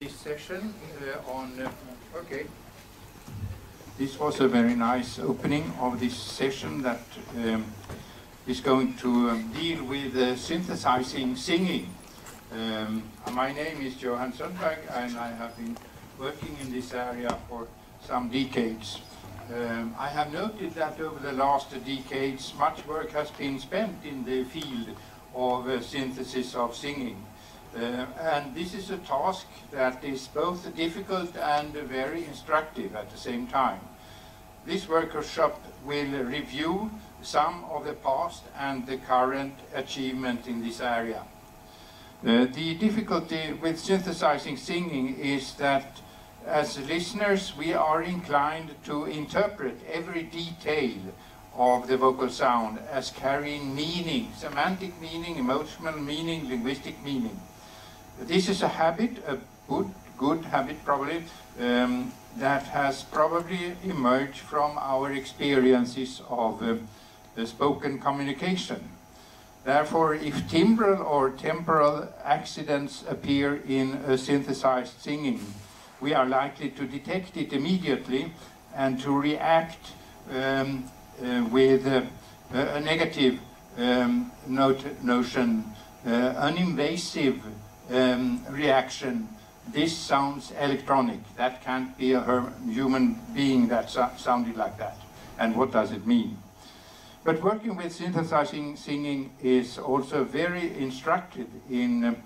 This session okay. This was a very nice opening of this session that is going to deal with synthesizing singing. My name is Johan Sundberg and I have been working in this area for some decades. I have noted that over the last decades much work has been spent in the field of synthesis of singing. And this is a task that is both difficult and very instructive at the same time. This workshop will review some of the past and the current achievement in this area. The difficulty with synthesizing singing is that as listeners we are inclined to interpret every detail of the vocal sound as carrying meaning, semantic meaning, emotional meaning, linguistic meaning. This is a habit, a good habit probably, that has probably emerged from our experiences of spoken communication. Therefore, if timbral or temporal accidents appear in a synthesized singing, we are likely to detect it immediately and to react with a negative notion, an invasive reaction. This sounds electronic. That can't be a human being that sounded like that. And what does it mean? But working with synthesizing singing is also very instructive in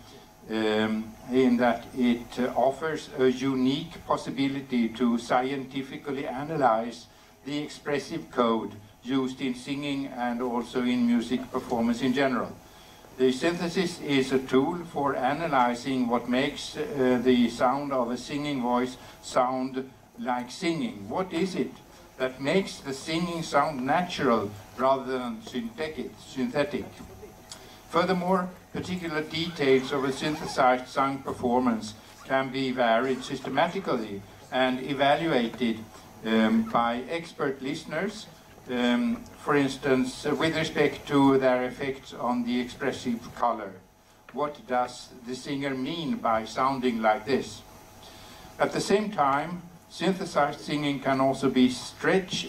that it offers a unique possibility to scientifically analyze the expressive code used in singing and also in music performance in general. The synthesis is a tool for analyzing what makes the sound of a singing voice sound like singing. What is it that makes the singing sound natural rather than synthetic? Furthermore, particular details of a synthesized sung performance can be varied systematically and evaluated by expert listeners, for instance, with respect to their effects on the expressive color. What does the singer mean by sounding like this? At the same time, synthesized singing can also stretch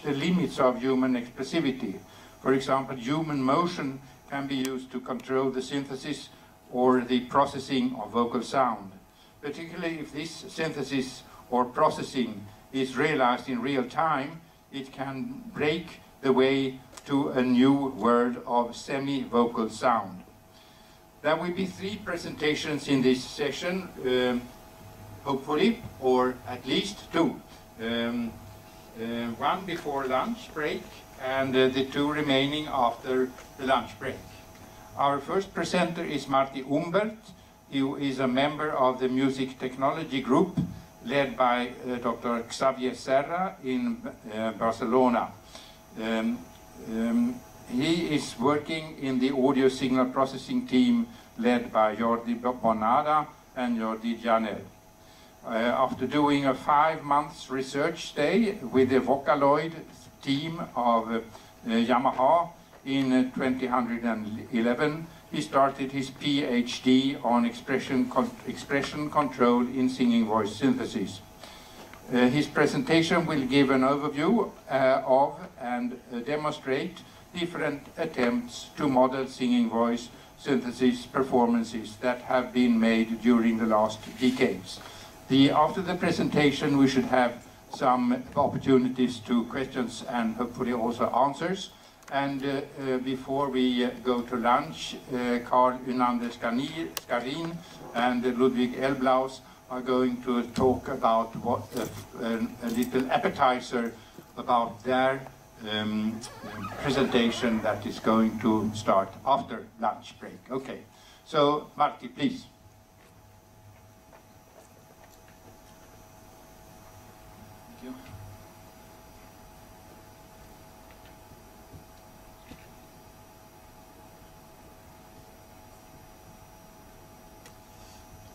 the limits of human expressivity. For example, human motion can be used to control the synthesis or the processing of vocal sound. Particularly if this synthesis or processing is realized in real time, it can break the way to a new world of semi-vocal sound. There will be 3 presentations in this session, hopefully, or at least 2. One before lunch break and the 2 remaining after the lunch break. Our first presenter is Marty Umbert, who is a member of the Music Technology Group led by Dr. Xavier Serra in Barcelona. He is working in the audio signal processing team led by Jordi Bonada and Jordi Janel. After doing a 5-month research stay with the Vocaloid team of Yamaha in 2011, he started his PhD on expression control in singing voice synthesis. His presentation will give an overview of and demonstrate different attempts to model singing voice synthesis performances that have been made during the last decades. After the presentation, we should have some opportunities to questions and hopefully also answers. And before we go to lunch, Carl Unander-Skarin and Ludwig Elblaus are going to talk about a little appetizer about their presentation that is going to start after lunch break. Okay, so Marty, please.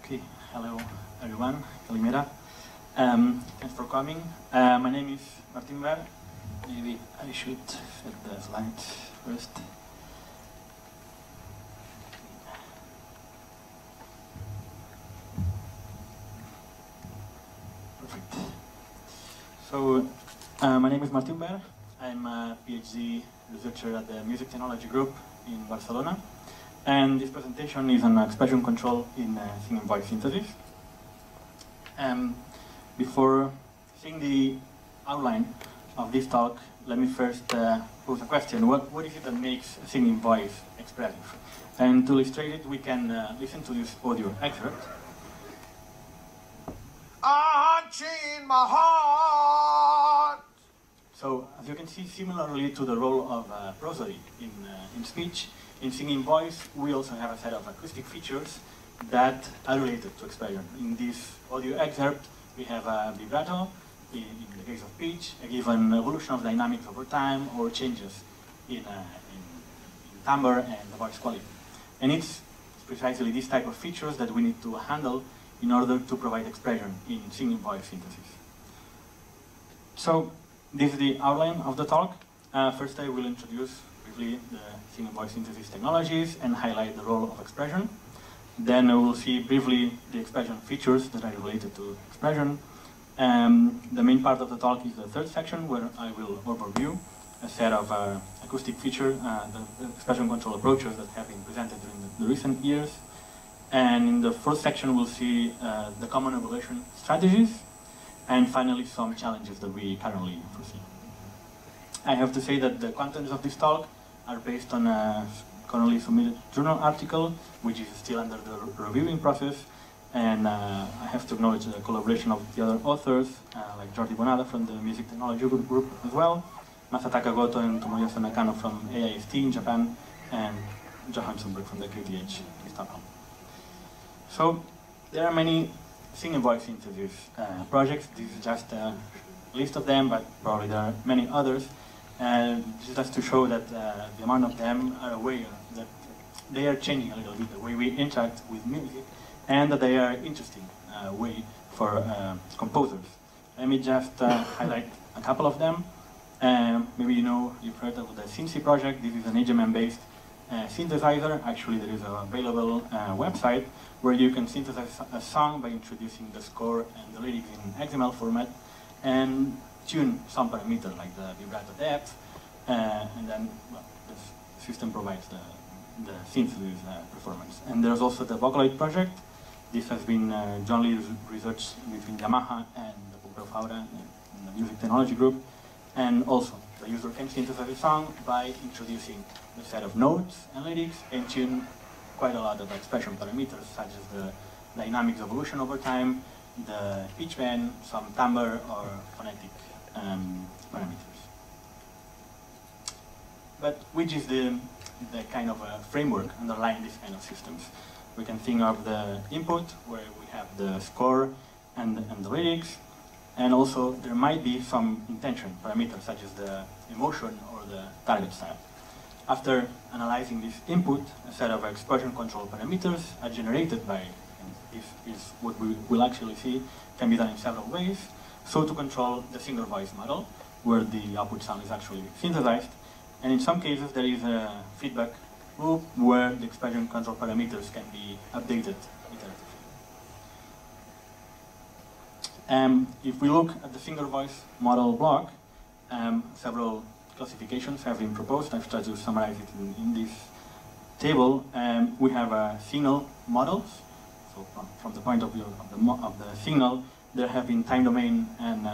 Okay, hello everyone, Kalimera. Thanks for coming. My name is Martin Ver. Maybe I should set the slides first. Perfect. So, my name is Martin Ver. I'm a PhD researcher at the Music Technology Group in Barcelona. And this presentation is on expression control in singing voice synthesis. Before seeing the outline of this talk, let me first pose a question. What is it that makes singing voice expressive? And to illustrate it, we can listen to this audio excerpt. Unchain my heart. So, as you can see, similarly to the role of prosody in speech, in singing voice, we also have a set of acoustic features that are related to expression. In this audio excerpt, we have a vibrato, in the case of pitch, a given evolution of dynamics over time, or changes in timbre and the voice quality. And it's precisely this type of features that we need to handle in order to provide expression in singing voice synthesis. So, this is the outline of the talk. First, I will introduce briefly the singing voice synthesis technologies and highlight the role of expression. Then we will see briefly the expression features that are related to expression. The main part of the talk is the third section, where I will overview a set of acoustic features, the expression control approaches that have been presented during the recent years. And in the fourth section, we'll see the common evaluation strategies, and finally some challenges that we currently foresee. I have to say that the contents of this talk are based on a currently submitted journal article, which is still under the reviewing process, and I have to acknowledge the collaboration of the other authors, like Jordi Bonada from the Music Technology Group as well, Masataka Goto and Tomoyasu Nakano from AIST in Japan, and Johan Sundberg from the QTH in Stockholm. So, there are many singing voice synthesis projects. This is just a list of them, but probably there are many others. Just to show that the amount of them are aware that they are changing a little bit the way we interact with music, and that they are interesting way for composers. Let me just highlight a couple of them. Maybe you've heard of the SMC project. This is an HMM-based synthesizer. Actually, there is an available website where you can synthesize a song by introducing the score and the lyrics in XML format and tune some parameter like the vibrato depth, and then the system provides the synthesis performance. And there's also the Vocaloid project. This has been jointly researched between Yamaha and the Pompeu Fabra and the Music Technology Group. And also, the user can synthesize a song by introducing a set of notes and lyrics and tune quite a lot of expression parameters, such as the dynamics evolution over time, the pitch bend, some timbre or phonetic parameters. But which is the kind of framework underlying these kind of systems? We can think of the input, where we have the score and the lyrics, and also there might be some intention parameters, such as the emotion or the target style. After analyzing this input, a set of expression control parameters are generated by, and this is what we will actually see, can be done in several ways. So to control the single voice model, where the output sound is actually synthesized, and in some cases there is a feedback loop where the expression control parameters can be updated iteratively. If we look at the single voice model block, several classifications have been proposed. I've tried to summarize it in this table. We have signal models. So from the point of view of the signal, there have been time domain and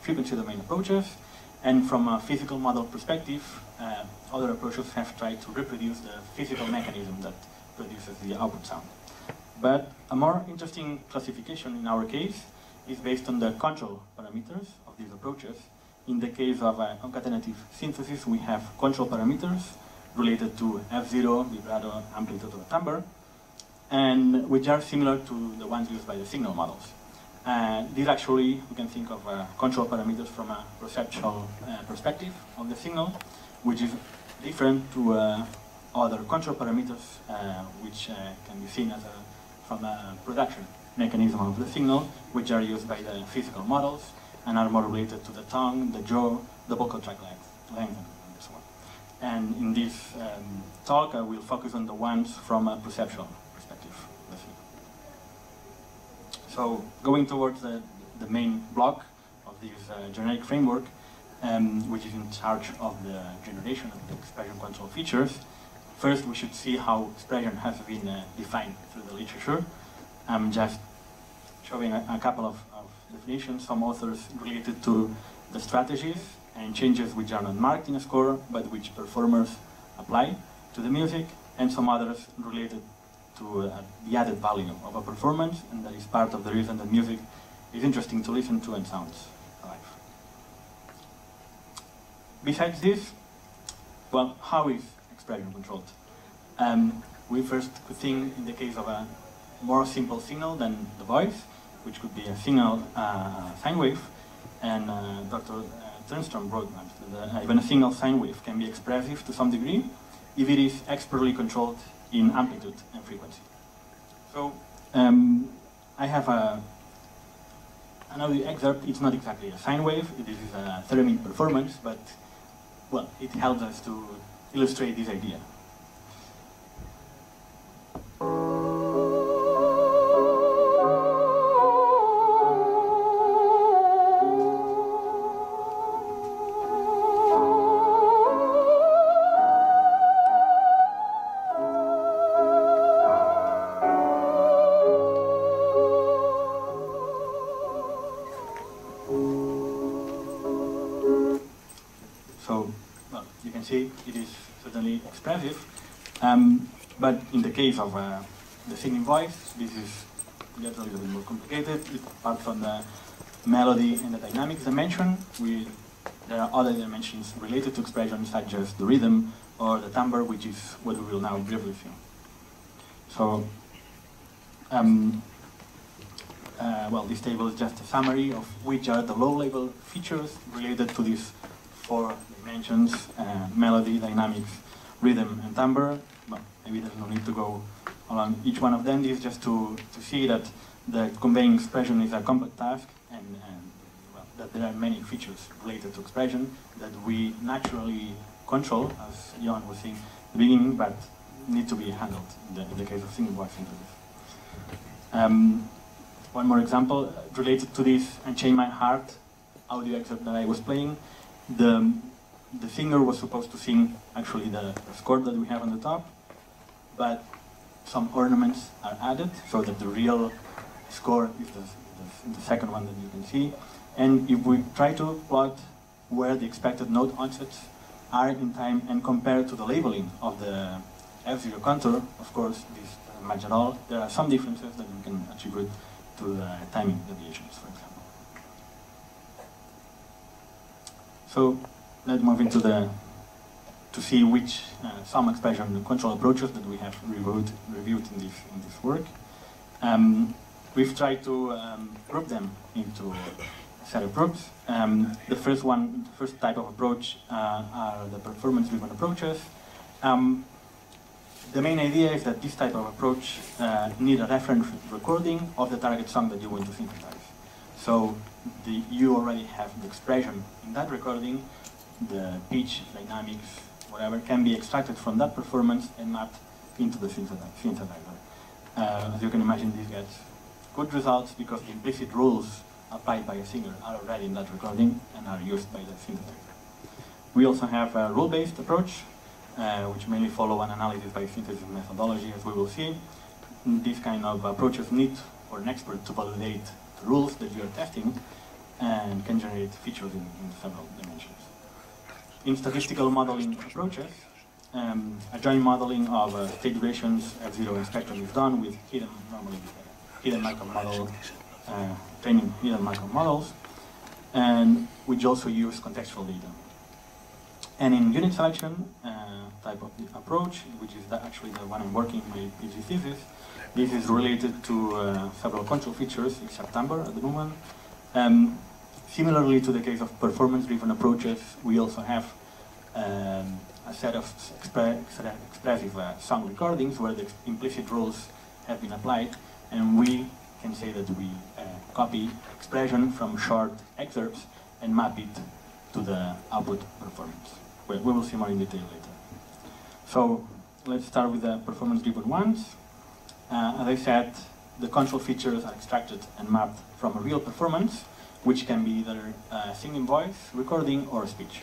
frequency domain approaches. And from a physical model perspective, other approaches have tried to reproduce the physical mechanism that produces the output sound. But a more interesting classification in our case is based on the control parameters of these approaches. In the case of concatenative synthesis, we have control parameters related to F0, vibrato, amplitude, or timbre, and which are similar to the ones used by the signal models. These actually, we can think of control parameters from a perceptual perspective of the signal, which is different to other control parameters, which can be seen as from a production mechanism of the signal, which are used by the physical models and are more related to the tongue, the jaw, the vocal tract length and so on. And in this talk, I will focus on the ones from a perceptual perspective. So going towards the main block of this generic framework, which is in charge of the generation of the expression control features, first we should see how expression has been defined through the literature. I'm just showing a couple of definitions, some authors related to the strategies and changes which are not marked in a score, but which performers apply to the music, and some others related to the added value of a performance, and that is part of the reason that music is interesting to listen to and sounds alive. Besides this, well, how is expression controlled? We first could think in the case of a more simple signal than the voice, which could be a signal sine wave, and Dr. Turnstrom wrote that even a single sine wave can be expressive to some degree if it is expertly controlled in amplitude and frequency. So I have an audio excerpt. It's not exactly a sine wave, it is a theremin performance, but well, it helps us to illustrate this idea. It is certainly expressive, but in the case of the singing voice, this gets a little bit more complicated. Apart from the melody and the dynamics dimension, there are other dimensions related to expression, such as the rhythm or the timbre, which is what we will now briefly see. So, well, this table is just a summary of which are the low-level features related to these four dimensions: melody, dynamics, rhythm, and timbre. Well, maybe there's no need to go along each one of them. This is just to see that the conveying expression is a complex task, and well, that there are many features related to expression that we naturally control, as Johan was saying at the beginning, but need to be handled in the case of single voice synthesis. One more example related to this Unchain My Heart audio excerpt that I was playing. The singer was supposed to sing actually the score that we have on the top, but some ornaments are added so that the real score is the second one that you can see. And if we try to plot where the expected note onsets are in time and compare to the labeling of the F0 contour, of course, this doesn't match at all. There are some differences that we can attribute to the timing deviations, for example. So let's move into to see which some expression control approaches that we have reviewed in this work. We've tried to group them into a set of groups. The first type of approach are the performance-driven approaches. The main idea is that this type of approach needs a reference recording of the target song that you want to synthesize. So you already have the expression in that recording, the pitch, dynamics, whatever, can be extracted from that performance and mapped into the synthesizer. As you can imagine, this gets good results because the implicit rules applied by a singer are already in that recording and are used by the synthesizer. We also have a rule-based approach, which mainly follow an analysis by synthesis methodology, as we will see. These kind of approaches need for an expert to validate the rules that you are testing and can generate features in several dimensions. In statistical modeling approaches, a joint modeling of state durations, F0 and spectrum is done with hidden Markov model, training hidden Markov models, and which also use contextual data. And in unit selection type of approach, which is actually the one I'm working in my PhD thesis, this is related to several control features, except timbre at the moment. Similarly to the case of performance-driven approaches, we also have a set of expressive song recordings where the implicit rules have been applied, and we can say that we copy expression from short excerpts and map it to the output performance. We will see more in detail later. So let's start with the performance-driven ones. As I said, the control features are extracted and mapped from a real performance, which can be either singing voice, recording, or speech.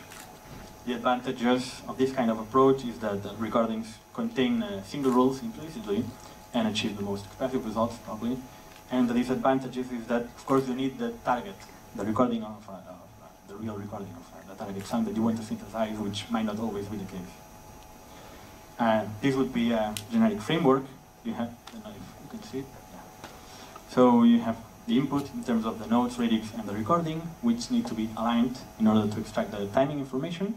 The advantages of this kind of approach is that the recordings contain single rules implicitly and achieve the most expressive results, probably. And the disadvantages is that, of course, you need the target, the recording of the real recording of the target sound that you want to synthesize, which might not always be the case. This would be a generic framework. You have, I don't know if you can see it. Yeah. So you have the input in terms of the notes, radix, and the recording, which need to be aligned in order to extract the timing information.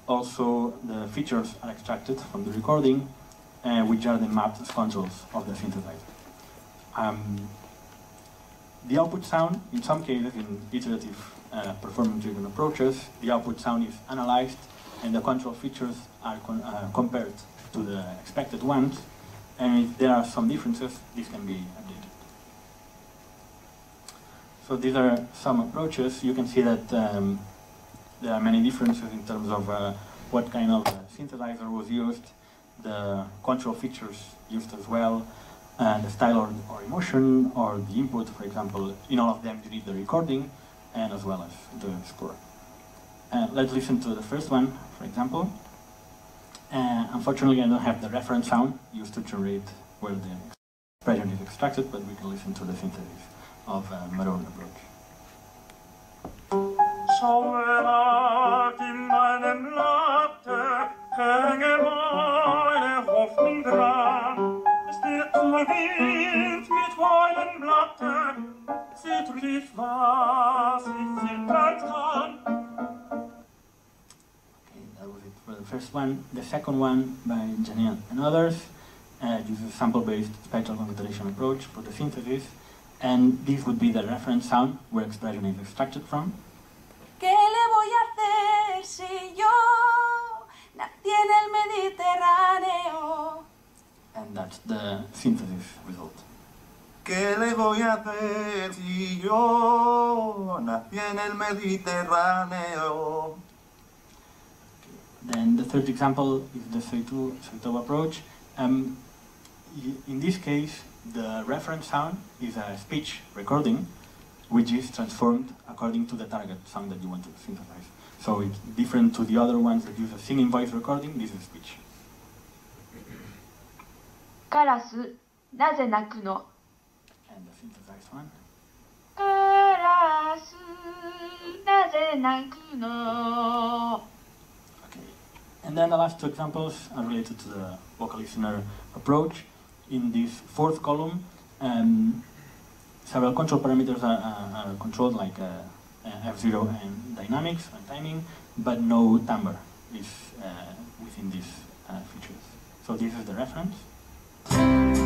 Also, the features are extracted from the recording, which are then mapped as controls of the synthesizer. The output sound, in some cases, in iterative performance-driven approaches, the output sound is analyzed and the control features are compared to the expected ones, and if there are some differences, this can be updated. So these are some approaches. You can see that there are many differences in terms of what kind of synthesizer was used, the control features used as well, the style or emotion, or the input, for example. In all of them you need the recording, and as well as the score. Let's listen to the first one, for example. Unfortunately, I don't have the reference sound used to generate where the expression is extracted, but we can listen to the synthesis of Maroon approach. in meinem Latte hänge meine Hoffnung dran. Es wird der Wind mit meinem Blatte, sie trifft, was ich zittern kann. Okay, that was it for the first one. The second one, by Janine and others, uses a sample-based spectral computational approach for the synthesis, and this would be the reference sound where expression is extracted from. ¿Qué le voy a hacer si yo nací en el Mediterráneo? And that's the synthesis result. ¿Qué le voy a hacer si yo nací en el Mediterráneo? Then the third example is the Soito approach. In this case, the reference sound is a speech recording, which is transformed according to the target sound that you want to synthesize. So it's different to the other ones that use a singing voice recording. This is speech. カラス、なぜ鳴くの? And the synthesized one. カラス、なぜ鳴くの? Okay. And then the last two examples are related to the vocal listener approach. In this fourth column, several control parameters are controlled, like F0 and dynamics and timing, but no timbre is within these features. So this is the reference. And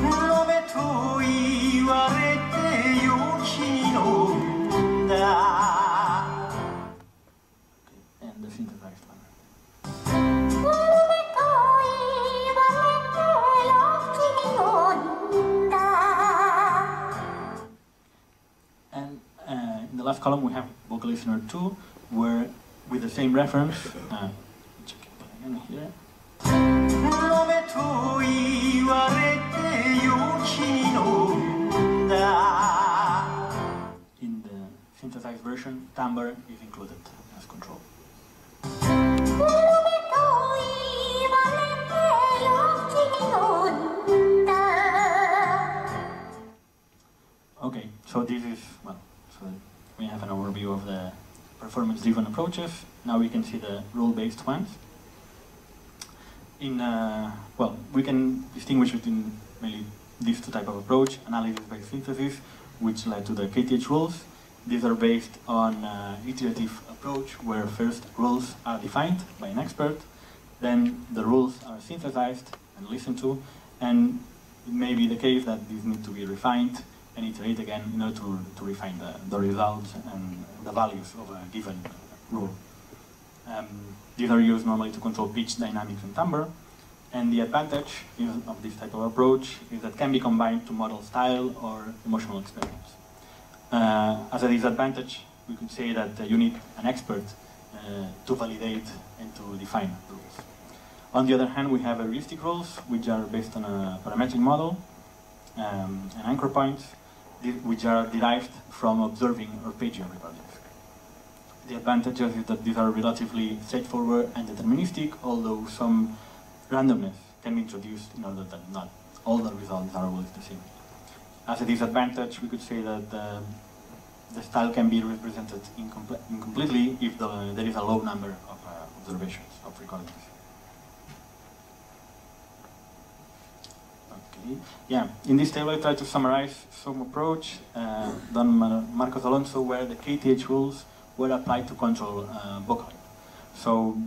the synthesized one. And in the last column we have vocal listener 2, where with the same reference, check it again here. In the synthesized version, timbre is included as control. Okay, so this is, well, so we have an overview of the performance-driven approaches. Now we can see the rule-based ones. Well, we can distinguish between mainly these two types of approach, analysis-based synthesis, which led to the KTH rules. These are based on iterative approach, where first rules are defined by an expert, then the rules are synthesized and listened to, and it may be the case that these need to be refined and iterate again in order to refine the results and the values of a given rule. These are used normally to control pitch, dynamics, and timbre. And the advantage of this type of approach is that it can be combined to model style or emotional experience. As a disadvantage, we could say that you need an expert to validate and to define rules. On the other hand, we have heuristic rules, which are based on a parametric model and anchor points, which are derived from observing arpeggio recordings. The advantages is that these are relatively straightforward and deterministic, although some randomness can be introduced in order that not all the results are always the same. As a disadvantage, we could say that the style can be represented incompletely if there is a low number of observations, of recordings. Okay. Yeah, in this table I try to summarize some approach done by Marcos Alonso where the KTH rules were applied to control Vocaloid. So,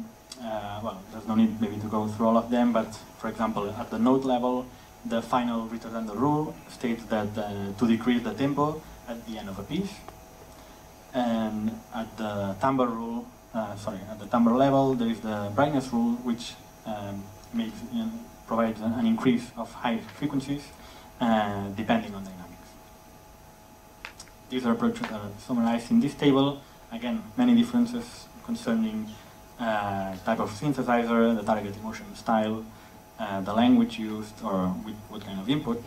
well, there's no need maybe to go through all of them, but for example, at the note level, the final retardando rule states that to decrease the tempo at the end of a piece. And at the timbre rule, at the timbre level, there is the brightness rule, which provides an increase of high frequencies depending on dynamics. These approaches are summarized in this table. Again, many differences concerning type of synthesizer, the target emotion style, the language used, or with what kind of input.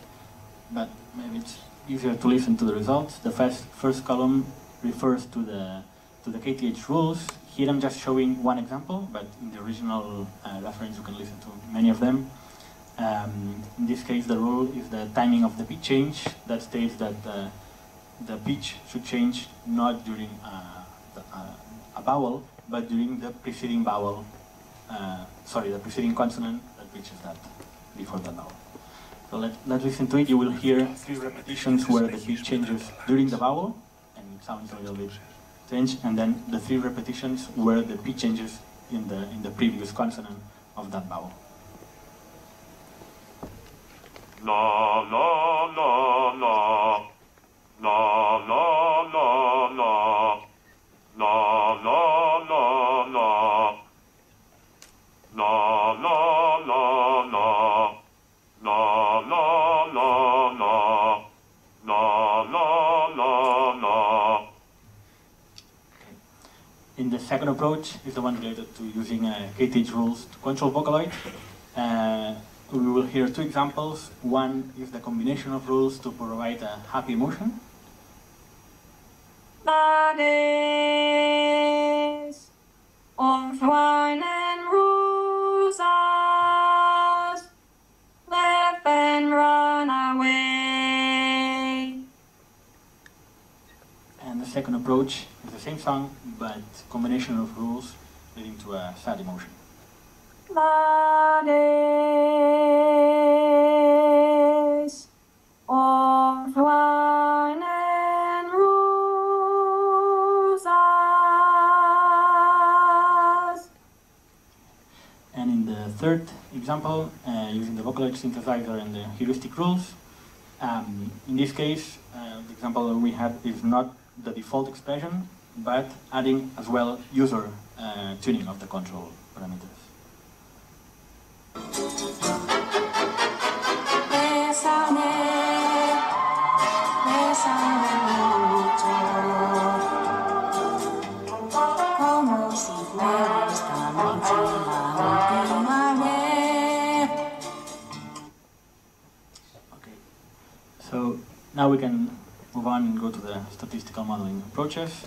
But maybe it's easier to listen to the results. The first column refers to the KTH rules. Here I'm just showing one example, but in the original reference you can listen to many of them. In this case, the rule is the timing of the pitch change that states that the pitch should change not during a vowel, but during the preceding vowel, the preceding consonant that reaches that before the vowel. So let's listen to it. You will hear 3 repetitions where the pitch changes during the vowel, and it sounds a little bit strange, and then the 3 repetitions where the pitch changes in the previous consonant of that vowel. La la la la, la la la la, la la la la, la la la la, la la la la, la la la la. In the second approach is the one related to using KTH rules to control Vocaloid. We will hear 2 examples. One is the combination of rules to provide a happy emotion. Bodies of wine and roses, laugh and run away. And the second approach is the same song, but combination of rules leading to a sad emotion. Bodies of wine and roses. And in the third example, using the Vocaloid synthesizer and the heuristic rules, in this case, the example we have is not the default expression, but adding as well user tuning of the control parameters. Bésame, bésame mucho, como si fuera esta noche la última vez. Okay, so now we can move on and go to the statistical modeling approaches.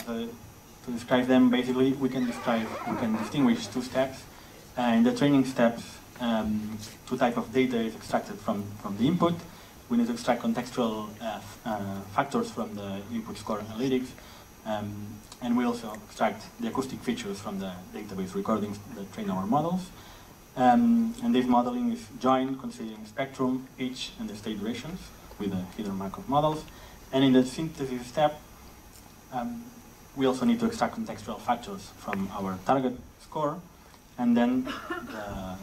To describe them, basically, we can distinguish 2 steps. In the training steps, 2 types of data is extracted from the input. We need to extract contextual factors from the input score analytics, and we also extract the acoustic features from the database recordings that train our models. And this modeling is joined considering spectrum, pitch, and the state durations with the hidden Markov models. And in the synthesis step, we also need to extract contextual factors from our target score, and then the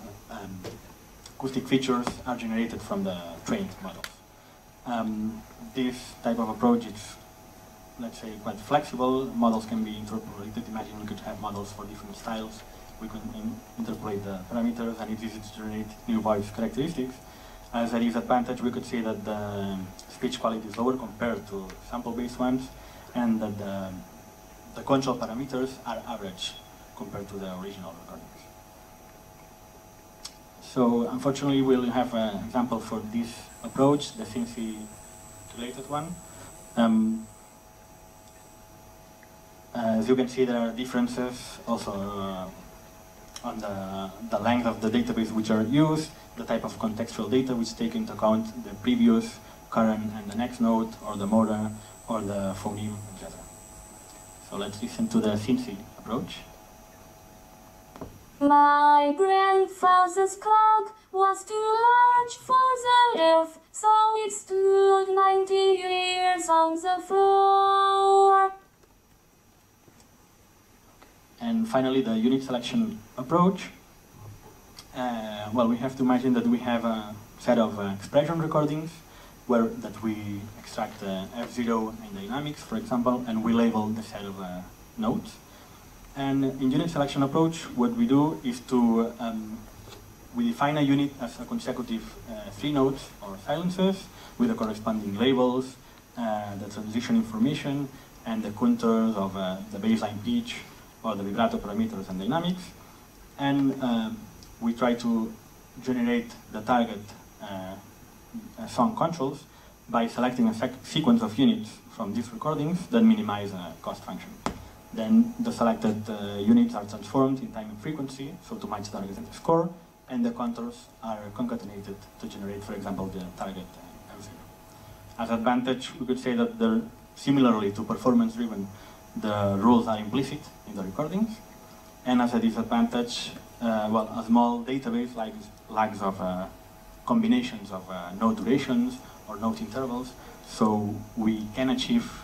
acoustic features are generated from the trained models. This type of approach is, let's say, quite flexible. Models can be interpolated. Imagine we could have models for different styles we can interpolate the parameters, and it is to generate new voice characteristics. As a disadvantage, we could say that the speech quality is lower compared to sample-based ones, and that the control parameters are average compared to the original recordings. So unfortunately, we'll have an example for this approach, the SMC related one. As you can see, there are differences also on the length of the database which are used, the type of contextual data which take into account the previous, current, and the next node, or the moda, or the phoneme, etc. So let's listen to the SMC approach. My grandfather's clock was too large for the roof, so it stood 90 years on the floor. And finally, the unit selection approach. Well, we have to imagine that we have a set of expression recordings that we extract F0 and dynamics, for example, and we label the set of nodes. And in unit selection approach, what we do is to we define a unit as a consecutive 3 nodes or silencers with the corresponding labels, the transition information, and the contours of the baseline pitch or the vibrato parameters and dynamics. And we try to generate the target song controls by selecting a sequence of units from these recordings that minimize cost function. Then the selected units are transformed in time and frequency, so to match target and score, and the contours are concatenated to generate, for example, the target F0. As advantage, we could say that similarly to performance-driven, the rules are implicit in the recordings, and as a disadvantage, well, a small database lags of combinations of node durations or node intervals, so we can achieve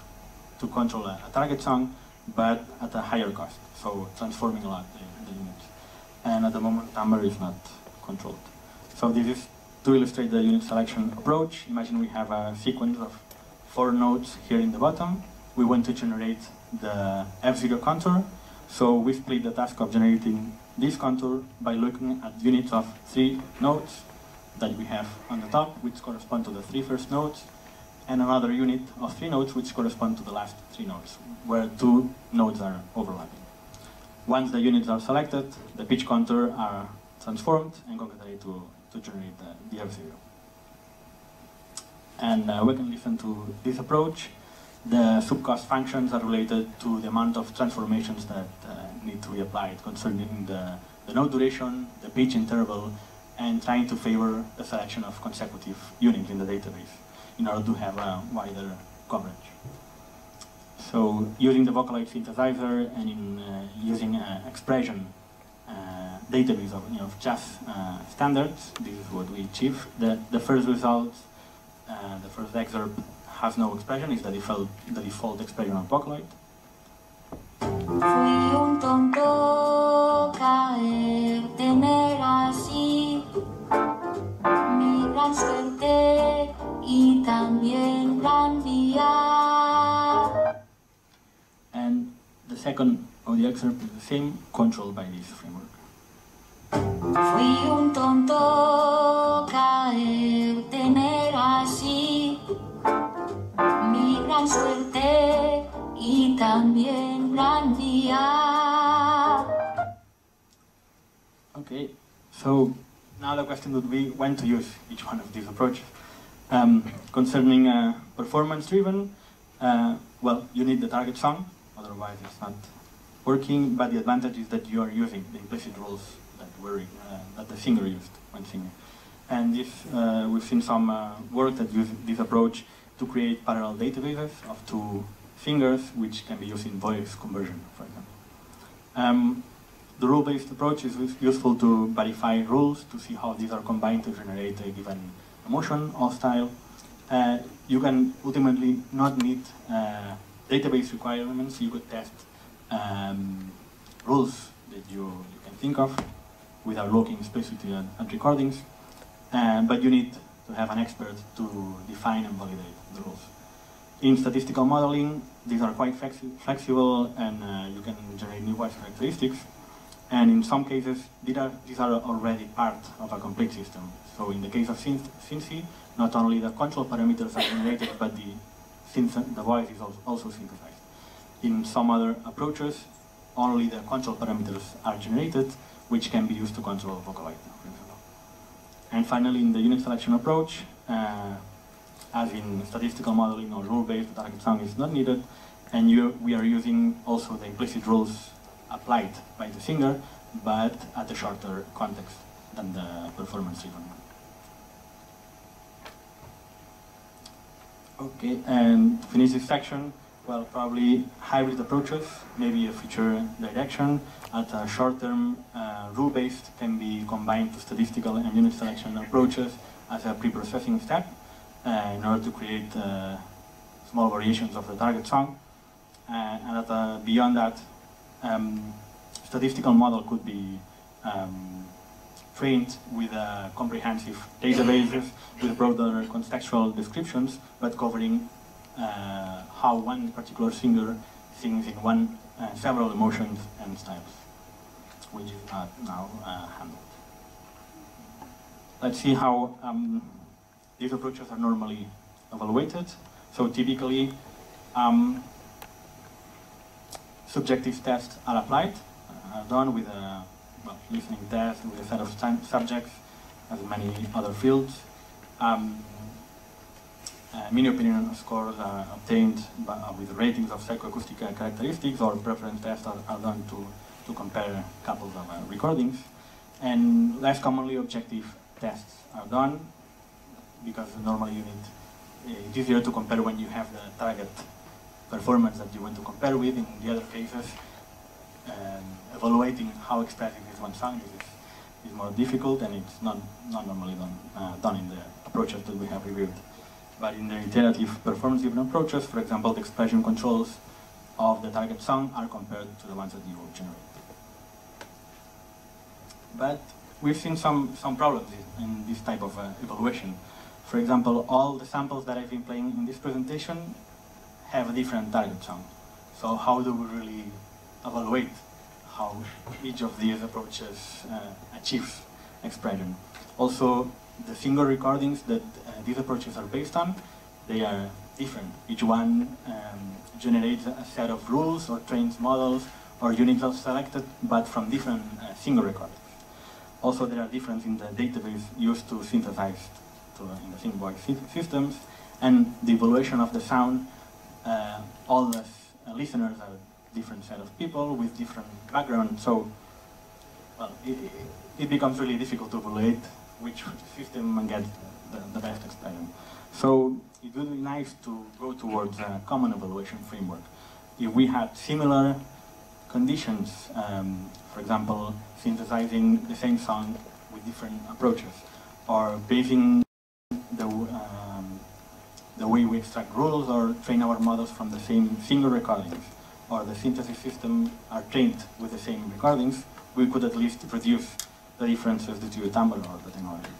to control a target song, but at a higher cost, so transforming a lot the units. And at the moment, timbre is not controlled. So this is to illustrate the unit selection approach. Imagine we have a sequence of 4 nodes here in the bottom. We want to generate the F0 contour, so we split the task of generating this contour by looking at units of 3 nodes that we have on the top, which correspond to the 3 first nodes, and another unit of 3 nodes which correspond to the last 3 nodes, where 2 nodes are overlapping. Once the units are selected, the pitch contour are transformed and concatenated to generate the F0. And we can listen to this approach. The subcost functions are related to the amount of transformations that need to be applied concerning the node duration, the pitch interval, and trying to favor the selection of consecutive units in the database in order to have a wider coverage. So using the Vocaloid synthesizer and in using expression database of jazz standards, this is what we achieve. The first result, the first excerpt has no expression, it's the default expression of Vocaloid. Fui un tonto caer, tener así mi gran suerte y también gran día. And the second audio excerpt is the same, controlled by this framework. Fui un tonto caer, tener así mi gran suerte y también gran día. Okay, so now the question would be when to use each one of these approaches. Concerning performance-driven, well, you need the target song, otherwise it's not working, but the advantage is that you are using the implicit rules that the singer used when singing. And this, we've seen some work that uses this approach to create parallel databases of 2 singers, which can be used in voice conversion, for example. The rule-based approach is useful to verify rules, to see how these are combined to generate a given emotion or style. You can ultimately not need database requirements. You could test rules that you can think of without looking explicitly at recordings, but you need to have an expert to define and validate the rules. In statistical modeling, these are quite flexible, and you can generate new voice characteristics. And in some cases, these are already part of a complete system. So in the case of SMC, not only the control parameters are generated, but the voice is also synthesized. In some other approaches, only the control parameters are generated, which can be used to control Vocaloid, for example. And finally, in the unit selection approach, as in statistical modeling or rule-based, the target sound is not needed, and we are using also the implicit rules applied by the singer, but at a shorter context than the performance-driven one. Okay, and to finish this section, well, probably hybrid approaches, maybe a future direction. At a short-term, rule-based can be combined to statistical and unit selection approaches as a pre-processing step in order to create small variations of the target song. And beyond that, statistical model could be trained with comprehensive databases with broader contextual descriptions, but covering how one particular singer sings in several emotions and styles, which is now handled. Let's see how these approaches are normally evaluated. So typically, subjective tests are applied, are done with a listening test with a set of subjects, as many other fields. Mini opinion scores are obtained with ratings of psychoacoustic characteristics, or preference tests are done to compare couples of recordings. And less commonly, objective tests are done, because normally it's easier to compare when you have the target performance that you want to compare with. In the other cases, evaluating how expressive is one sound is more difficult, and it's not normally done in the approaches that we have reviewed. But in the iterative performance-driven approaches, for example, the expression controls of the target song are compared to the ones that you generate. But we've seen some problems in this type of evaluation. For example, all the samples that I've been playing in this presentation have a different target song. So how do we really evaluate how each of these approaches achieves expression? Also, the single recordings that these approaches are based on, they are different. Each one generates a set of rules or trains models or units are selected, but from different single recordings. Also, there are differences in the database used to synthesize in the single voice systems, and the evaluation of the sound. All the listeners are different set of people with different backgrounds, so well, it becomes really difficult to evaluate which system and get the best expression. So it would be nice to go towards a common evaluation framework. If we had similar conditions, for example, synthesizing the same song with different approaches, or basing the way we extract rules or train our models from the same single recordings, or the synthesis system are trained with the same recordings, we could at least reduce the differences due to the timbre or the technology.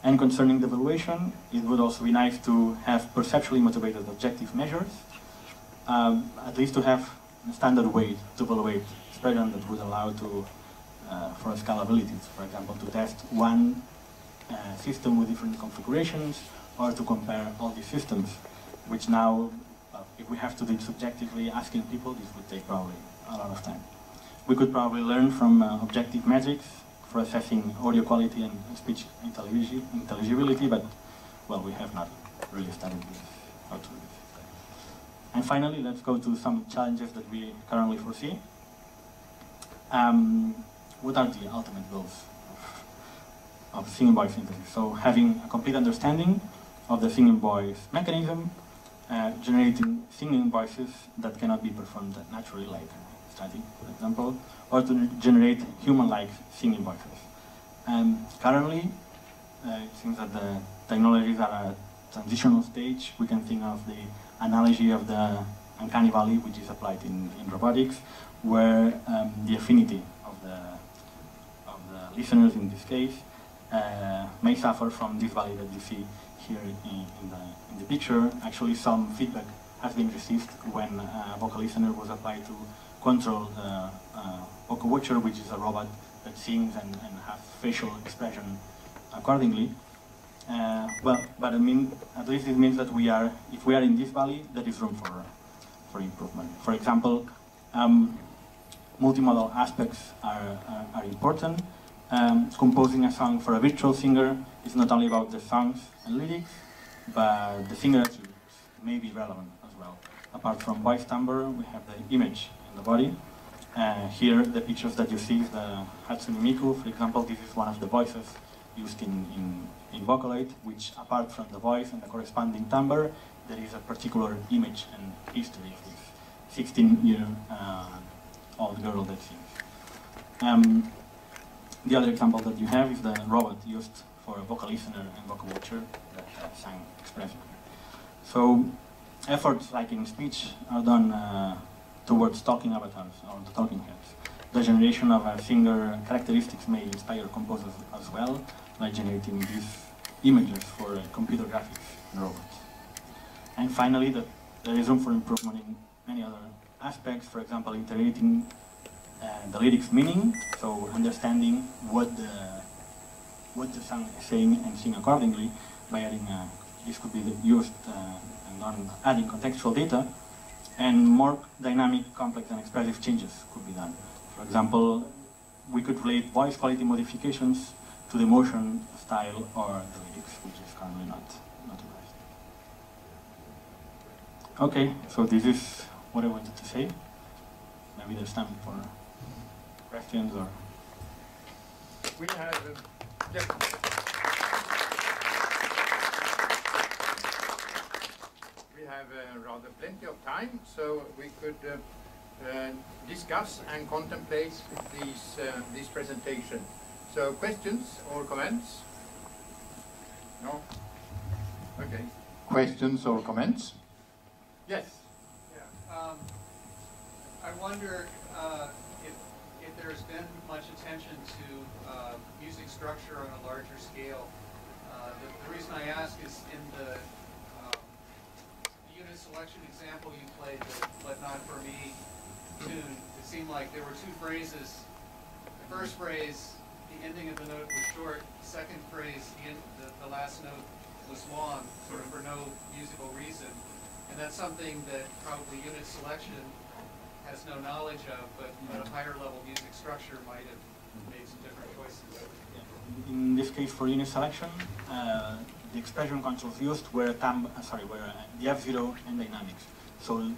And concerning the evaluation, it would also be nice to have perceptually motivated objective measures, at least to have a standard way to evaluate expression that would allow for scalability, for example, to test one system with different configurations, or to compare all these systems, which now, if we have to do it subjectively, asking people, this would take probably a lot of time. We could probably learn from objective metrics for assessing audio quality and speech intelligibility, but, well, we have not really studied how to do this. And finally, let's go to some challenges that we currently foresee. What are the ultimate goals of singing voice synthesis? So having a complete understanding of the singing voice mechanism, generating singing voices that cannot be performed naturally, like static, for example, or to generate human-like singing voices. And currently, it seems that the technologies are at a transitional stage. We can think of the analogy of the uncanny valley, which is applied in robotics, where the affinity of the listeners, in this case, may suffer from this valley that you see here in the picture. Actually, some feedback has been received when a vocal listener was applied to control the vocal watcher, which is a robot that sings and has facial expression accordingly. But I mean, at least it means that if we are in this valley, there is room for improvement. For example, multimodal aspects are important. Composing a song for a virtual singer is not only about the songs and lyrics, but the singer attributes may be relevant as well. Apart from voice timbre, we have the image in the body. Here, the pictures that you see is the Hatsune Miku. For example, this is one of the voices used in Vocaloid, which apart from the voice and the corresponding timbre, there is a particular image and history of this 16-year-old girl that sings. The other example that you have is the robot used for a vocal listener and vocal watcher that sang expressively. So efforts like in speech are done towards talking avatars or the talking heads. The generation of singer characteristics may inspire composers as well, by generating these images for computer graphics and robots. And finally, there is room for improvement in many other aspects, for example, integrating the lyrics meaning, so understanding what the song is saying and sing accordingly by adding, this could be used and on adding contextual data, and more dynamic, complex and expressive changes could be done. For example, we could relate voice quality modifications to the motion, style, or the lyrics, which is currently not addressed. Okay, so this is what I wanted to say. Maybe there's time for questions or... We have... We have rather plenty of time, so we could discuss and contemplate this presentation. So, questions or comments? No? Okay. Questions or comments? Yes. Yeah. I wonder if there's been much attention to music structure on a larger scale. The reason I ask is in the unit selection example you played, but not for me tune, it seemed like there were two phrases. The first phrase, the ending of the note was short. The second phrase, the last note was long, sort of for no musical reason. And that's something that probably unit selection has no knowledge of, but a higher level music structure might have made some different choices. In this case, for unit selection, the expression controls used were the F0 and dynamics. So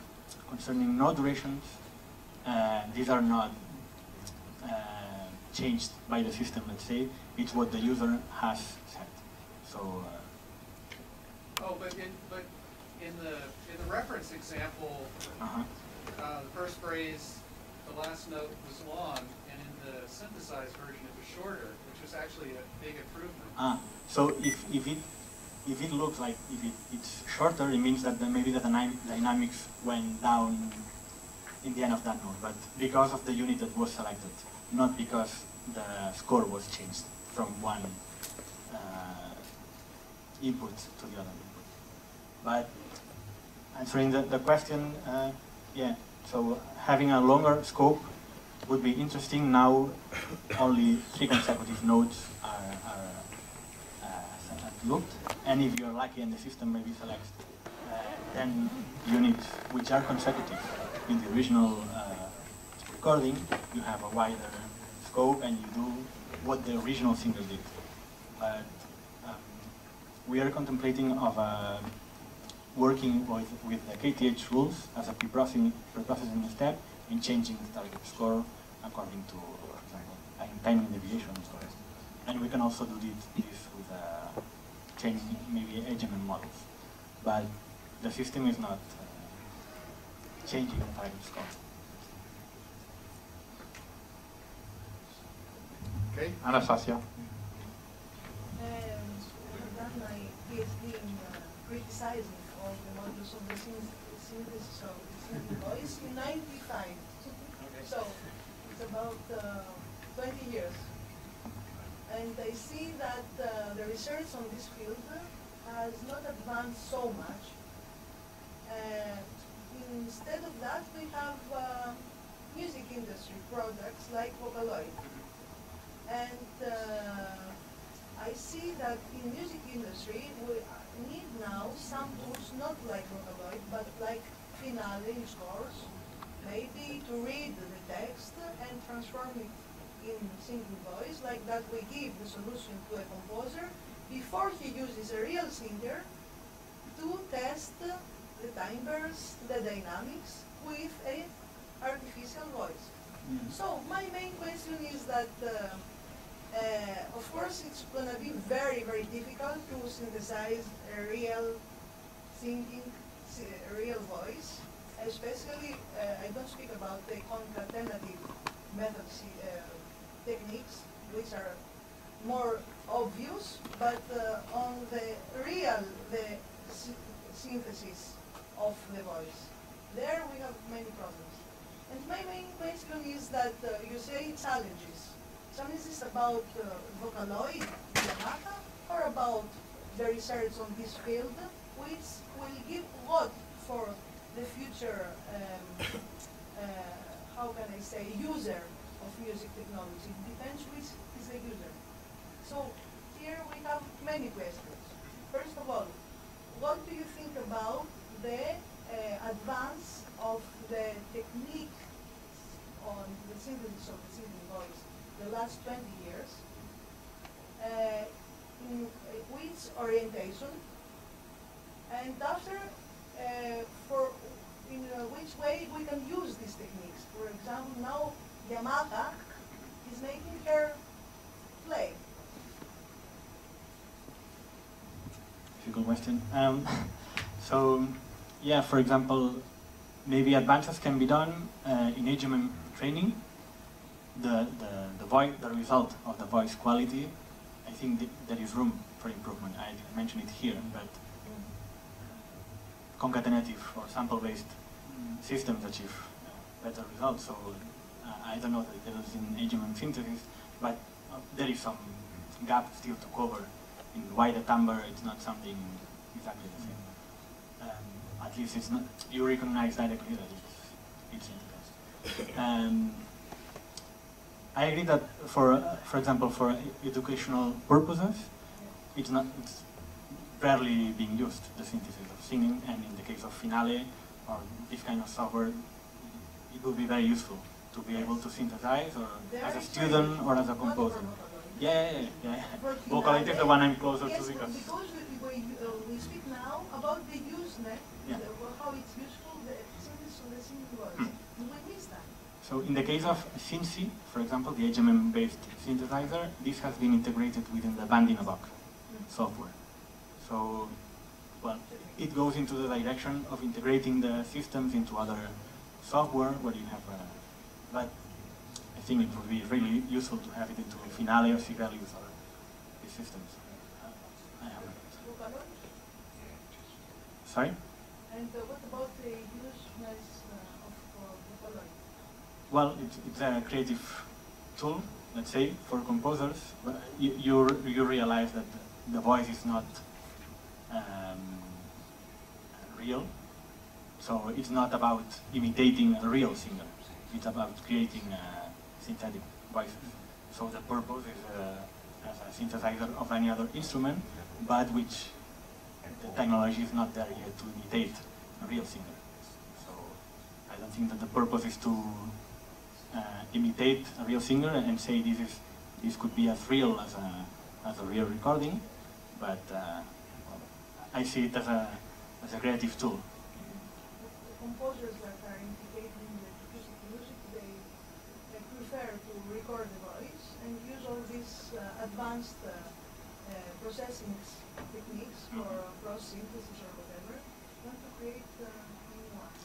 concerning note durations, these are not changed by the system, let's say. It's what the user has set. So. But in the reference example, the first phrase, the last note was long, and in the synthesized version it was shorter, which was actually a big improvement. So if it looks like it's shorter, it means that maybe the dynamics went down in the end of that note, but because of the unit that was selected, not because the score was changed from one input to the other input. But answering the question, yeah, so having a longer scope would be interesting. Now only 3 consecutive notes are looked, and if you're lucky and the system maybe selects 10 units which are consecutive in the original recording, you have a wider scope and you do what the original singer did. But we are contemplating of working with the KTH rules as a pre-processing step in changing the target score according to, for example, timing deviations. And we can also do this with changing maybe agent models. But the system is not changing the target score. Okay, Anastasia. I've done my PhD in criticizing all the models of the synthesis of the voice in '95. So it's about 20 years. And I see that the research on this field has not advanced so much. Instead of that, we have music industry products like Vocaloid. And I see that in music industry we need now some tools not like Vocaloid but like Finale in scores, maybe to read the text and transform it in singing voice, like that we give the solution to a composer before he uses a real singer to test the timbres, the dynamics with an artificial voice. So my main question is that of course it's going to be very, very difficult to synthesize a real singing, a real voice, especially I don't speak about the concatenative methods, techniques, which are more obvious, but on the real, synthesis of the voice. There we have many problems. And my main question is that you say challenges. Challenges about Vocaloid, Yamaha, or about the research on this field, which will give what for the future, how can I say, user of music technology. It depends which is the user. So here we have many questions. First of all, what do you think about the advance of the technique on the synthesis of the singing voice the last 20 years? In which orientation? And after, in which way we can use these techniques? For example, now Yamaha is making her play. Difficult question. So, yeah, for example, maybe advances can be done in HMM training. The result of the voice quality, I think there is room for improvement. I mentioned it here, but concatenative or sample-based systems achieve better results. So I don't know the details in HMM synthesis, but there is some gap still to cover in why the timbre it's not something exactly the same. At least it's not. You recognize directly that it's synthesized. I agree that for example, for educational purposes, it's rarely being used, the synthesis of singing, and in the case of Finale or this kind of software, it would be very useful to be able to synthesize, or as a student or as a composer. Yeah. Vocaloid is the one I'm closer to because we speak now about the useness, how it's useful, the synthesis of the singing voice. We miss that. So in the case of SMC, for example, the HMM-based synthesizer, this has been integrated within the Band-in-a-Box software. So, well, it goes into the direction of integrating the systems into other software where you have, but I think it would be really useful to have it into Finale or Sibelius or these systems. I haven't. Sorry? And what about the useness of Vocaloid? Well, it's a creative tool, let's say, for composers. But you realize that the voice is not real. So it's not about imitating a real singer. It's about creating synthetic voices. So the purpose is as a synthesizer of any other instrument, but which the technology is not there yet to imitate a real singer. So I don't think that the purpose is to imitate a real singer and say this could be as real as a real recording, but I see it as a creative tool. The composers that are integrating the music, they prefer to record the voice and use all these advanced processing techniques for cross synthesis or whatever, than to create new ones.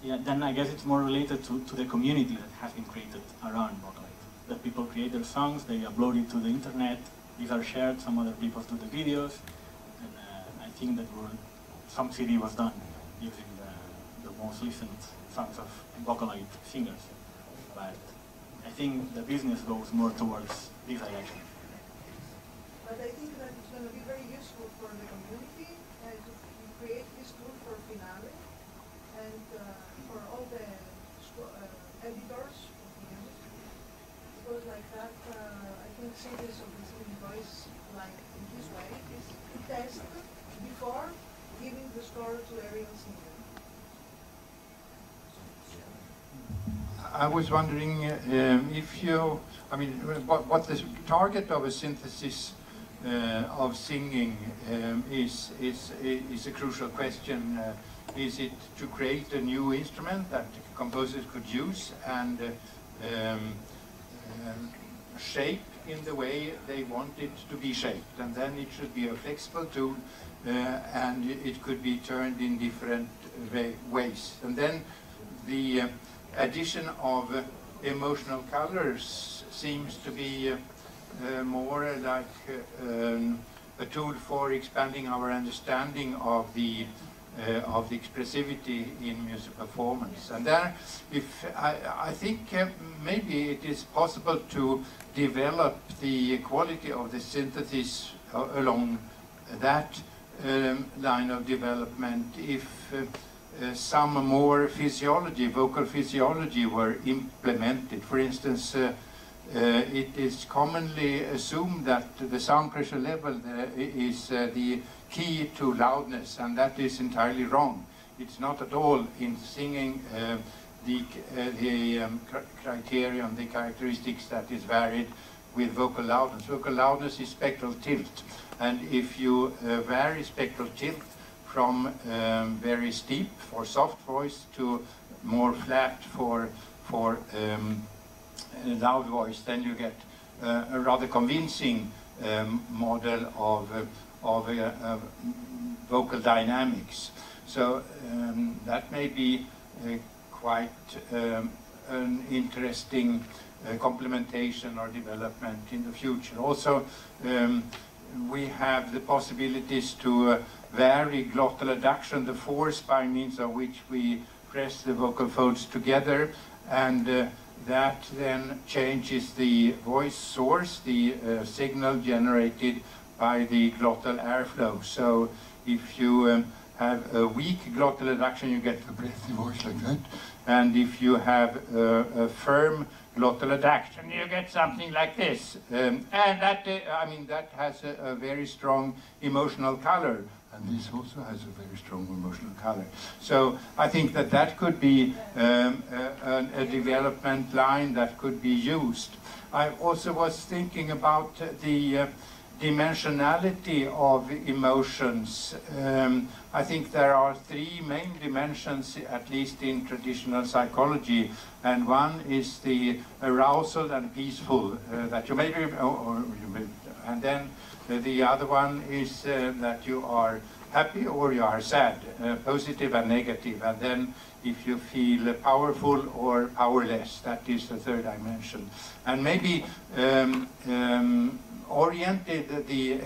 Yeah, then I guess it's more related to the community that has been created around Vocaloid. That people create their songs, they upload it to the internet, these are shared, some other people do the videos, and I think that some CD was done using the most listened songs of Vocaloid singers. But I think the business goes more towards this direction. But I think that it's going to be very useful for the community to create this tool for Finale and for all the editors of music. Because like that, I think synthesis of the singing voice, like in this way, is to test before giving the score to every singer. I was wondering if you, I mean, what the target of a synthesis of singing is a crucial question. Is it to create a new instrument that composers could use and shape in the way they want it to be shaped? And then it should be a flexible tool and it could be turned in different ways. And then the addition of emotional colors seems to be more like a tool for expanding our understanding of the expressivity in music performance. And there, I think maybe it is possible to develop the quality of the synthesis along that line of development if some more physiology, vocal physiology, were implemented. For instance, it is commonly assumed that the sound pressure level is the key to loudness, and that is entirely wrong. It's not at all. In singing, the criterion, the characteristics that is varied with vocal loudness. Vocal loudness is spectral tilt, and if you vary spectral tilt from very steep for soft voice to more flat for loud voice, then you get a rather convincing model of vocal dynamics. So that may be quite an interesting complementation or development in the future. Also, we have the possibilities to vary glottal adduction, the force by means of which we press the vocal folds together, and that then changes the voice source, the signal generated by the glottal airflow. So if you have a weak glottal adduction, you get a breathy voice like that. And if you have a firm glottal adduction, you get something like this. And that, I mean, that has a very strong emotional color. And this also has a very strong emotional color. So I think that that could be a development line that could be used. I also was thinking about the dimensionality of emotions. I think there are three main dimensions, at least in traditional psychology, and one is the arousal and peaceful that you may be, and then the other one is that you are happy or you are sad, positive and negative, and then if you feel powerful or powerless, that is the third dimension. And maybe oriented the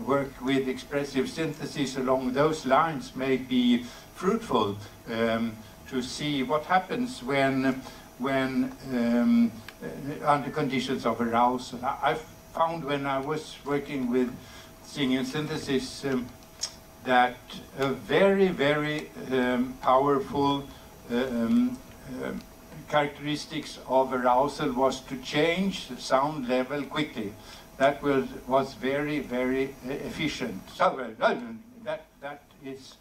work with expressive synthesis along those lines may be fruitful to see what happens when under conditions of arousal. I found when I was working with singing synthesis that a very, very powerful characteristics of arousal was to change the sound level quickly. That was very, very efficient. So that is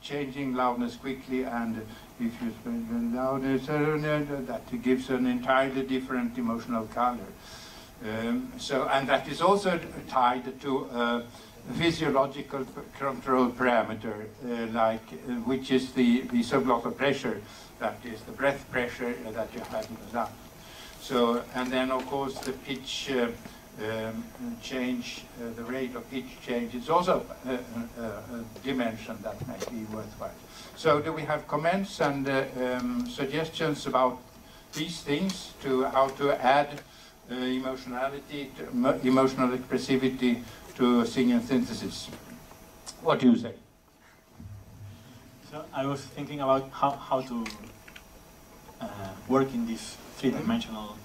changing loudness quickly, and if you spend loudness, that gives an entirely different emotional color. And that is also tied to physiological control parameter, which is the subglottal pressure, that is the breath pressure that you have in the lung. So, and then of course the pitch change, the rate of pitch change is also a dimension that may be worthwhile. So do we have comments and suggestions about these things, to how to add emotionality, emotional expressivity to singing synthesis? What do you say? So I was thinking about how to work in this three-dimensional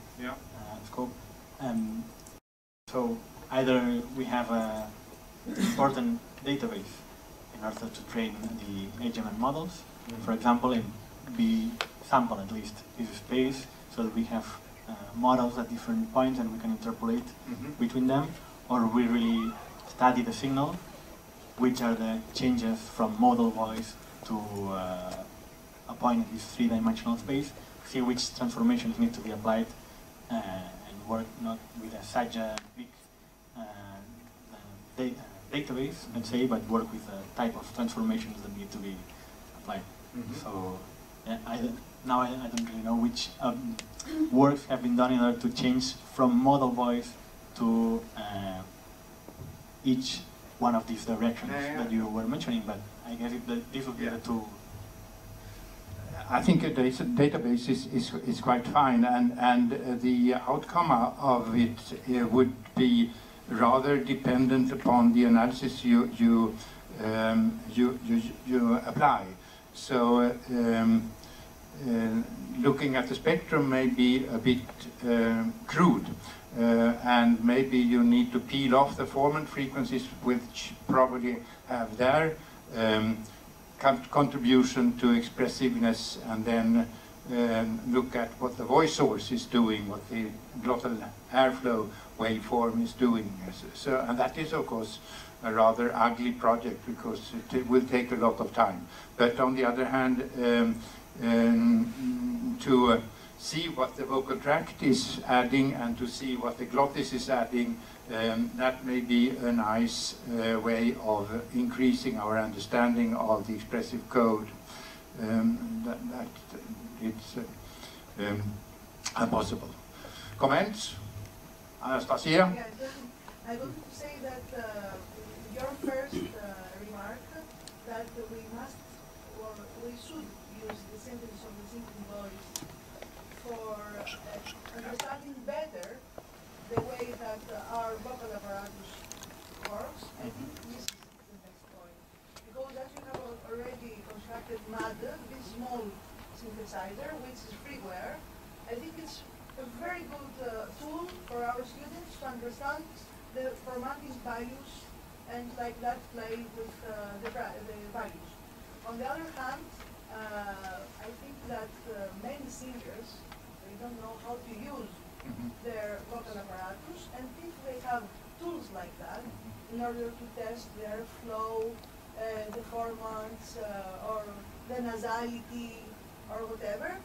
scope. So either we have an important database in order to train the HMM models. For example, in be sample at least this space so that we have models at different points and we can interpolate between them, or we really study the signal, which are the changes from modal voice to a point in this three-dimensional space, see which transformations need to be applied and work not with such a big database, let's say, but work with the type of transformations that need to be applied. So yeah, now I don't really know which works have been done in order to change from modal voice to each one of these directions that you were mentioning, but I guess this would be the two. I think a database is quite fine, and the outcome of it would be rather dependent upon the analysis you apply. So looking at the spectrum may be a bit crude, and maybe you need to peel off the formant frequencies, which probably have their contribution to expressiveness, and then look at what the voice source is doing, what the glottal airflow waveform is doing. So, and that is, of course, a rather ugly project because it will take a lot of time. But on the other hand, to see what the vocal tract is adding and to see what the glottis is adding, that may be a nice way of increasing our understanding of the expressive code. That it's possible. Comments? Anastasia? Yeah, I wanted to say that your first remark that we must, or we should use the synthesis of the thinking voice for understanding better the way that our vocal apparatus works. I think this is the next point. Because as you have already constructed MAD, this small synthesizer, which is freeware, I think it's a very good tool for our students to understand the formatting values and like that play with the values. On the other hand, I think that many singers, they don't know how to use their vocal apparatus, and if they have tools like that in order to test their flow, the formants, or the nasality, or whatever,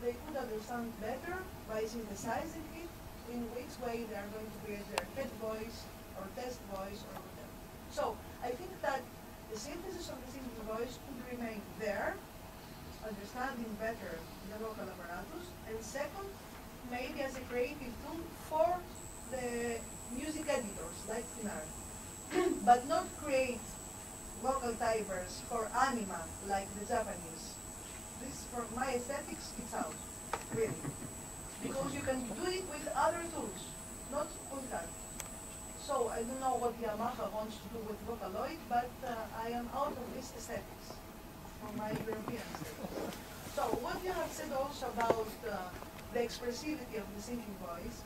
they could understand better by synthesizing it in which way they are going to create their head voice or test voice or whatever. So I think that the synthesis of the singing voice could remain there, understanding better the vocal apparatus, and second, maybe as a creative tool for the music editors like Finar, but not create vocal timers for anima like the Japanese. This, for my aesthetics, it's out, really. Because you can do it with other tools, not with that. So I don't know what Yamaha wants to do with Vocaloid, but I am out of this aesthetics from my European aesthetics. So what you have said also about the expressivity of the singing voice,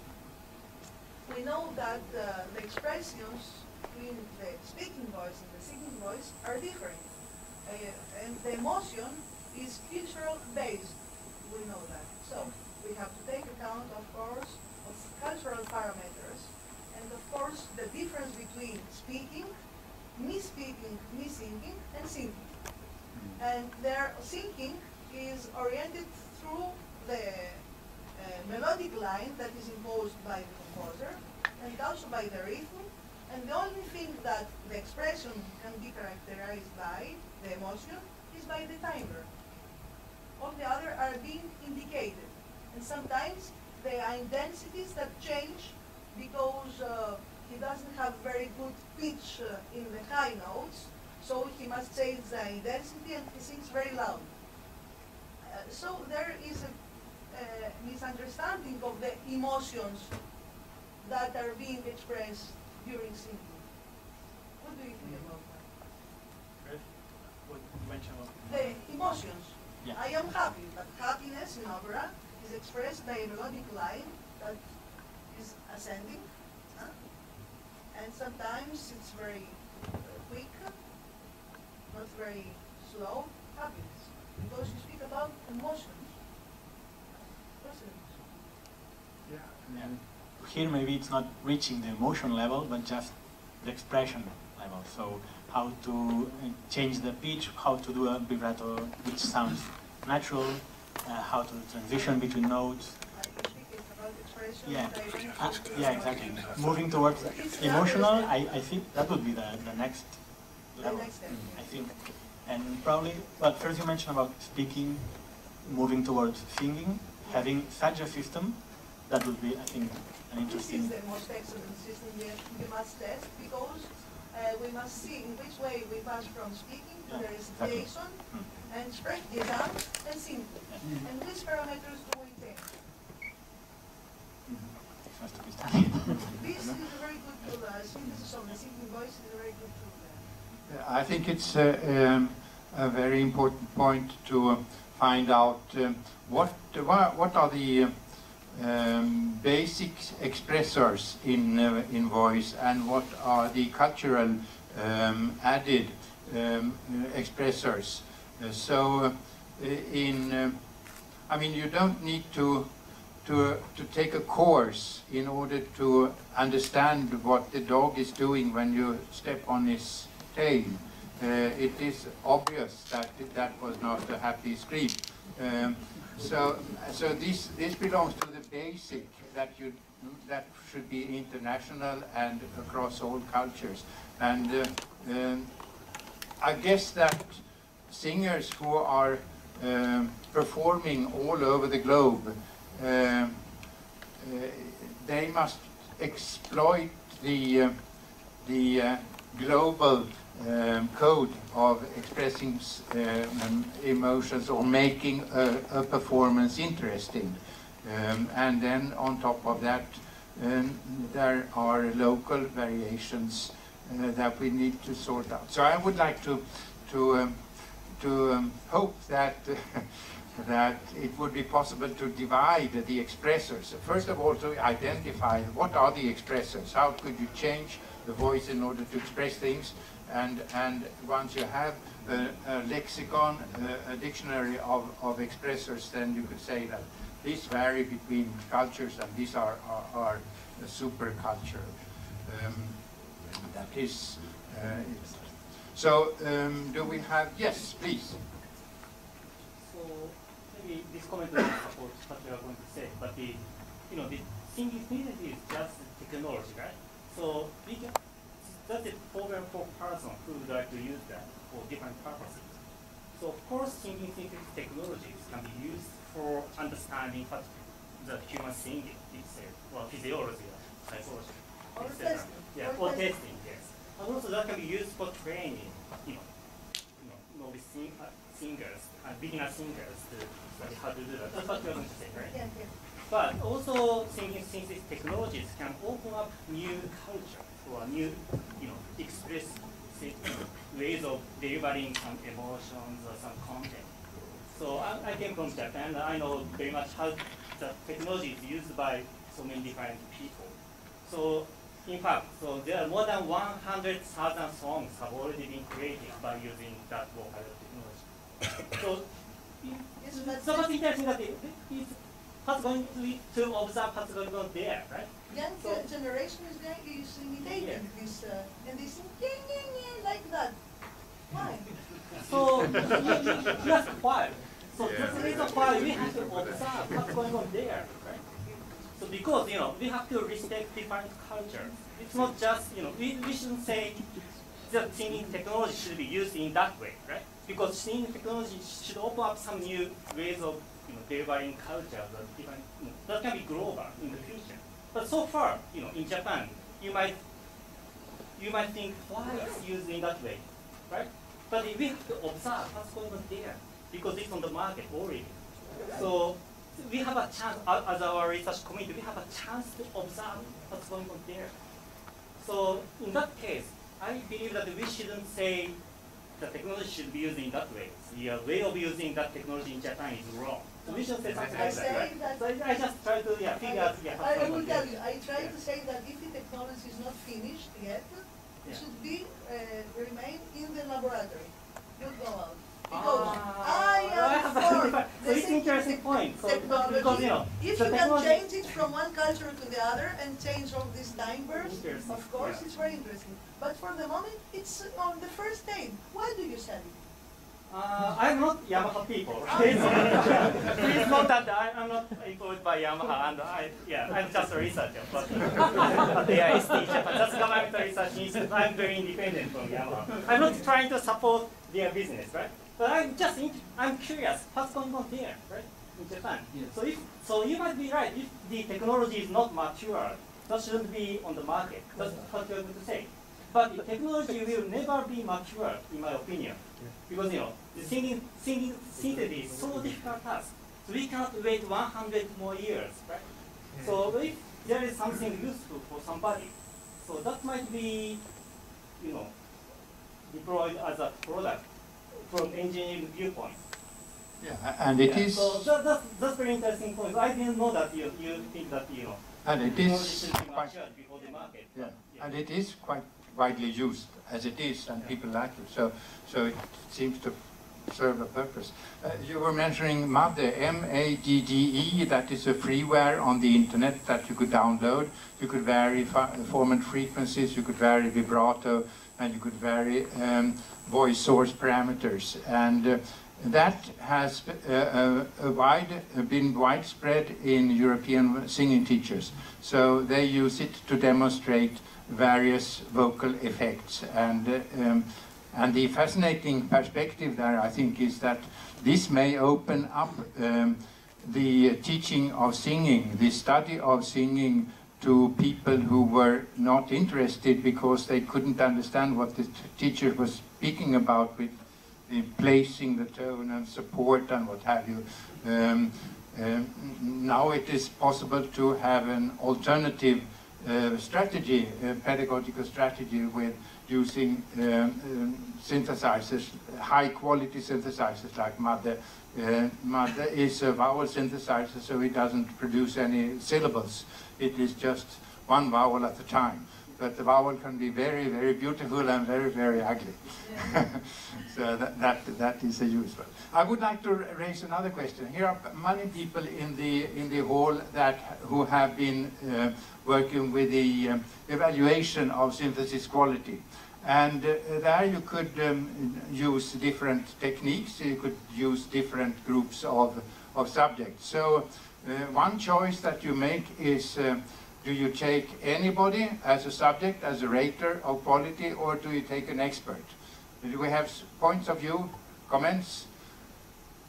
we know that the expressions between the speaking voice and the singing voice are different. And the emotion is cultural based, we know that. So we have to take account, of course, of cultural parameters, and of course the difference between speaking, me singing, and singing. And their singing is oriented through the melodic line that is imposed by the composer, and also by the rhythm, and the only thing that the expression can be characterized by, the emotion, is by the timer. All the other are being indicated. And sometimes there are densities that change because he doesn't have very good pitch in the high notes, so he must change the intensity and he sings very loud. So there is a misunderstanding of the emotions that are being expressed during singing. What do you think about that? What you mentioned about the emotions. Yeah. I am happy, but happiness in opera is expressed by a melodic line that is ascending, and sometimes it's very quick, not very slow, happiness. because you speak about emotions. Yeah. Here maybe it's not reaching the emotion level, but just the expression level. So how to change the pitch, how to do a vibrato which sounds natural, how to transition between notes. Yeah, yeah, exactly. Moving towards emotional, I think that would be the next level, I think. And probably, but first you mentioned about speaking, moving towards singing, having such a system, that would be, I think, an interesting... This is the most excellent system we must test, because we must see in which way we pass from speaking to the recitation, and spread it out and sing. And which parameters do we take? This is a very good tool. Synthesis of the singing voice is a very good tool. I think it's a very important point to find out what are the basic expressors in voice, and what are the cultural added expressors. I mean, you don't need to take a course in order to understand what the dog is doing when you step on his tail. It is obvious that that was not a happy scream. So this belongs to the basic that should be international and across all cultures. And I guess that singers who are performing all over the globe, they must exploit the global code of expressing emotions or making a performance interesting. And then on top of that, there are local variations that we need to sort out. So I would like to hope that that it would be possible to divide the expressors. First of all, to identify what are the expressors, how could you change the voice in order to express things, and once you have a lexicon, a dictionary of expressors, then you could say that these vary between cultures and these are a super culture. That is so. Do we have? Yes, please. So maybe this comment will support what you are going to say, but the singing is just technology, right? So that's a program for person who would like to use that for different purposes. So of course, singing synthesis technologies can be used for understanding what the human singing itself, well, physiology, psychology, etc. Yeah, or testing, yes. And also that can be used for training, novice singers, beginner singers to study how to do that. That's what you're going to say, right? Yeah, yeah. But also, singing synthesis technologies can open up new culture or new, express ways of delivering some emotions or some content. So I came from Japan. I know very much how the technology is used by so many different people. So in fact, so there are more than 100,000 songs have already been created by using that vocal technology. So it's so much interesting that it's what's going to observe what's going on there, right? Young generation is imitating this, and they sing like that. Why? So that's why. So that's the reason why we have to observe what's going on there, right? So because we have to respect different cultures. It's not just we shouldn't say that singing technology should be used in that way, right? Because singing technology should open up some new ways of delivering culture that different that can be global in the future. But so far, in Japan, you might think why it's used in that way, right? But we have to observe what's going on there because it's on the market already. So we have a chance, as our research community, we have a chance to observe what's going on there. So in that case, I believe that we shouldn't say the technology should be used in that way. The way of using that technology in Japan is wrong. So we should say something like that, right? So I just try to figure out. I will tell you, I try to say that if the technology is not finished yet, it should be remain in the laboratory. Don't go out. Because I am interesting point. So, technology. because, you know, If the you can technology- change it from one culture to the other and change all these time bursts, Interesting. of course, Yeah. it's very interesting. But for the moment, it's on the first aid. Why do you sell it? I'm not Yamaha people, right? Please note that I'm not employed by Yamaha, and I'm just a researcher. But they are ST Japan, just governmental research institute. I'm very independent from Yamaha. I'm not trying to support their business, right? But I'm curious, what's going on there, right? In Japan. Yes. So you might be right. If the technology is not mature, that shouldn't be on the market. That's what you're going to say. But the technology will never be mature, in my opinion, because you know the singing synthesis is so difficult task. So we cannot wait 100 more years, right? So if there is something useful for somebody, so that might be, you know, deployed as a product from engineering viewpoint. Yeah, and it is. So that's very interesting point. I didn't know that you think that, you know, and it is quite before the market. Yeah. And it is quite widely used as it is, and people like it. So it seems to serve a purpose. You were mentioning MADDE, M-A-D-D-E. That is a freeware on the internet that you could download. You could vary form and frequencies. You could vary vibrato, and you could vary voice source parameters. And that has been widespread in European singing teachers. So they use it to demonstrate various vocal effects. And the fascinating perspective there, I think, is that this may open up the teaching of singing, the study of singing, to people who were not interested because they couldn't understand what the teacher was speaking about with the placing the tone and support and what have you. Now it is possible to have an alternative strategy, pedagogical strategy, with using synthesizers, high-quality synthesizers like MADDE. MADDE is a vowel synthesizer, so it doesn't produce any syllables. It is just one vowel at a time. But the vowel can be very, very beautiful and very, very ugly. So that is a useful. I would like to raise another question. Here are many people in the hall who have been working with the evaluation of synthesis quality. And there you could use different techniques. You could use different groups of subjects. So one choice that you make is, do you take anybody as a subject, as a rater of quality, or do you take an expert? Do we have points of view, comments,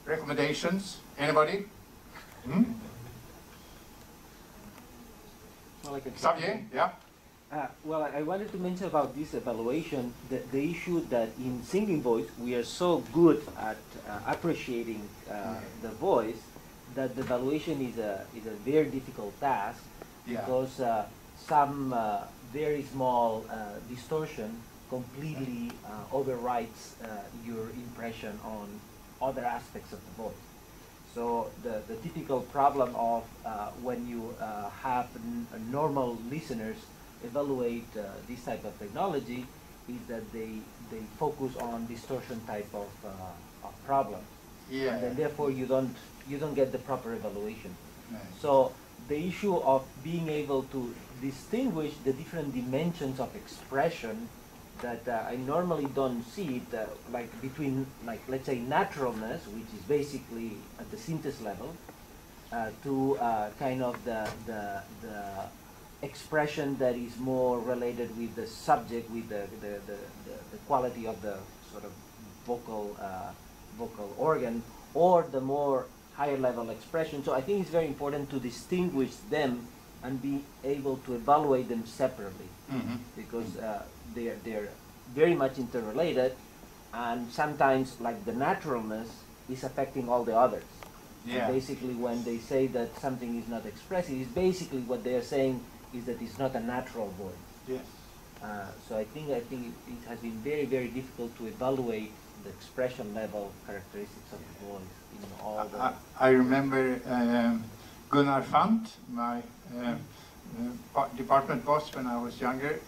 recommendations? Anybody? Well, Xavier, yeah? Well, I wanted to mention about this evaluation, the issue that in singing voice, we are so good at appreciating the voice that the evaluation is a very difficult task, because some very small distortion completely overrides your impression on other aspects of the voice. So the typical problem of when you have normal listeners evaluate this type of technology is that they focus on distortion type of problem, and then therefore you don't get the proper evaluation. Nice. So the issue of being able to distinguish the different dimensions of expression that I normally don't see it, like between, like, let's say, naturalness, which is basically at the synthesis level, to kind of the expression that is more related with the subject, with the quality of the sort of vocal organ, or the more higher level expression. So I think it's very important to distinguish them and be able to evaluate them separately, because they're very much interrelated, and sometimes, like, the naturalness is affecting all the others. Yeah. So basically, when they say that something is not expressive, is basically what they are saying is that it's not a natural voice. Yes. So I think it has been very, very difficult to evaluate the expression level characteristics of the voice in all the. I remember Gunnar Fant, my department boss when I was younger.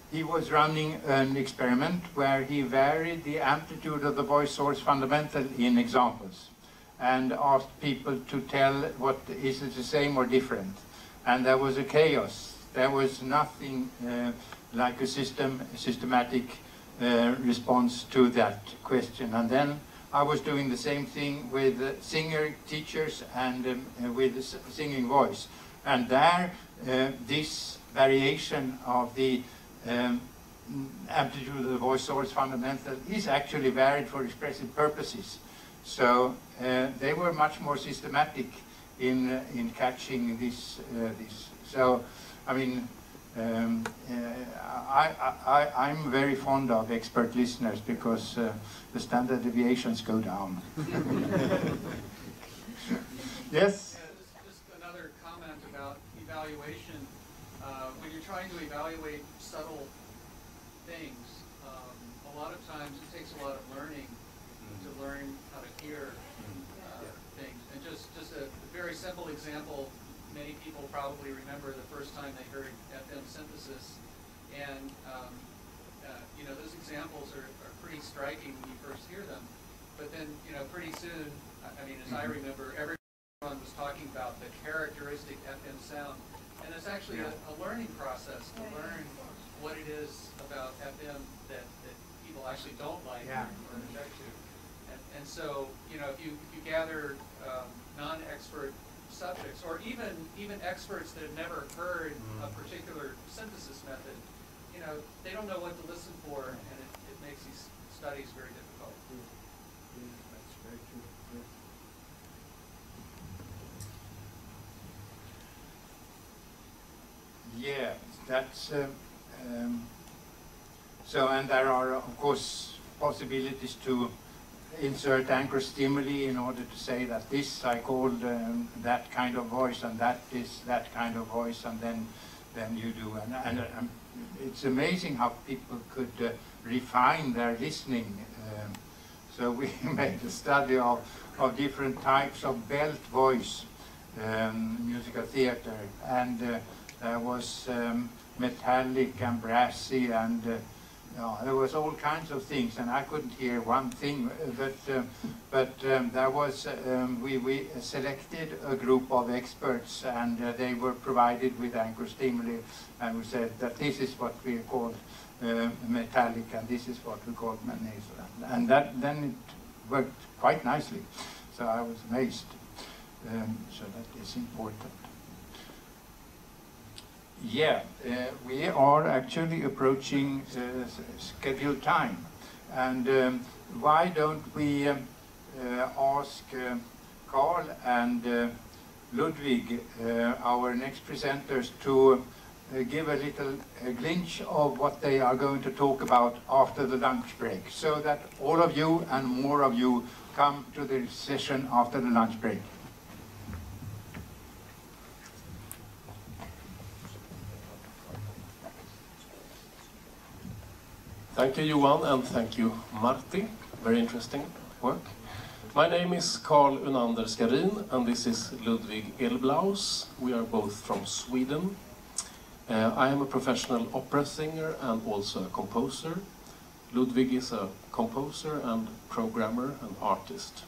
He was running an experiment where he varied the amplitude of the voice source fundamental in examples. and asked people to tell what is it the same or different. And there was a chaos. There was nothing like a systematic response to that question. And then I was doing the same thing with singer teachers and with singing voice. And there, this variation of the amplitude of the voice source fundamental is actually varied for expressive purposes. So they were much more systematic in catching this. So, I mean, I'm very fond of expert listeners because the standard deviations go down. Yes? Yeah, just another comment about evaluation. When you're trying to evaluate subtle things, a lot of times it takes a lot of learning to learn how to hear things. And just a very simple example, many people probably remember the first time they heard FM synthesis. And you know, those examples are pretty striking when you first hear them. But then, you know, pretty soon, I mean, as I remember, everyone was talking about the characteristic FM sound. And it's actually a learning process to learn what it is about FM that people actually don't like or object to. And so, you know, if you gather non-expert subjects, or even experts that have never heard a particular synthesis method, you know, they don't know what to listen for, and it makes these studies very difficult. That's very true. Yeah, that's so, and there are of course possibilities to insert anchor stimuli in order to say that this I called that kind of voice, and that is that kind of voice, and then you do, and it's amazing how people could refine their listening. So we made a study of different types of belt voice, musical theater, and there was metallic and brassy, and there was all kinds of things, and I couldn't hear one thing. But there was we selected a group of experts, and they were provided with anchor stimuli, and we said that this is what we called metallic, and this is what we called nasal, and then it worked quite nicely. So I was amazed. So that is important. Yeah, we are actually approaching scheduled time, and why don't we ask Carl and Ludwig, our next presenters, to give a little glimpse of what they are going to talk about after the lunch break, so that all of you and more of you come to the session after the lunch break. Thank you, Johan, and thank you, Martti. Very interesting work. My name is Carl Unander Skarin, and this is Ludwig Elblaus. We are both from Sweden. I am a professional opera singer and also a composer. Ludwig is a composer and programmer and artist.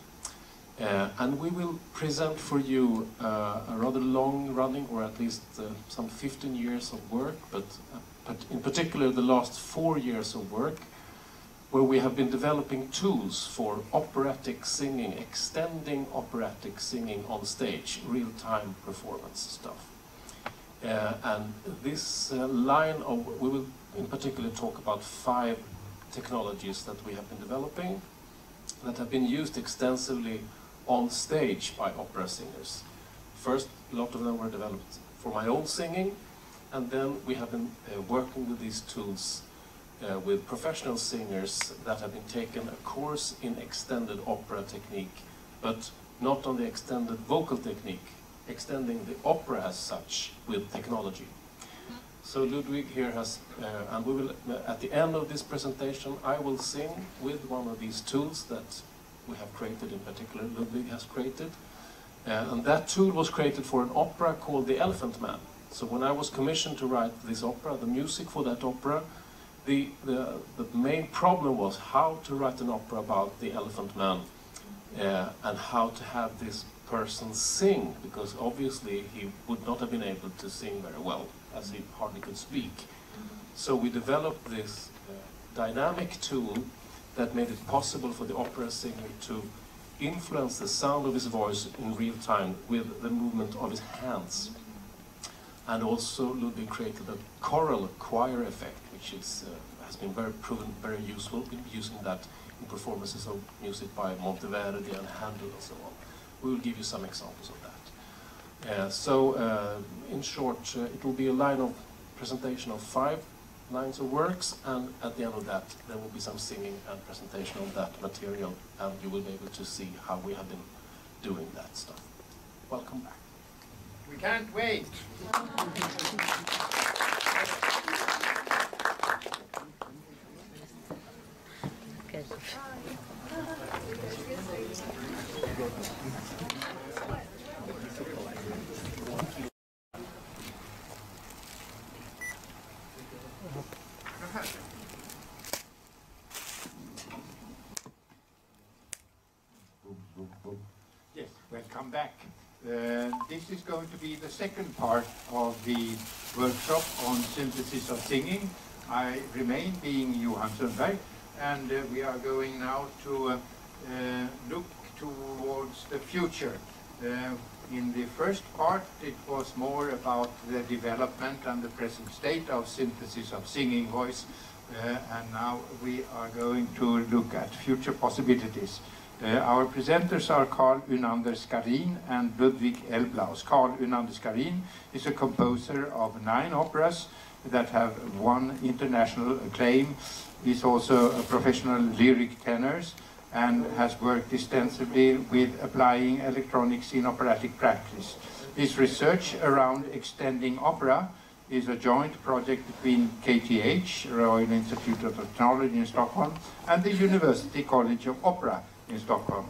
And we will present for you a rather long-running, or at least some 15 years of work, but in particular the last 4 years of work, where we have been developing tools for operatic singing, extending operatic singing on stage, real-time performance stuff. And this line of, we will in particular talk about 5 technologies that we have been developing that have been used extensively on stage by opera singers. First, a lot of them were developed for my own singing, and then we have been working with these tools with professional singers that have been taken a course in extended opera technique, but not on the extended vocal technique, extending the opera as such with technology. So Ludwig here has, and we will, at the end of this presentation, I will sing with one of these tools that we have created, in particular Ludwig has created. And that tool was created for an opera called The Elephant Man. So when I was commissioned to write this opera, the music for that opera, the main problem was how to write an opera about the Elephant Man and how to have this person sing, because obviously he would not have been able to sing very well, as he hardly could speak. So we developed this dynamic tool that made it possible for the opera singer to influence the sound of his voice in real time with the movement of his hands. And also Ludwig created a choral choir effect, which is, has been proven very useful in using that in performances of music by Monteverdi and Handel and so on. We will give you some examples of that. In short, it will be a presentation of 5 lines of works, and at the end of that there will be some singing and presentation of that material, and you will be able to see how we have been doing that stuff. Welcome back. We can't wait. Yes, welcome back. This is going to be the second part of the workshop on synthesis of singing. I remain being Johan Sundberg, and we are going now to look towards the future. In the first part it was more about the development and the present state of synthesis of singing voice, and now we are going to look at future possibilities. Our presenters are Carl Unander Skarin and Ludwig Elblaus. Carl Unander Skarin is a composer of 9 operas that have won international acclaim. He's also a professional lyric tenor and has worked extensively with applying electronics in operatic practice. His research around extending opera is a joint project between KTH, Royal Institute of Technology in Stockholm, and the University College of Opera in Stockholm.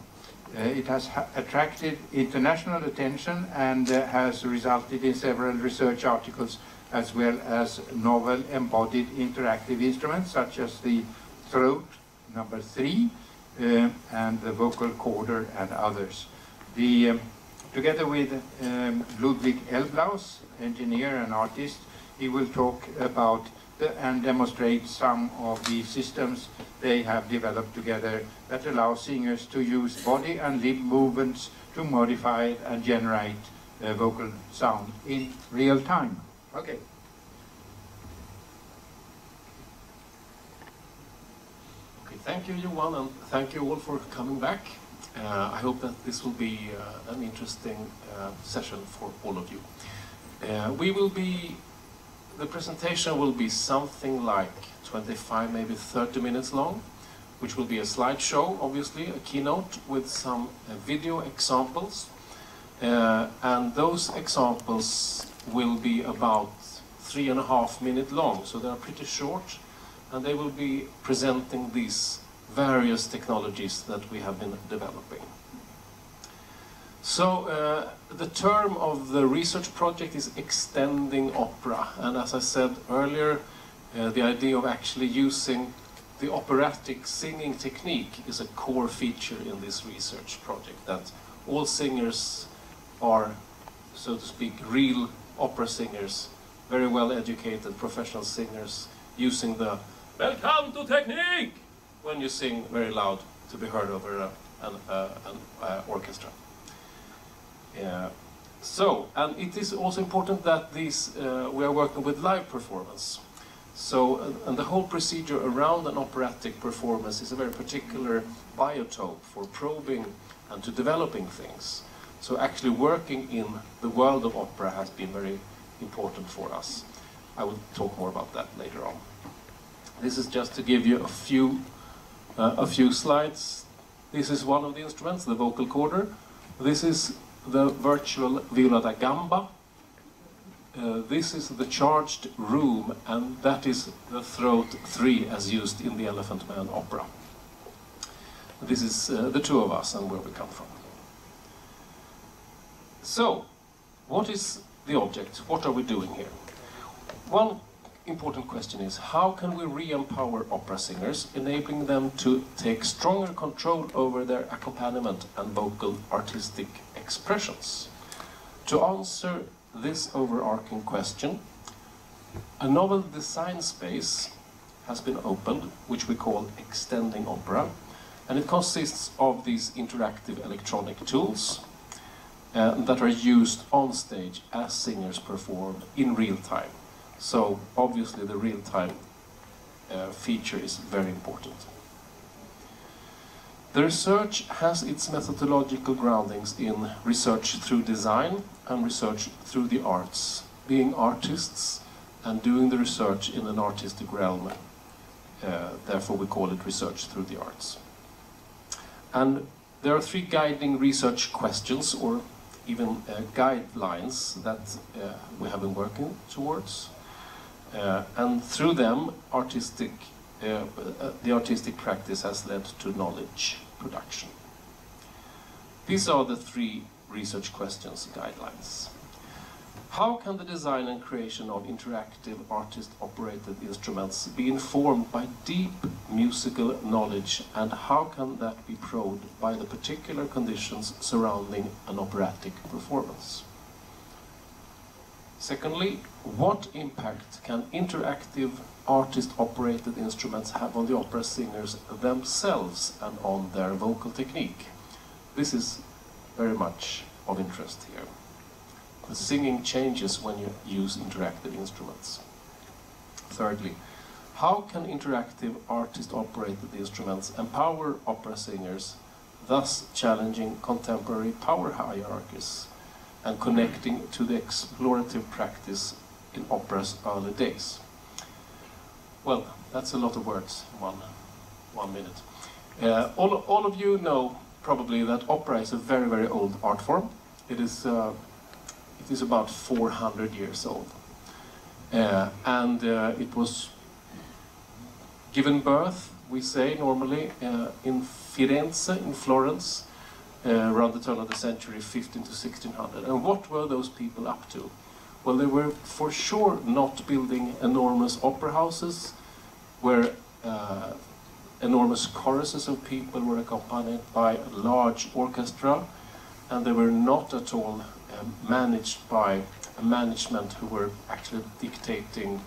It has attracted international attention and has resulted in several research articles, as well as novel embodied interactive instruments such as the throat number 3 and the vocal corder and others. Together with Ludwig Elblaus, engineer and artist, he will talk about and demonstrate some of the systems they have developed together that allow singers to use body and lip movements to modify and generate vocal sound in real time. Okay. Okay, thank you, Johan, and thank you all for coming back. I hope that this will be an interesting session for all of you. The presentation will be something like 25, maybe 30 minutes long, which will be a slideshow, obviously, a keynote with some video examples. And those examples will be about 3.5 minutes long, so they are pretty short, and they will be presenting these various technologies that we have been developing. So the term of the research project is extending opera, and as I said earlier, the idea of actually using the operatic singing technique is a core feature in this research project, that all singers are, so to speak, real opera singers, very well educated professional singers, using the "Welcome to Technique" when you sing very loud to be heard over an orchestra. And it is also important that we are working with live performance. So, and the whole procedure around an operatic performance is a very particular biotope for probing and to developing things. So actually working in the world of opera has been very important for us. I will talk more about that later on. This is just to give you a few slides. This is one of the instruments, the vocal corder. This is the virtual viola da gamba. This is the charged room, and that is the throat 3 as used in the Elephant Man opera. This is the 2 of us and where we come from. So, what is the object? What are we doing here? One important question is, how can we re-empower opera singers, enabling them to take stronger control over their accompaniment and vocal artistic expressions? To answer this overarching question, a novel design space has been opened, which we call Extending Opera, and it consists of these interactive electronic tools that are used on stage as singers perform in real time. So obviously the real-time feature is very important. The research has its methodological groundings in research through design and research through the arts, being artists and doing the research in an artistic realm. Therefore we call it research through the arts. And there are 3 guiding research questions, or even guidelines, that we have been working towards. And through them, the artistic practice has led to knowledge production. These are the 3 research questions guidelines. How can the design and creation of interactive artist-operated instruments be informed by deep musical knowledge, and how can that be probed by the particular conditions surrounding an operatic performance? Secondly, what impact can interactive artist-operated instruments have on the opera singers themselves and on their vocal technique? This is very much of interest here. The singing changes when you use interactive instruments. Thirdly, how can interactive artist-operated instruments empower opera singers, thus challenging contemporary power hierarchies and connecting to the explorative practice in opera's early days? Well, that's a lot of words in one minute. All of you know probably that opera is a very, very old art form. It is about 400 years old. It was given birth, we say normally, in Firenze, in Florence, around the turn of the century, 15 to 1600. And what were those people up to? Well, they were for sure not building enormous opera houses where enormous choruses of people were accompanied by a large orchestra, and they were not at all managed by a management who were actually dictating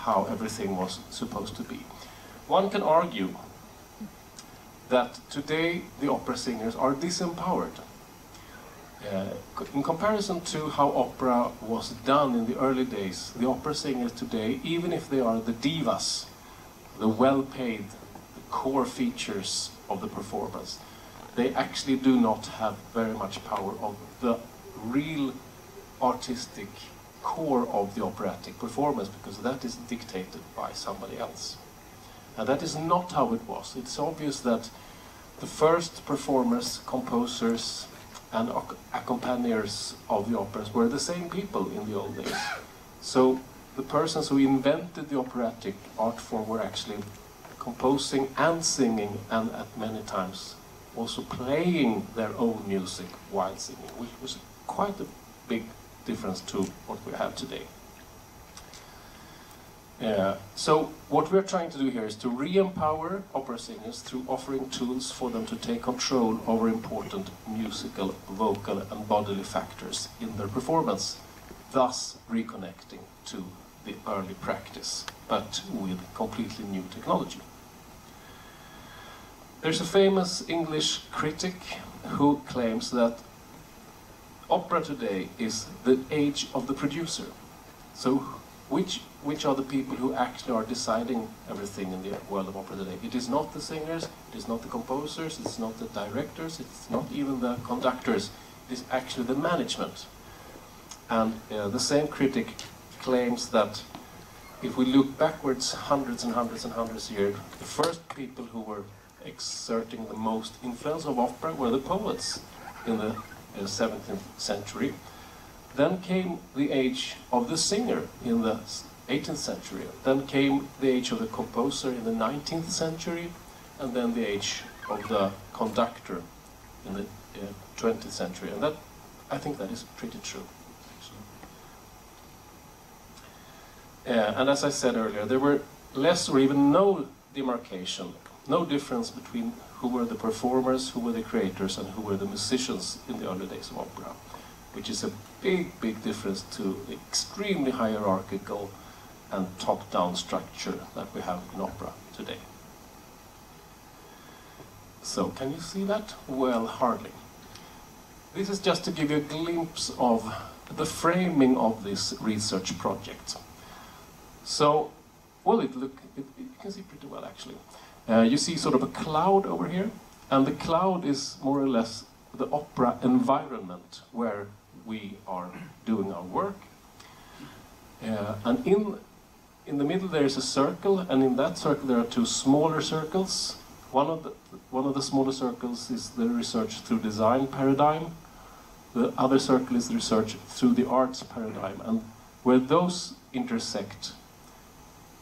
how everything was supposed to be. One can argue that today the opera singers are disempowered. In comparison to how opera was done in the early days, the opera singers today, even if they are the divas, the well-paid, the core features of the performance, they actually do not have very much power of the real artistic core of the operatic performance, because that is dictated by somebody else. And that is not how it was. It's obvious that the first performers, composers, and accompaniers of the operas were the same people in the old days. So the persons who invented the operatic art form were actually composing and singing, and at many times also playing their own music while singing, which was quite a big difference to what we have today. So what we're trying to do here is to re-empower opera singers through offering tools for them to take control over important musical, vocal and bodily factors in their performance, thus reconnecting to the early practice, but with completely new technology. There's a famous English critic who claims that opera today is the age of the producer. So which are the people who actually are deciding everything in the world of opera today? It is not the singers, it is not the composers, it's not the directors, it's not even the conductors, it is actually the management. And the same critic claims that if we look backwards hundreds and hundreds and hundreds of years, the first people who were exerting the most influence of opera were the poets in the 17th century. Then came the age of the singer in the 18th century. Then came the age of the composer in the 19th century, and then the age of the conductor in the 20th century. And that, I think that is pretty true. And as I said earlier, there were less or even no demarcation, no difference between who were the performers, who were the creators, and who were the musicians in the early days of opera, which is a big, big difference to the extremely hierarchical and top-down structure that we have in opera today. So, can you see that? Well, hardly. This is just to give you a glimpse of the framing of this research project. So, well, you can see pretty well actually. You see sort of a cloud over here, and the cloud is more or less the opera environment where we are doing our work. And in the middle there is a circle, and in that circle there are two smaller circles. One of the smaller circles is the research through design paradigm. The other circle is the research through the arts paradigm, and where those intersect,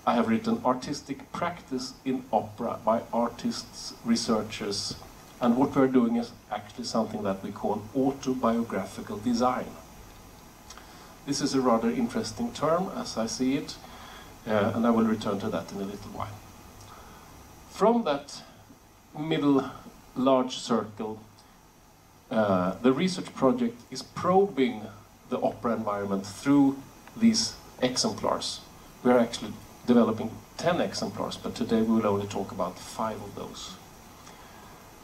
I have written artistic practice in opera by artists, researchers, and what we're doing is actually something that we call autobiographical design. This is a rather interesting term as I see it, and I will return to that in a little while. From that middle large circle, the research project is probing the opera environment through these exemplars. We're actually developing 10 exemplars, but today we will only talk about 5 of those.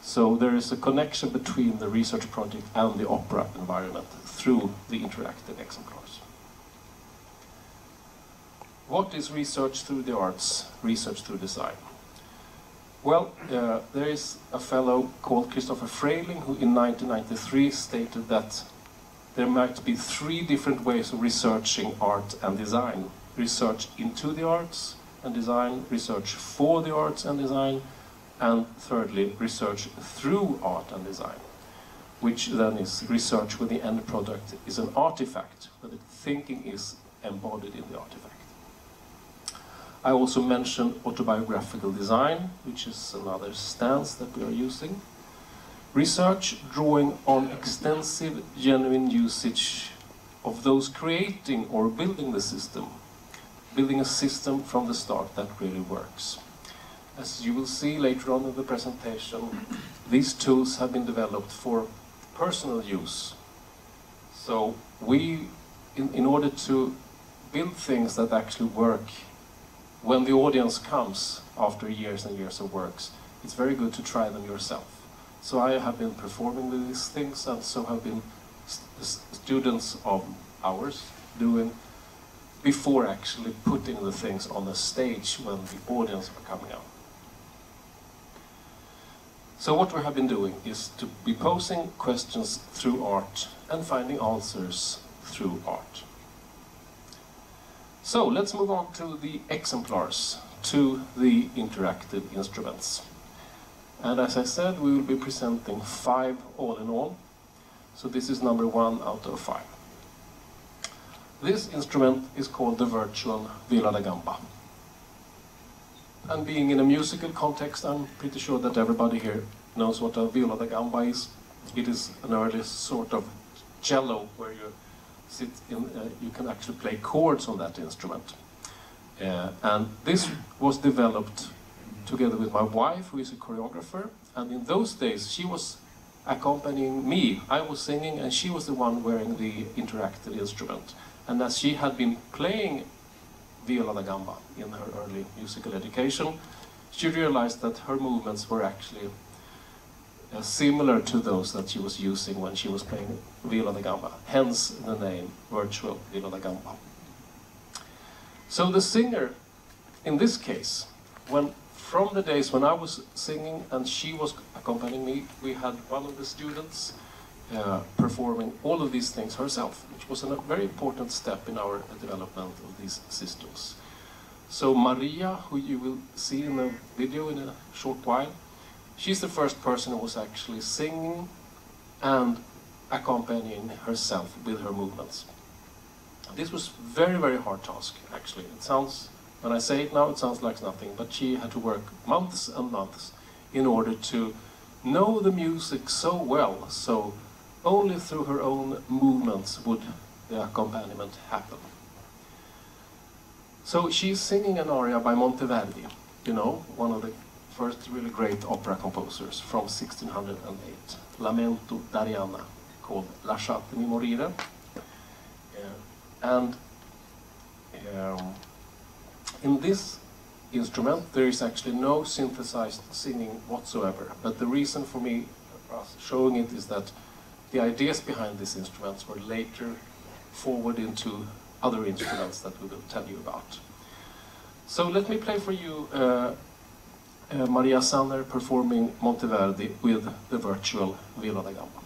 So there is a connection between the research project and the opera environment through the interactive exemplars. What is research through the arts, research through design? Well, there is a fellow called Christopher Frayling who in 1993 stated that there might be 3 different ways of researching art and design. Research into the arts and design, research for the arts and design, and thirdly, research through art and design, which then is research where the end product is an artifact, where the thinking is embodied in the artifact. I also mentioned autobiographical design, which is another stance that we are using. Research drawing on extensive, genuine usage of those creating or building the system, building a system from the start that really works. As you will see later on in the presentation, these tools have been developed for personal use. So we, in order to build things that actually work when the audience comes after years and years of works, it's very good to try them yourself. So I have been performing these things, and so have been students of ours doing before actually putting the things on the stage when the audience are coming out. So what we have been doing is to be posing questions through art and finding answers through art. So let's move on to the exemplars, to the interactive instruments. And as I said, we will be presenting 5 all in all. So this is number 1 out of 5. This instrument is called the virtual viola da gamba. And being in a musical context, I'm pretty sure that everybody here knows what a viola da gamba is. It is an early sort of cello where you sit in, you can actually play chords on that instrument. And this was developed together with my wife, who is a choreographer. And in those days, she was accompanying me. I was singing, and she was the one wearing the interactive instrument. And as she had been playing viola da gamba in her early musical education, she realized that her movements were actually similar to those that she was using when she was playing viola da gamba, hence the name virtual viola da gamba. So the singer, in this case, from the days when I was singing and she was accompanying me, we had one of the students performing all of these things herself, which was a very important step in our development of these systems. So Maria, who you will see in the video in a short while, she's the first person who was actually singing and accompanying herself with her movements. This was very, very hard task, actually. It sounds, when I say it now, it sounds like nothing, but she had to work months and months in order to know the music so well, so only through her own movements would the accompaniment happen. So she's singing an aria by Monteverdi, you know, one of the first really great opera composers from 1608, Lamento d'Arianna, called Lasciatemi morire. And in this instrument there is actually no synthesized singing whatsoever, but the reason for me showing it is that the ideas behind these instruments were later forwarded into other instruments that we will tell you about. So let me play for you Maria Sanner performing Monteverdi with the virtual viola da gamba.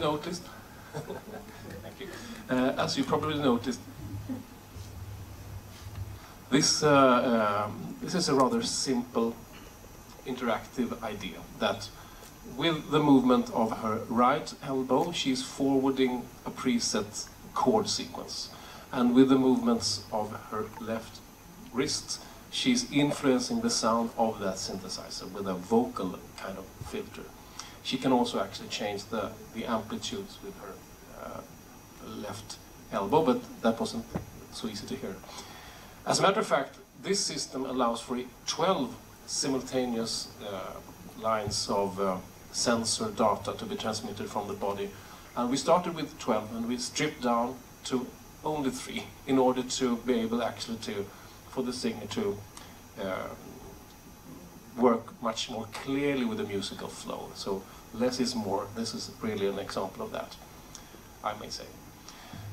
Noticed, thank you. As you probably noticed, this is a rather simple interactive idea that with the movement of her right elbow she's forwarding a preset chord sequence, and with the movements of her left wrist she's influencing the sound of that synthesizer with a vocal kind of filter. She can also actually change the amplitudes with her left elbow, but that wasn't so easy to hear. As a matter of fact, this system allows for 12 simultaneous lines of sensor data to be transmitted from the body. And we started with 12 and we stripped down to only 3 in order to be able actually for the singer to work much more clearly with the musical flow. So less is more. This is really an example of that, I may say.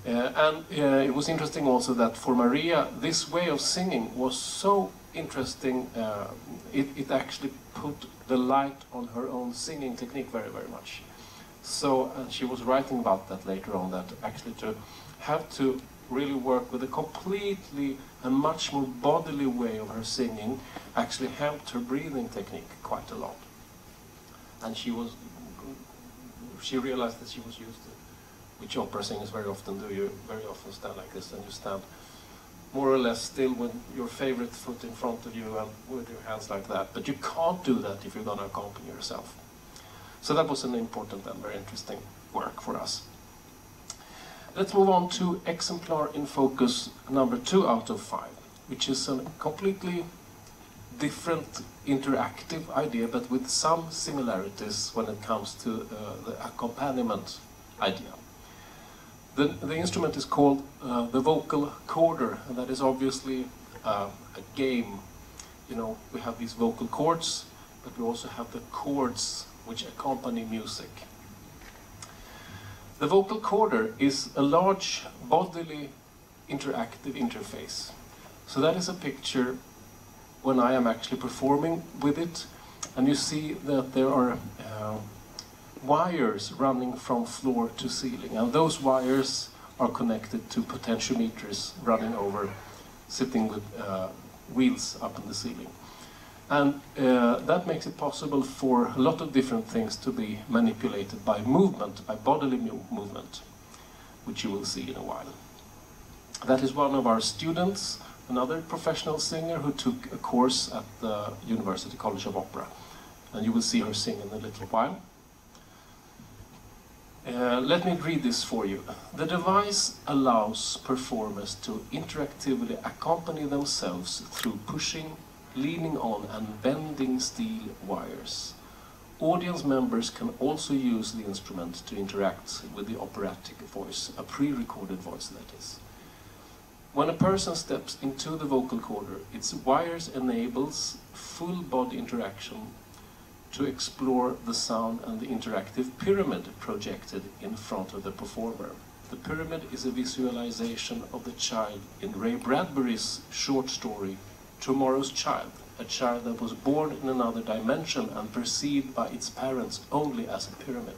It was interesting also that for Maria, this way of singing was so interesting. It actually put the light on her own singing technique very, very much. So, and she was writing about that later on, that actually to have to really worked with a completely and much more bodily way of her singing, actually helped her breathing technique quite a lot. And she realized that she was used to, which opera singers very often do. You very often stand like this, and you stand more or less still with your favorite foot in front of you and with your hands like that. But you can't do that if you're going to accompany yourself. So that was an important and very interesting work for us. Let's move on to exemplar in focus number 2 out of 5, which is a completely different interactive idea, but with some similarities when it comes to the accompaniment idea. The instrument is called the vocal corder, and that is obviously a game. You know, we have these vocal cords, but we also have the chords which accompany music. The vocal corder is a large bodily interactive interface. So that is a picture when I am actually performing with it, and you see that there are wires running from floor to ceiling, and those wires are connected to potentiometers running over, sitting with wheels up in the ceiling. And that makes it possible for a lot of different things to be manipulated by movement, by bodily movement, which you will see in a while. That is one of our students, another professional singer who took a course at the University College of Opera. And you will see her sing in a little while. Let me read this for you. The device allows performers to interactively accompany themselves through pushing, leaning on and bending steel wires. Audience members can also use the instrument to interact with the operatic voice, a pre-recorded voice that is. When a person steps into the vocal corder, its wires enables full body interaction to explore the sound and the interactive pyramid projected in front of the performer. The pyramid is a visualization of the child in Ray Bradbury's short story, Tomorrow's Child, a child that was born in another dimension and perceived by its parents only as a pyramid.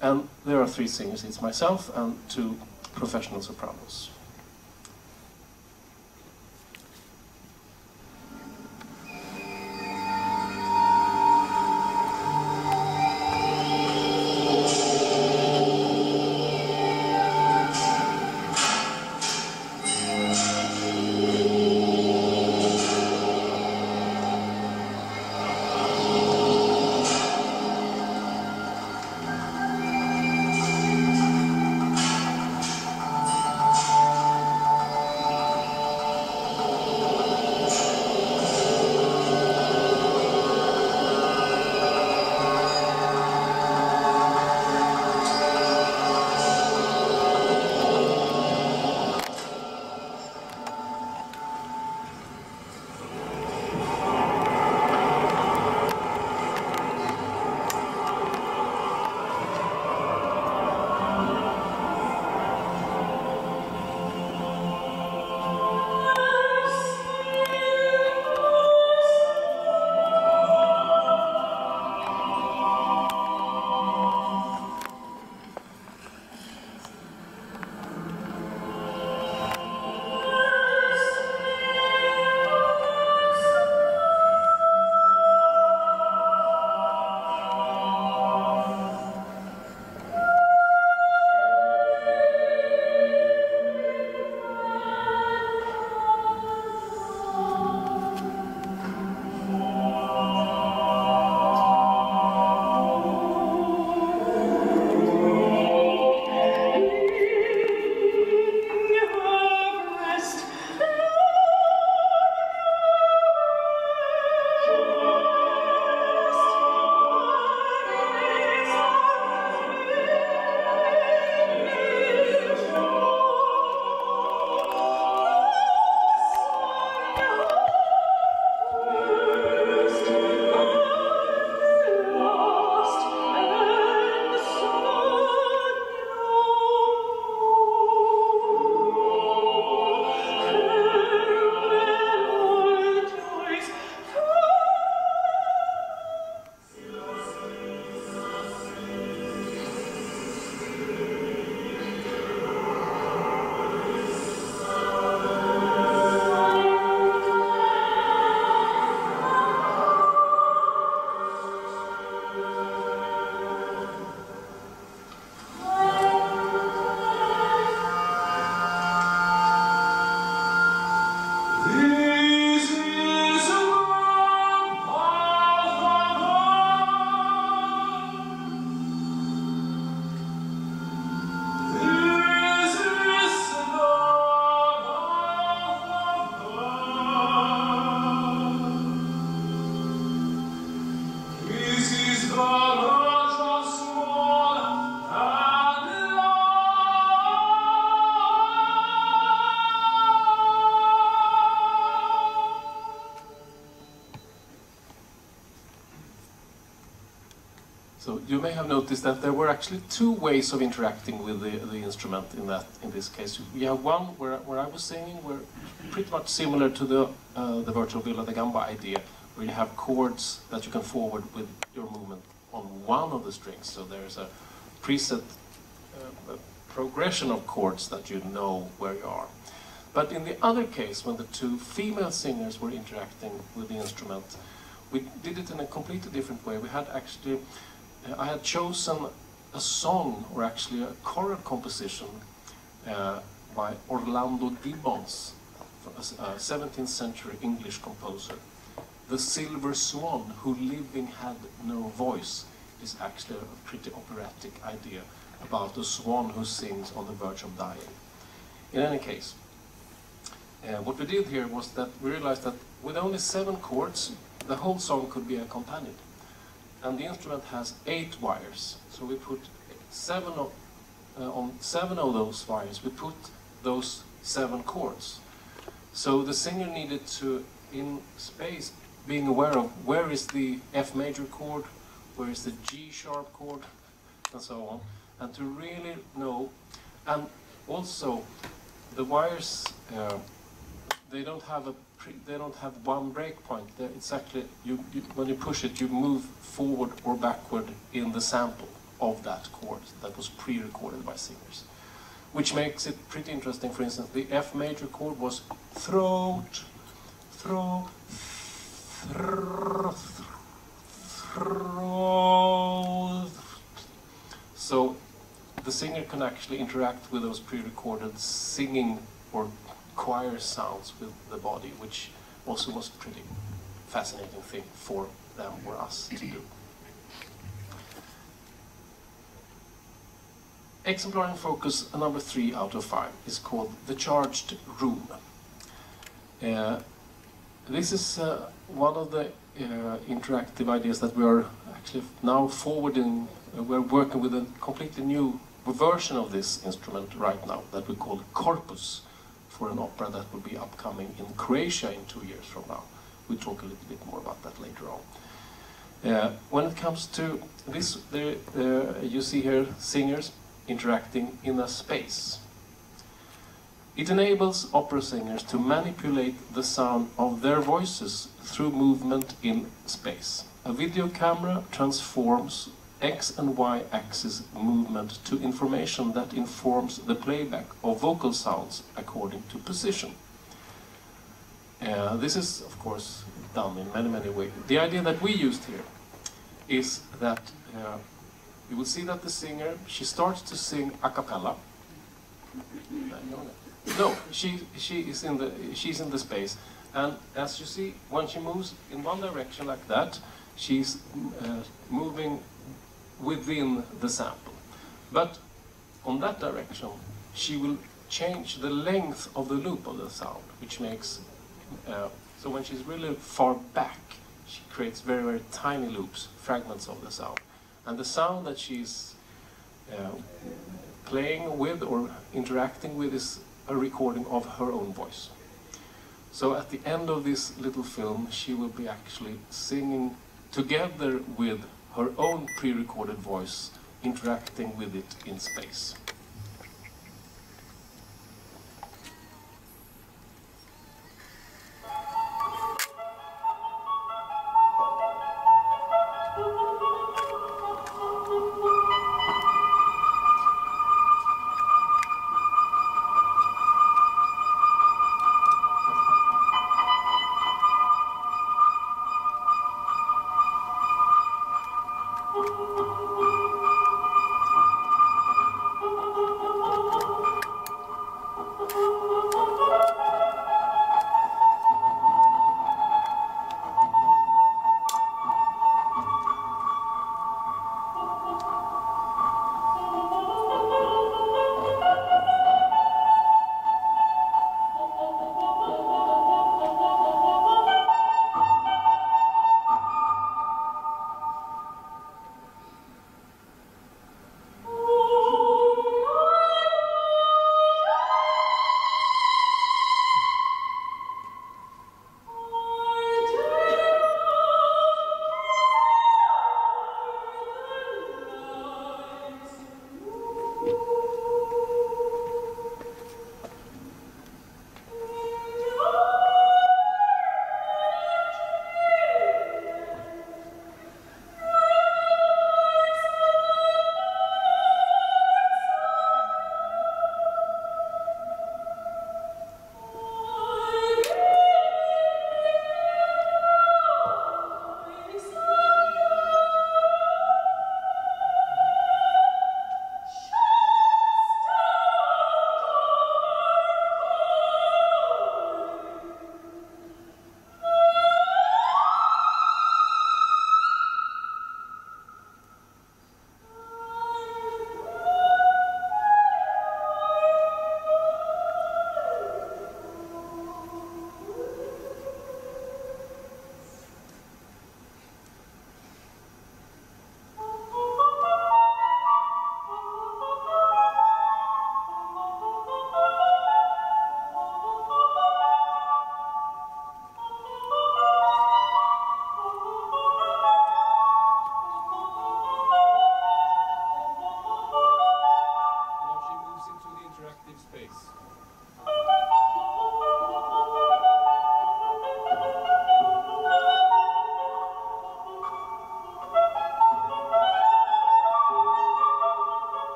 And there are 3 singers, it's myself and 2 professional sopranos. So you may have noticed that there were actually two ways of interacting with the instrument in this case. We have one where I was singing, where pretty much similar to the virtual viola da gamba idea, where you have chords that you can forward with your movement on one of the strings. So there's a preset progression of chords that you know where you are. But in the other case, when the two female singers were interacting with the instrument, we did it in a completely different way. We had actually, I had chosen a song, or actually a choral composition by Orlando Gibbons, a 17th century English composer. The Silver Swan, who living had no voice, is actually a pretty operatic idea about a swan who sings on the verge of dying. In any case, what we did here was that we realized that with only 7 chords, the whole song could be accompanied. And the instrument has 8 wires, so we put on 7 of those wires, we put those 7 chords. So the singer needed to, in space, being aware of where is the F major chord, where is the G sharp chord, and so on, and to really know. And also, the wires, they don't have one break point. It's actually when you push it, you move forward or backward in the sample of that chord that was pre-recorded by singers, which makes it pretty interesting. For instance, the F major chord was throat, throat, throat. So the singer can actually interact with those pre-recorded singing or choir sounds with the body, which also was a pretty fascinating thing for them or us to do. Exemplar in focus number 3 out of 5 is called The Charged Room. This is one of the interactive ideas that we are actually now forwarding. We're working with a completely new version of this instrument right now that we call Corpus, for an opera that will be upcoming in Croatia in 2 years from now. We'll talk a little bit more about that later on. When it comes to this, you see here singers interacting in a space. It enables opera singers to manipulate the sound of their voices through movement in space. A video camera transforms X and Y axis movement to information that informs the playback of vocal sounds according to position. This is, of course, done in many ways. The idea that we used here is that you will see that the singer, she starts to sing a cappella. No, she's in the space, and as you see, when she moves in one direction like that, she's moving within the sample. But on that direction, she will change the length of the loop of the sound, which makes so when she's really far back, she creates very tiny loops, fragments of the sound, and the sound that she's playing with or interacting with is a recording of her own voice. So at the end of this little film, she will be actually singing together with her own pre-recorded voice, interacting with it in space.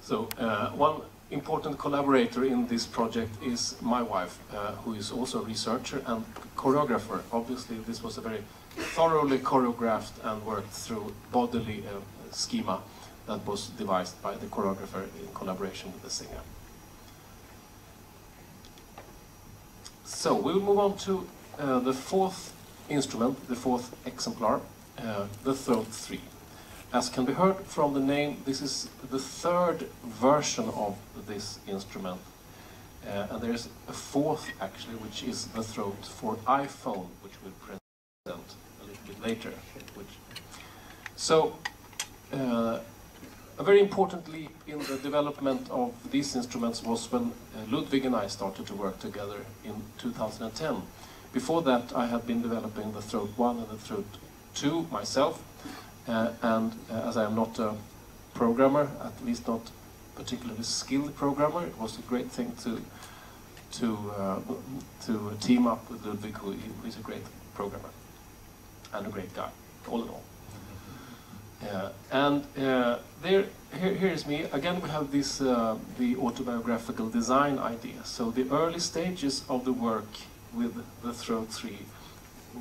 So one important collaborator in this project is my wife, who is also a researcher and choreographer. Obviously, this was a very thoroughly choreographed and worked through bodily schema that was devised by the choreographer in collaboration with the singer. So we'll move on to the fourth instrument, the fourth exemplar, the throat 3. As can be heard from the name, this is the third version of this instrument. And there's a fourth, actually, which is the throat for iPhone, which we'll present a little bit later. So, a very important leap in the development of these instruments was when Ludwig and I started to work together in 2010. Before that, I had been developing the throat 1 and the throat 2 myself. And as I am not a programmer, at least not particularly skilled programmer, it was a great thing to team up with Ludwig, who is a great programmer and a great guy, all in all. Here is me. Again, we have this the autobiographical design idea. So the early stages of the work with the throat 3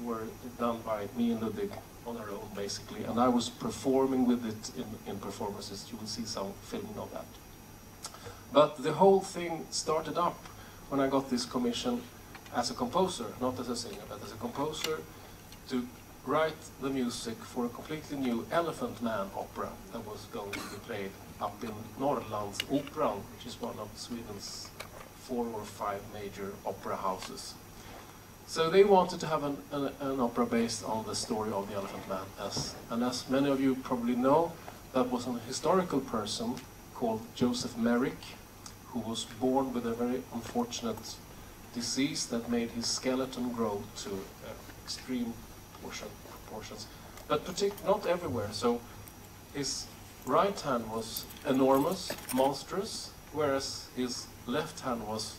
were done by me and Ludwig on our own, basically, and I was performing with it in performances. You will see some filming of that. But the whole thing started up when I got this commission as a composer, not as a singer, but as a composer, to write the music for a completely new Elephant Man opera that was going to be played up in Norrlandsoperan, which is one of Sweden's 4 or 5 major opera houses. So they wanted to have an opera based on the story of the Elephant Man. And as many of you probably know, that was a historical person called Joseph Merrick, who was born with a very unfortunate disease that made his skeleton grow to extreme proportions. But not everywhere. So his right hand was enormous, monstrous, whereas his left hand was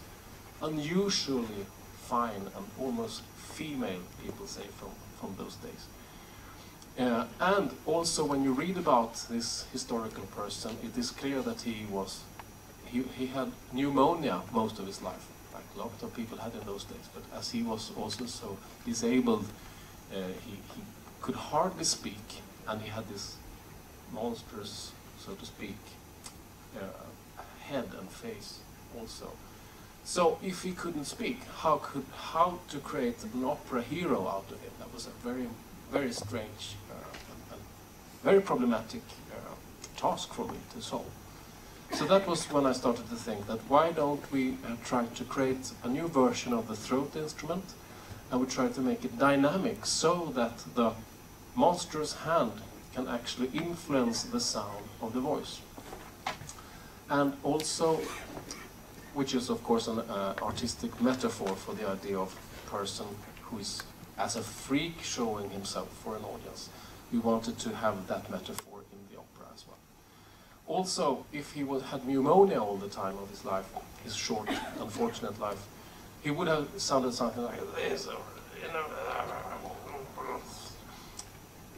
unusually fine and almost female, people say, from those days. And also, when you read about this historical person, it is clear that he had pneumonia most of his life, like a lot of people had in those days. But as he was also so disabled, he could hardly speak, and he had this monstrous, so to speak, head and face also. So if he couldn't speak, how to create an opera hero out of him? That was a very, very strange and very problematic task for me to solve. So that was when I started to think that why don't we try to create a new version of the throat instrument, and we try to make it dynamic so that the monstrous hand can actually influence the sound of the voice. And also, which is of course an artistic metaphor for the idea of a person who is as a freak showing himself for an audience. We wanted to have that metaphor in the opera as well. Also, if he had pneumonia all the time of his life, his short, unfortunate life, he would have sounded something like this, or,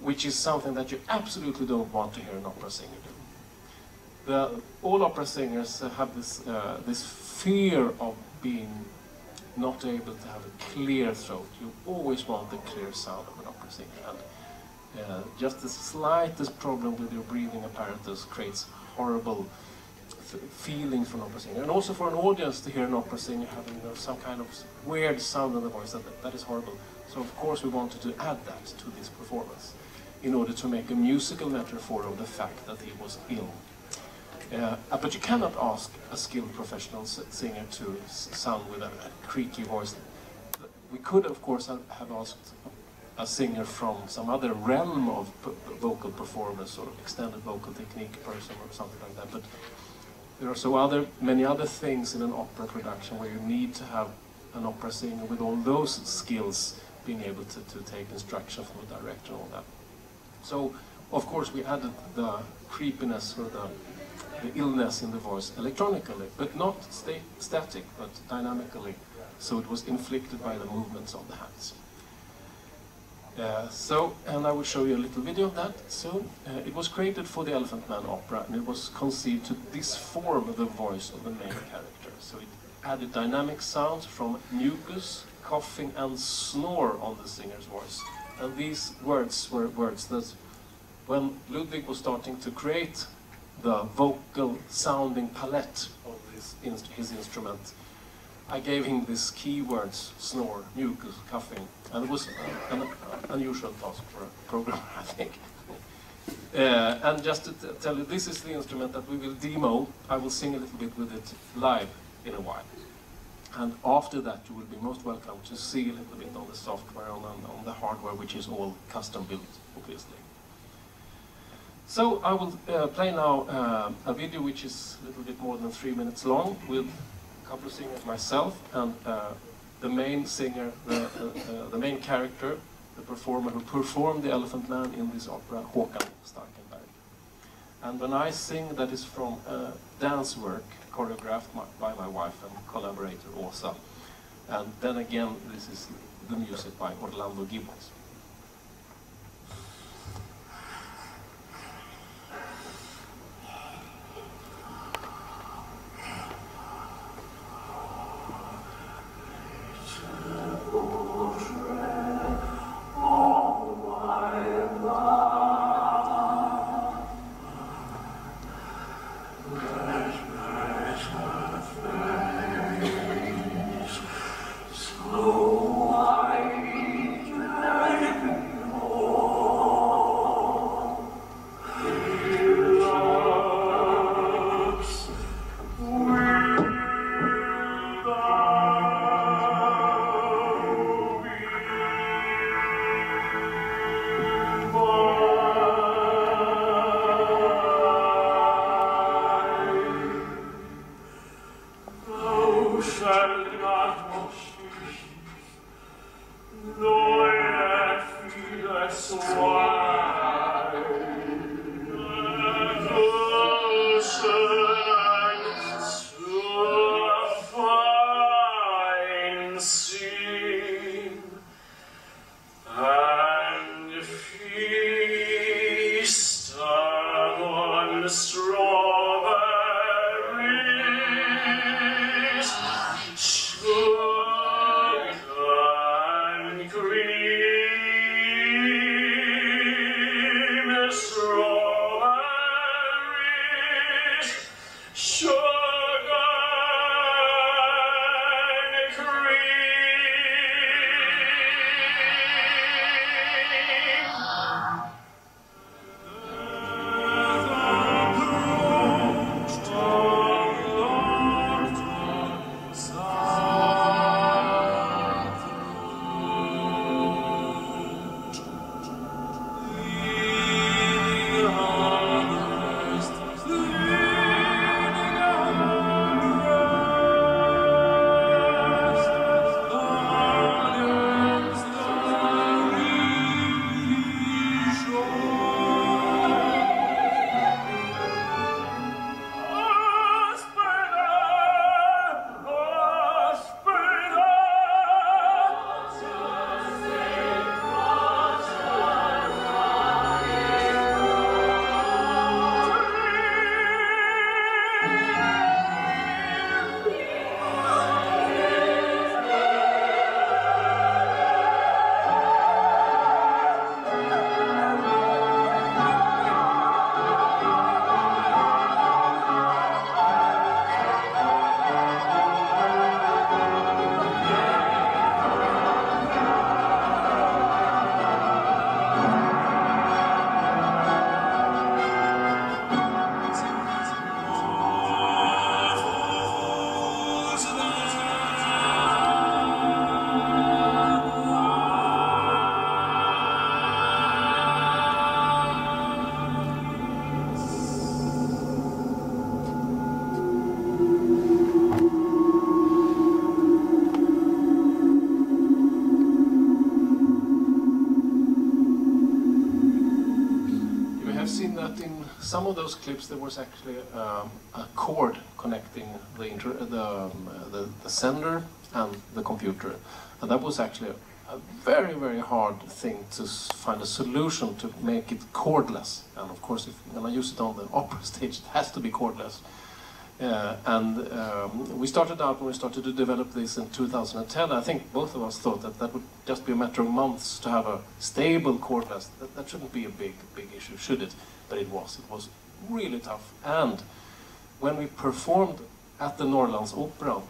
which is something that you absolutely don't want to hear an opera singer do. All opera singers have this fear of being not able to have a clear throat. You always want the clear sound of an opera singer, and just the slightest problem with your breathing apparatus creates horrible feelings for an opera singer, and also for an audience to hear an opera singer having some kind of weird sound in the voice. That is horrible. So of course we wanted to add that to this performance in order to make a musical metaphor of the fact that he was ill. But you cannot ask a skilled professional singer to sound with a creaky voice. We could, of course, have asked a singer from some other realm of vocal performance or extended vocal technique person or something like that. But there are many other things in an opera production where you need to have an opera singer with all those skills being able to take instruction from the director and all that. So, of course, we added the creepiness or the illness in the voice electronically, but not static, but dynamically, so it was inflicted by the movements of the hands. And I will show you a little video of that soon. It was created for the Elephant Man opera, and it was conceived to disform the voice of the main character. So it added dynamic sounds from mucus, coughing, and snore on the singer's voice. And these words were words that, when Ludwig was starting to create the vocal sounding palette of his instrument, I gave him these keywords: snore, mucus, coughing, and it was an unusual task for a programmer, I think. And just to tell you, this is the instrument that we will demo. I will sing a little bit with it live in a while. And after that, you will be most welcome to see a little bit on the software, on the hardware, which is all custom built, obviously. So I will play now a video which is a little bit more than 3 minutes long, with a couple of singers, myself, and the main singer, the main character, the performer who performed the Elephant Man in this opera, Johan Sundberg. And when I sing, that is from dance work choreographed by my wife and collaborator Åsa. And then again, this is the music by Orlando Gibbons. Some of those clips, there was actually a cord connecting the sender and the computer, and that was actually a very, very hard thing to find a solution to make it cordless. And of course, if you're going to use it on the opera stage, it has to be cordless. We started out when we started to develop this in 2010. I think both of us thought that that would just be a matter of months to have a stable cordless. That shouldn't be a big issue, should it? But it was. It was really tough. And when we performed at the Norrlands Opera,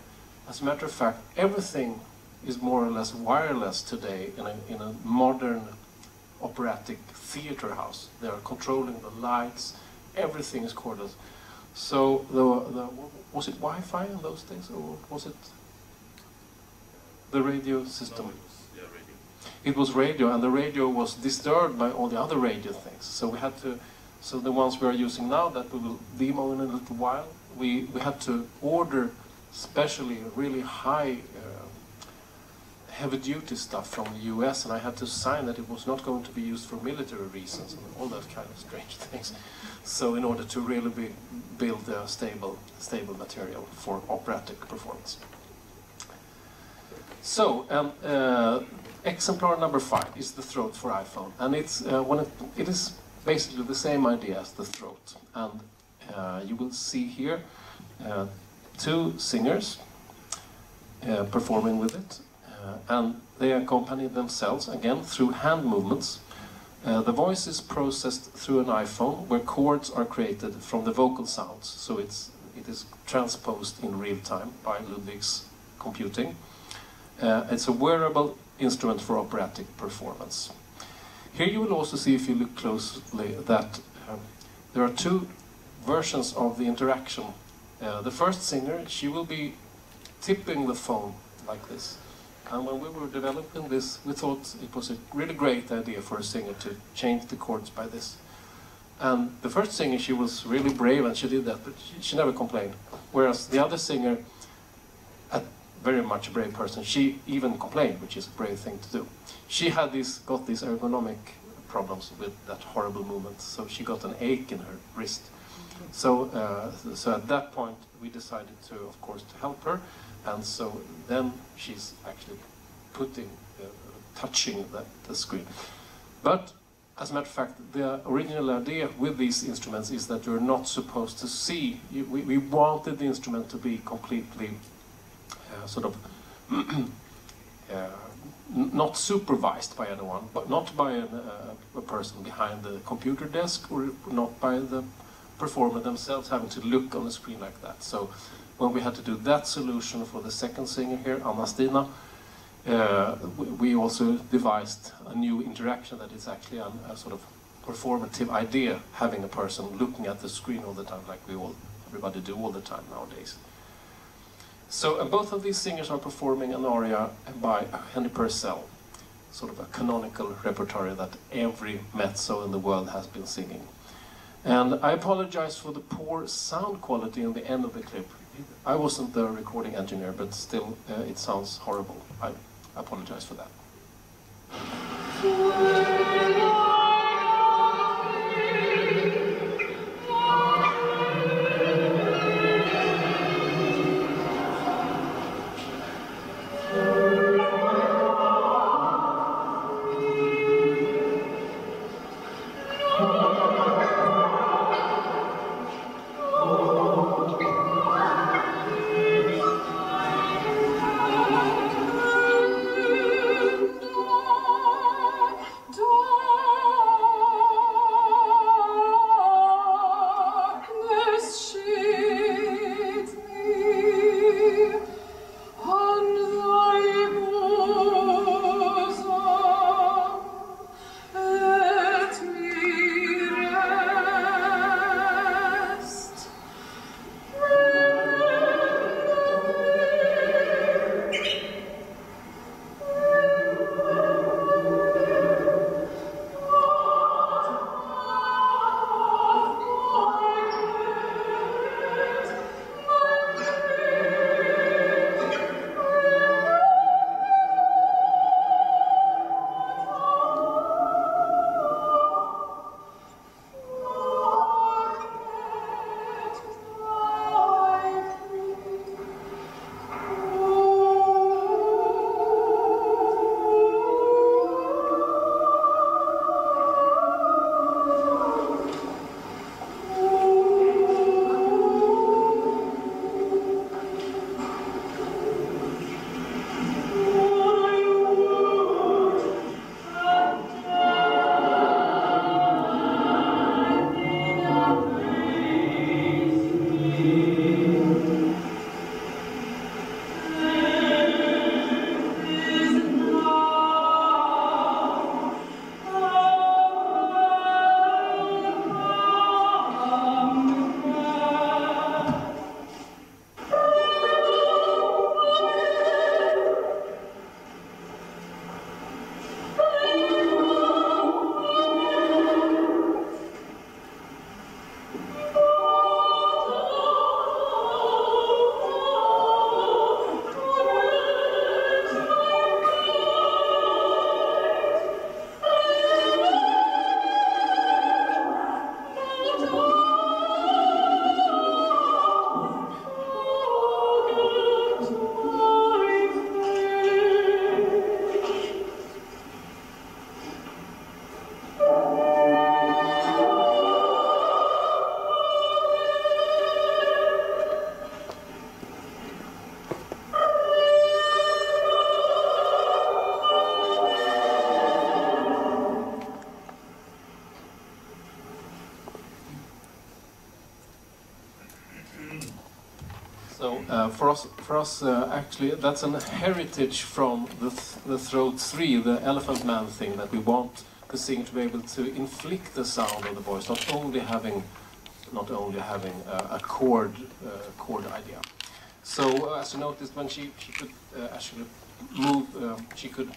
as a matter of fact, everything is more or less wireless today in a modern operatic theater house. They are controlling the lights, everything is cordless. So was it Wi-Fi in those days, or was it the radio system? No, it was, yeah, radio. It was radio, and the radio was disturbed by all the other radio things. So we had to, so the ones we are using now that we will demo in a little while, we had to order specially really high heavy-duty stuff from the US, and I had to sign that it was not going to be used for military reasons and all that kind of strange things. So in order to really build a stable material for operatic performance. So exemplar number 5 is the throat for iPhone, and it's it is basically the same idea as the throat. And you will see here 2 singers performing with it. And they accompany themselves, again, through hand movements. The voice is processed through an iPhone, where chords are created from the vocal sounds. So it is transposed in real time by Ludwig's computing. It's a wearable instrument for operatic performance. Here you will also see, if you look closely, that there are 2 versions of the interaction. The first singer, she will be tipping the phone like this. And when we were developing this, we thought it was a really great idea for a singer to change the chords by this. And the first singer, she was really brave and she did that, but she never complained. Whereas the other singer, a very much a brave person, she even complained, which is a brave thing to do. She had got these ergonomic problems with that horrible movement, so she got an ache in her wrist. So at that point, we decided to, of course, to help her. And so then she's actually touching the screen. But as a matter of fact, the original idea with these instruments is that you're not supposed to see. We wanted the instrument to be completely sort of not supervised by anyone, but not by a person behind the computer desk, or not by the performer themselves having to look on the screen like that. So when we had to do that solution for the second singer here, Anna-Stina, we also devised a new interaction that is actually a sort of performative idea, having a person looking at the screen all the time, like everybody do all the time nowadays. So both of these singers are performing an aria by Henry Purcell, sort of a canonical repertoire that every mezzo in the world has been singing. And I apologize for the poor sound quality in the end of the clip. I wasn't the recording engineer, but still it sounds horrible. I apologize for that. Do So for us actually, that's an heritage from the throat 3, the elephant man thing, that we want the singer to be able to inflict the sound of the voice, not only having a chord idea. So as you noticed, when she could actually move, she could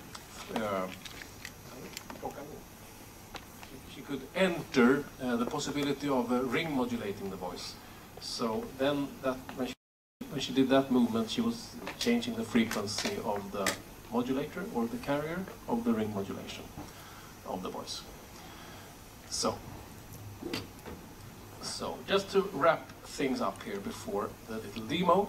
enter the possibility of ring modulating the voice. So then when she did that movement, she was changing the frequency of the modulator or the carrier of the ring modulation of the voice. So just to wrap things up here before the little demo,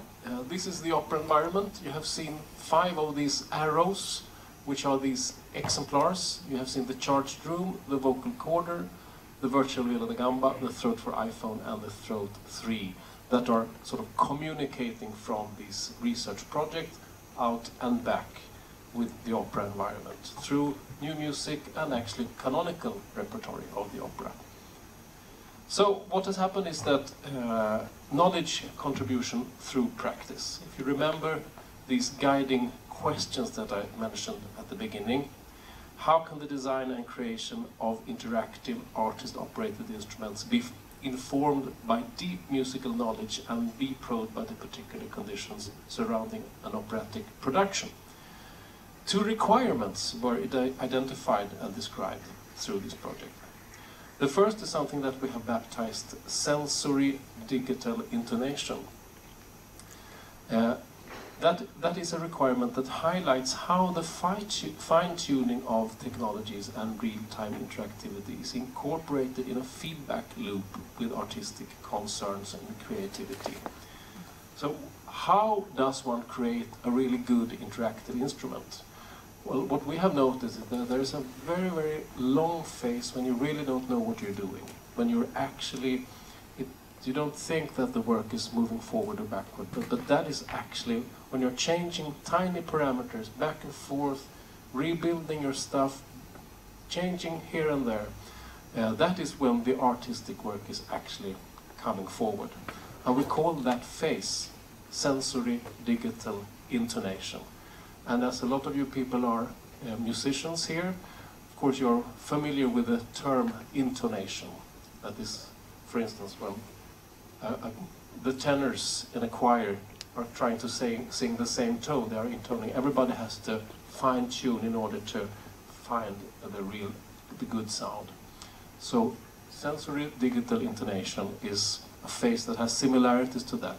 this is the opera environment. You have seen 5 of these arrows, which are these exemplars. You have seen the charged room, the vocal corder, the virtual viola da gamba, the throat for iPhone, and the throat 3, that are sort of communicating from this research project out and back with the opera environment through new music and actually canonical repertory of the opera. So what has happened is that knowledge contribution through practice. If you remember these guiding questions that I mentioned at the beginning, how can the design and creation of interactive artist-operated instruments be informed by deep musical knowledge and be probed by the particular conditions surrounding an operatic production? 2 requirements were identified and described through this project. The first is something that we have baptized sensory digital intonation. That is a requirement that highlights how the fine-tuning of technologies and real-time interactivity is incorporated in a feedback loop with artistic concerns and creativity. So how does one create a really good interactive instrument? Well, what we have noticed is that there is a very, very long phase when you really don't know what you're doing. When you're actually, you don't think that the work is moving forward or backward, but that is actually when you're changing tiny parameters back and forth, rebuilding your stuff, changing here and there. That is when the artistic work is actually coming forward. And we call that phase sensory digital intonation. And as a lot of you people are musicians here, of course you're familiar with the term intonation. That is, for instance, when the tenors in a choir are trying to sing the same tone, they are intoning. Everybody has to fine-tune in order to find the good sound. So sensory digital intonation is a phase that has similarities to that,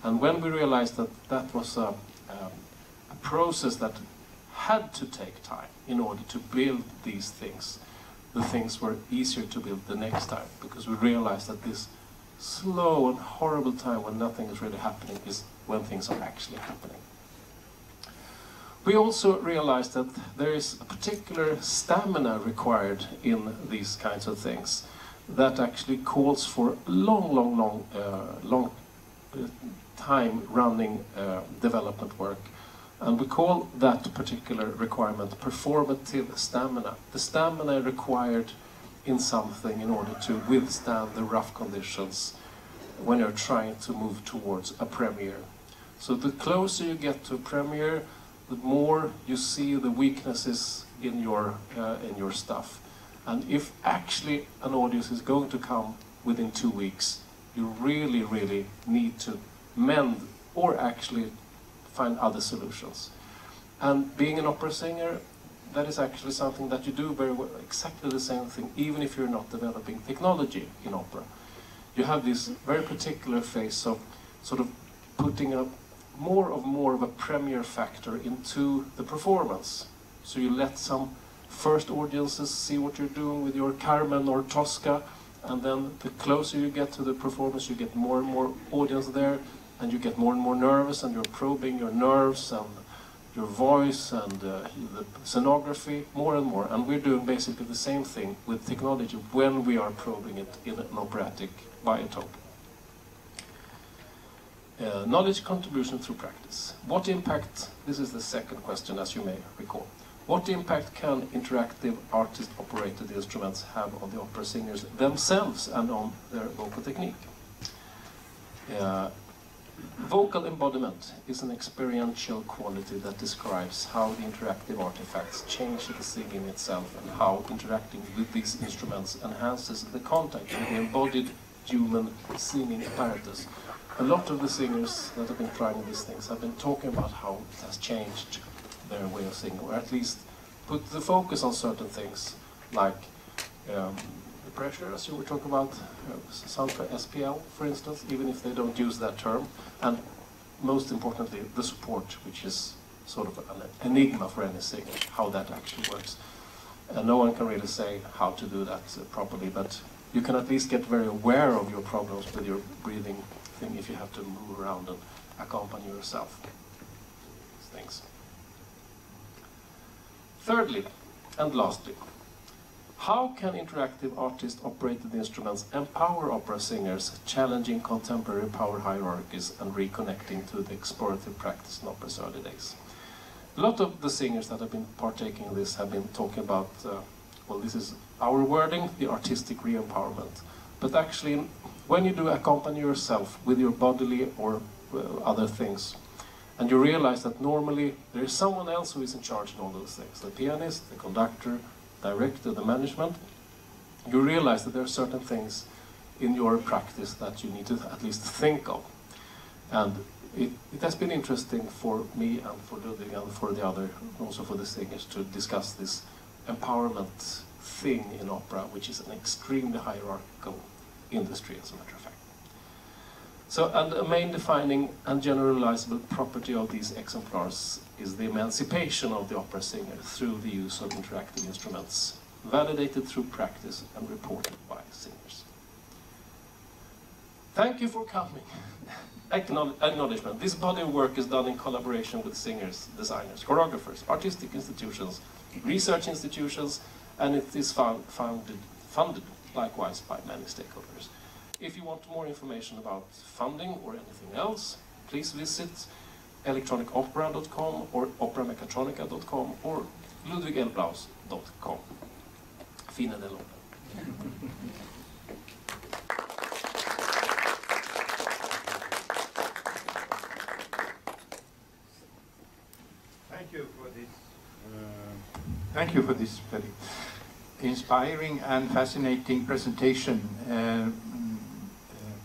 and when we realized that that was a process that had to take time in order to build these things, the things were easier to build the next time, because we realized that this slow and horrible time when nothing is really happening is when things are actually happening. We also realized that there is a particular stamina required in these kinds of things that actually calls for long time running development work. And we call that particular requirement performative stamina. The stamina required in something in order to withstand the rough conditions when you're trying to move towards a premiere. So the closer you get to a premiere, the more you see the weaknesses in your stuff. And if actually an audience is going to come within 2 weeks, you really, really need to mend or actually find other solutions. And being an opera singer, that is actually something that you do very well, exactly the same thing, even if you're not developing technology in opera. You have this very particular phase of sort of putting up more of a premiere factor into the performance. So you let some first audiences see what you're doing with your Carmen or Tosca, and then the closer you get to the performance, you get more and more audience there, and you get more and more nervous, and you're probing your nerves and your voice and the scenography more and more. And we're doing basically the same thing with technology when we are probing it in an operatic biotope. Knowledge contribution through practice. What impact, this is the second question as you may recall, what impact can interactive artist-operated instruments have on the opera singers themselves and on their vocal technique? Vocal embodiment is an experiential quality that describes how the interactive artifacts change the singing itself and how interacting with these instruments enhances the contact with the embodied human singing apparatus. A lot of the singers that have been trying these things have been talking about how it has changed their way of singing, or at least put the focus on certain things, like the pressure, as you were talking about, sound for SPL, for instance, even if they don't use that term, and most importantly, the support, which is sort of an enigma for any singer, how that actually works. No one can really say how to do that properly, but you can at least get very aware of your problems with your breathing thing if you have to move around and accompany yourself. These things. Thirdly, and lastly, how can interactive artist-operated instruments empower opera singers, challenging contemporary power hierarchies and reconnecting to the explorative practice in opera's early days? A lot of the singers that have been partaking in this have been talking about, well, this is our wording, the artistic re-empowerment. But actually, when you do accompany yourself with your bodily or other things, and you realize that normally there is someone else who is in charge in all those things, the pianist, the conductor, director, the management, you realize that there are certain things in your practice that you need to at least think of. And it has been interesting for me and for Ludwig and for the other, also for the singers, to discuss this empowerment thing in opera, which is an extremely hierarchical industry, as a matter of fact. So, and a main defining and generalizable property of these exemplars is the emancipation of the opera singer through the use of interactive instruments, validated through practice and reported by singers. Thank you for coming. Acknowledgement. This body of work is done in collaboration with singers, designers, choreographers, artistic institutions, research institutions, and it is funded likewise by many stakeholders. If you want more information about funding or anything else, please visit electronicopera.com or operamechatronica.com or ludwigelblaus.com. Fine del orden. Thank you for this very inspiring and fascinating presentation,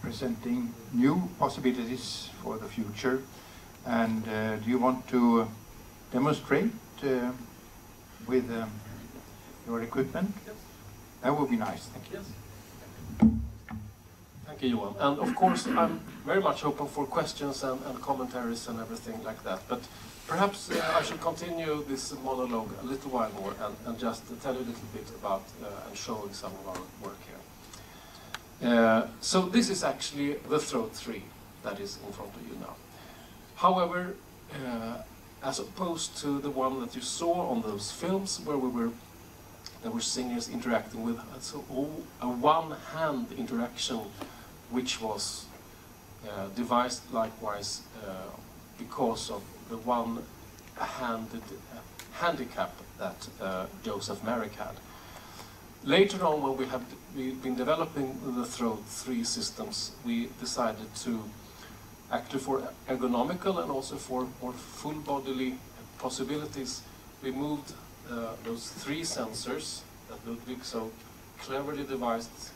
presenting new possibilities for the future. And do you want to demonstrate with your equipment? Yes. That would be nice. Thank you. Yes. Thank you, Johan. And of course, I'm very much open for questions and commentaries and everything like that. But perhaps I should continue this monologue a little while more and just tell you a little bit about and showing some of our work here. So this is actually the throat 3 that is in front of you now. However, as opposed to the one that you saw on those films where there were singers interacting with a one-hand interaction, which was devised likewise because of the one-handed handicap that Joseph Merrick had. Later on, when we've been developing the throat 3 systems, we decided to, actually for ergonomical and also for more full bodily possibilities, we moved those 3 sensors that Ludwig so cleverly devised.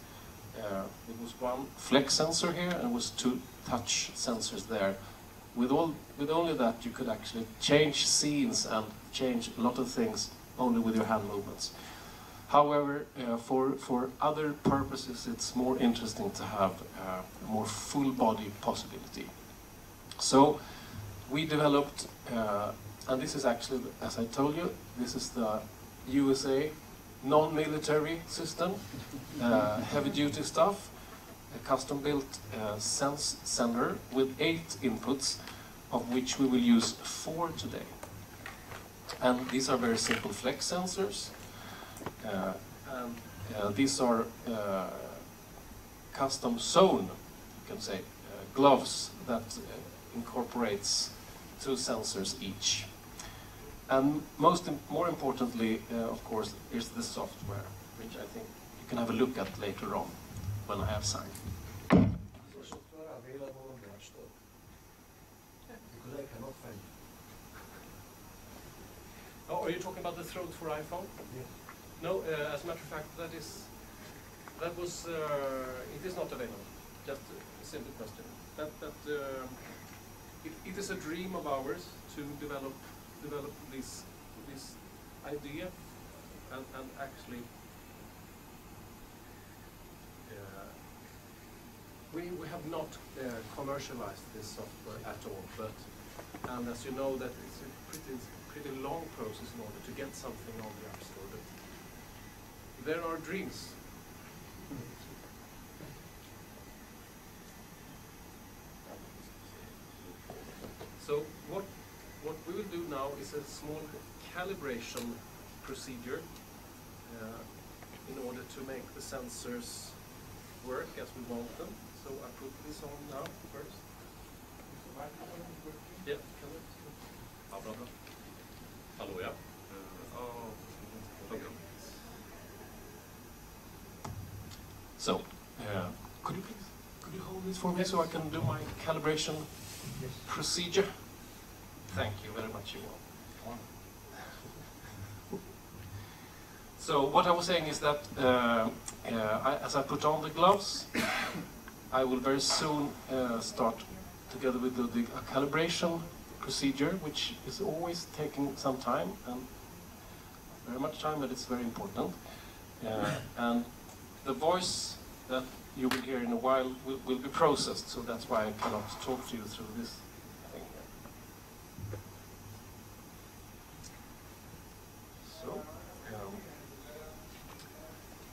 It was one flex sensor here and was 2 touch sensors there. With only that, you could actually change scenes and change a lot of things only with your hand movements. However, for other purposes, it's more interesting to have a more full body possibility. So we developed, and this is actually, as I told you, this is the USA non-military system, heavy-duty stuff, a custom-built sense sender with 8 inputs, of which we will use 4 today. And these are very simple flex sensors. These are custom sewn, you can say, gloves that incorporates 2 sensors each. And more importantly, of course, is the software, which I think you can have a look at later on when I have time. but I cannot find it. Oh, are you talking about the throat for iPhone? Yes. No, as a matter of fact, it is not available. Just a simple question. It is a dream of ours to develop this idea and actually we have not commercialized this software at all, and as you know, that it's a pretty long process in order to get something on the App Store. But there are dreams. So what we will do now is a small calibration procedure in order to make the sensors work as we want them. So I put this on now first. Yeah, kan du? Ja, bra. Hallå, ja. Okay. So, could you hold this for me so I can do my calibration procedure? Thank you very much, Johan. So what I was saying is that as I put on the gloves, I will very soon start together with the calibration procedure, which is always taking some time, and very much time, but it's very important. And the voice that you will hear in a while will be processed, so that's why I cannot talk to you through this thing here. So,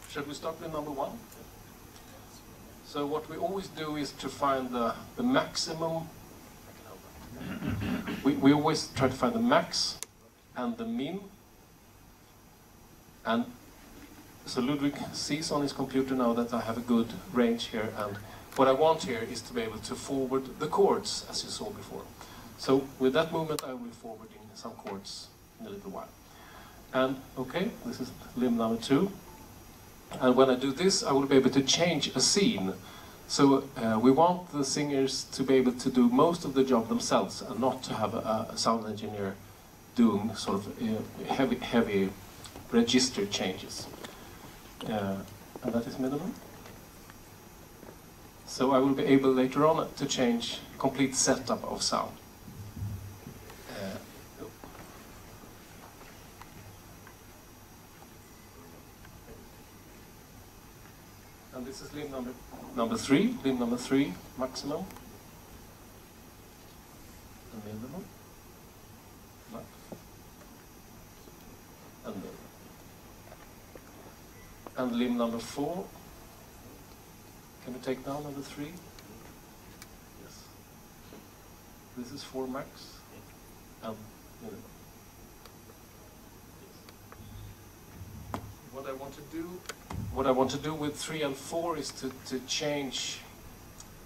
shall we start with number one? So what we always do is to find the maximum. We always try to find the max and the min. And so Ludwig sees on his computer now that I have a good range here, and what I want here is to be able to forward the chords, as you saw before. So with that movement I will be forwarding some chords in a little while. And okay, this is limb number 2. And when I do this, I will be able to change a scene. So we want the singers to be able to do most of the job themselves and not to have a sound engineer doing sort of heavy register changes. And that is minimum. So I will be able later on to change complete setup of sound. And this is limb number 3, limb number 3, maximum. And minimum. Max. And minimum. And limb number 4. Can we take down number 3? Yes. This is 4 max and minimum. What I want to do with 3 and 4 is to change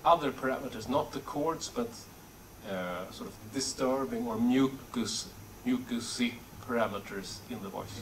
other parameters, not the chords, but sort of disturbing or mucusy parameters in the voice.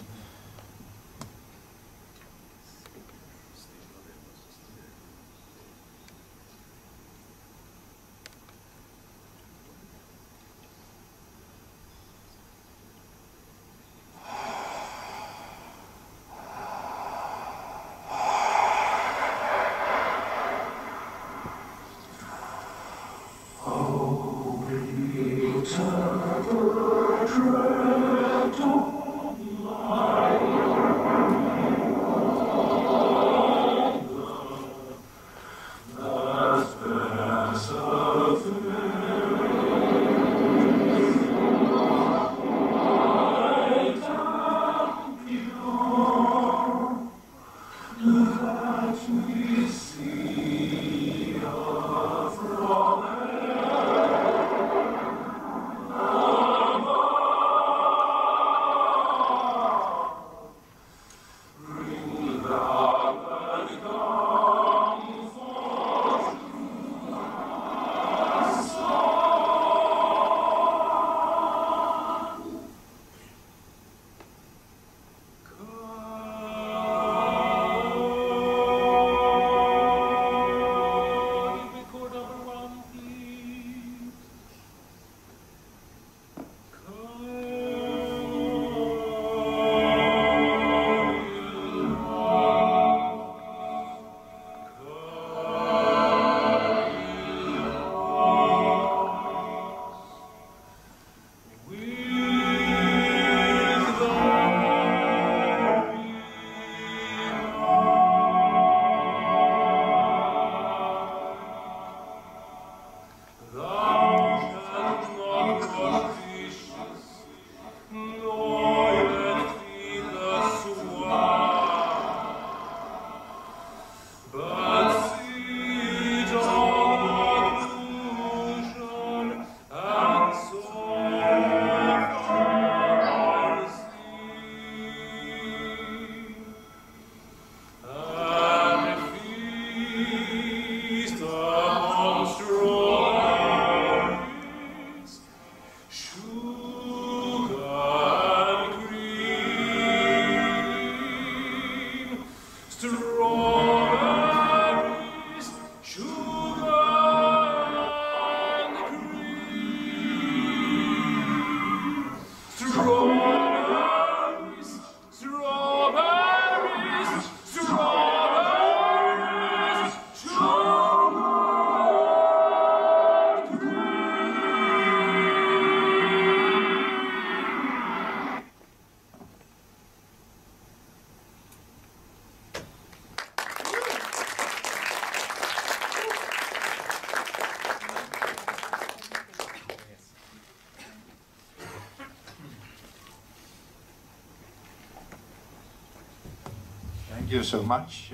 you so much.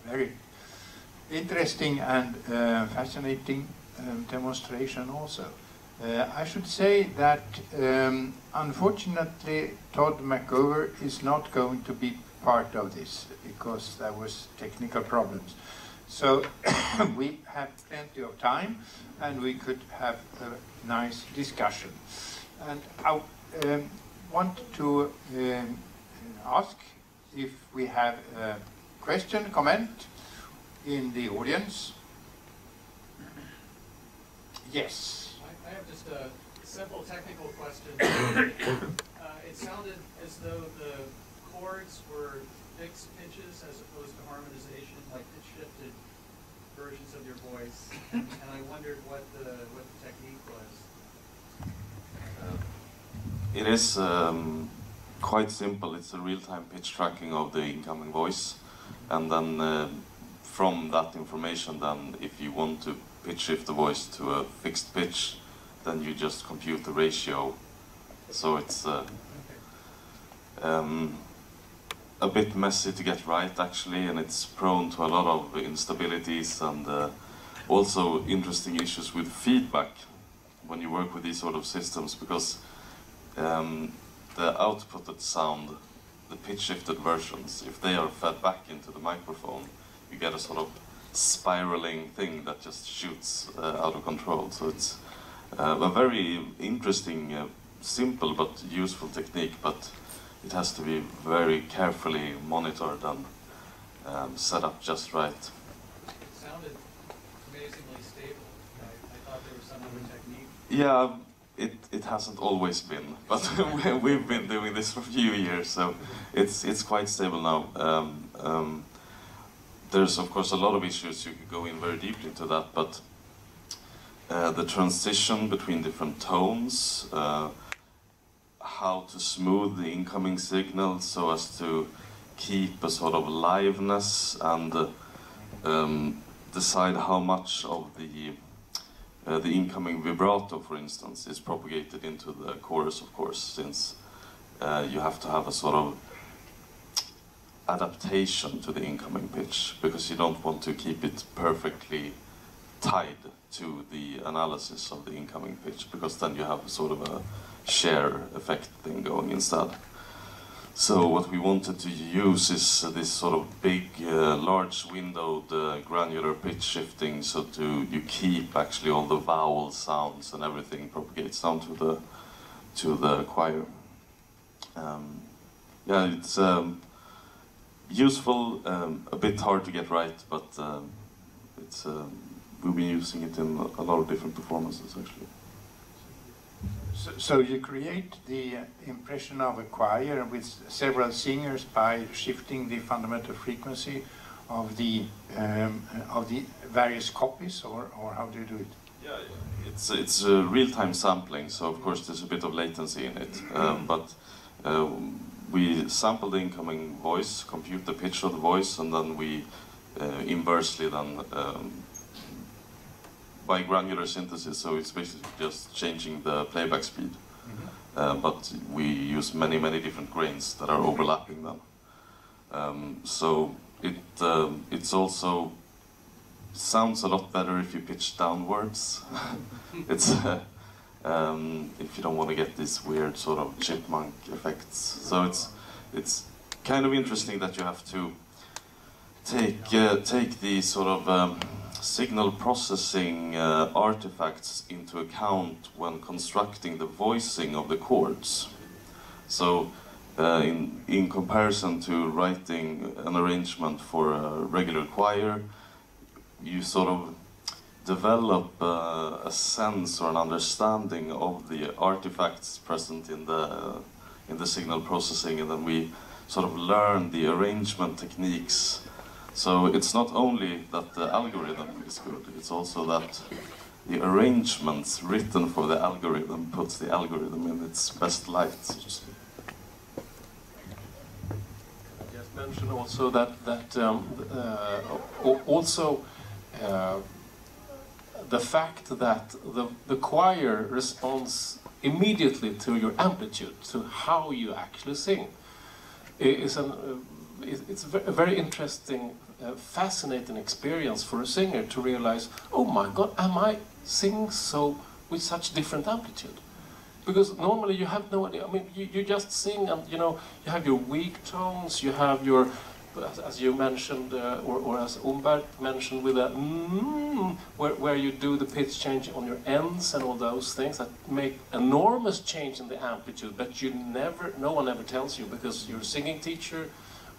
Very interesting and fascinating demonstration also. I should say that unfortunately Todd McGover is not going to be part of this because there was technical problems. So we have plenty of time and we could have a nice discussion. And I want to ask if we have a question, comment in the audience. Yes. I have just a simple technical question. It sounded as though the chords were fixed pitches as opposed to harmonization, like pitch-shifted versions of your voice, and I wondered what the technique was. It is quite simple. It's a real-time pitch tracking of the incoming voice, and then from that information, then if you want to pitch shift the voice to a fixed pitch, then you just compute the ratio. So it's a bit messy to get right actually, and it's prone to a lot of instabilities and also interesting issues with feedback when you work with these sort of systems, because the outputted sound, the pitch shifted versions, if they are fed back into the microphone, you get a sort of spiraling thing that just shoots out of control. So it's a very interesting, simple but useful technique, but it has to be very carefully monitored and set up just right. It sounded amazingly stable. I thought there was some other technique. Yeah, it hasn't always been, but we've been doing this for a few years, so it's quite stable now. There's of course a lot of issues, you could go in very deeply into that, but the transition between different tones, how to smooth the incoming signal so as to keep a sort of liveness and decide how much of the incoming vibrato, for instance, is propagated into the chorus, of course, since you have to have a sort of adaptation to the incoming pitch, because you don't want to keep it perfectly tied to the analysis of the incoming pitch, because then you have sort of a share effect thing going instead. So what we wanted to use is this sort of big, large windowed granular pitch shifting, so you keep actually all the vowel sounds and everything propagates down to the choir. Yeah, it's useful, a bit hard to get right, but we've been using it in a lot of different performances actually. So you create the impression of a choir with several singers by shifting the fundamental frequency of the various copies, or how do you do it? Yeah, it's real-time sampling, so of course there's a bit of latency in it, but we sample the incoming voice, compute the pitch of the voice, and then we inversely then by granular synthesis, so it's basically just changing the playback speed. But we use many different grains that are overlapping them. So it's also sounds a lot better if you pitch downwards. It's if you don't want to get these weird sort of chipmunk effects. So it's kind of interesting that you have to take the sort of signal processing artifacts into account when constructing the voicing of the chords. So in comparison to writing an arrangement for a regular choir, you sort of develop a sense or an understanding of the artifacts present in the signal processing, and then we sort of learn the arrangement techniques. So it's not only that the algorithm is good, it's also that the arrangements written for the algorithm puts the algorithm in its best light, so to speak. I just mention also that the fact that the choir responds immediately to your amplitude, to how you actually sing, is a it's a very interesting, fascinating experience for a singer to realize, oh my God, am I singing so with such different amplitude? Because normally you have no idea. I mean, you just sing, and you know, you have your weak tones, you have your, as you mentioned, or as Umberto mentioned, with a where you do the pitch change on your ends and all those things that make enormous change in the amplitude, but no one ever tells you, because your singing teacher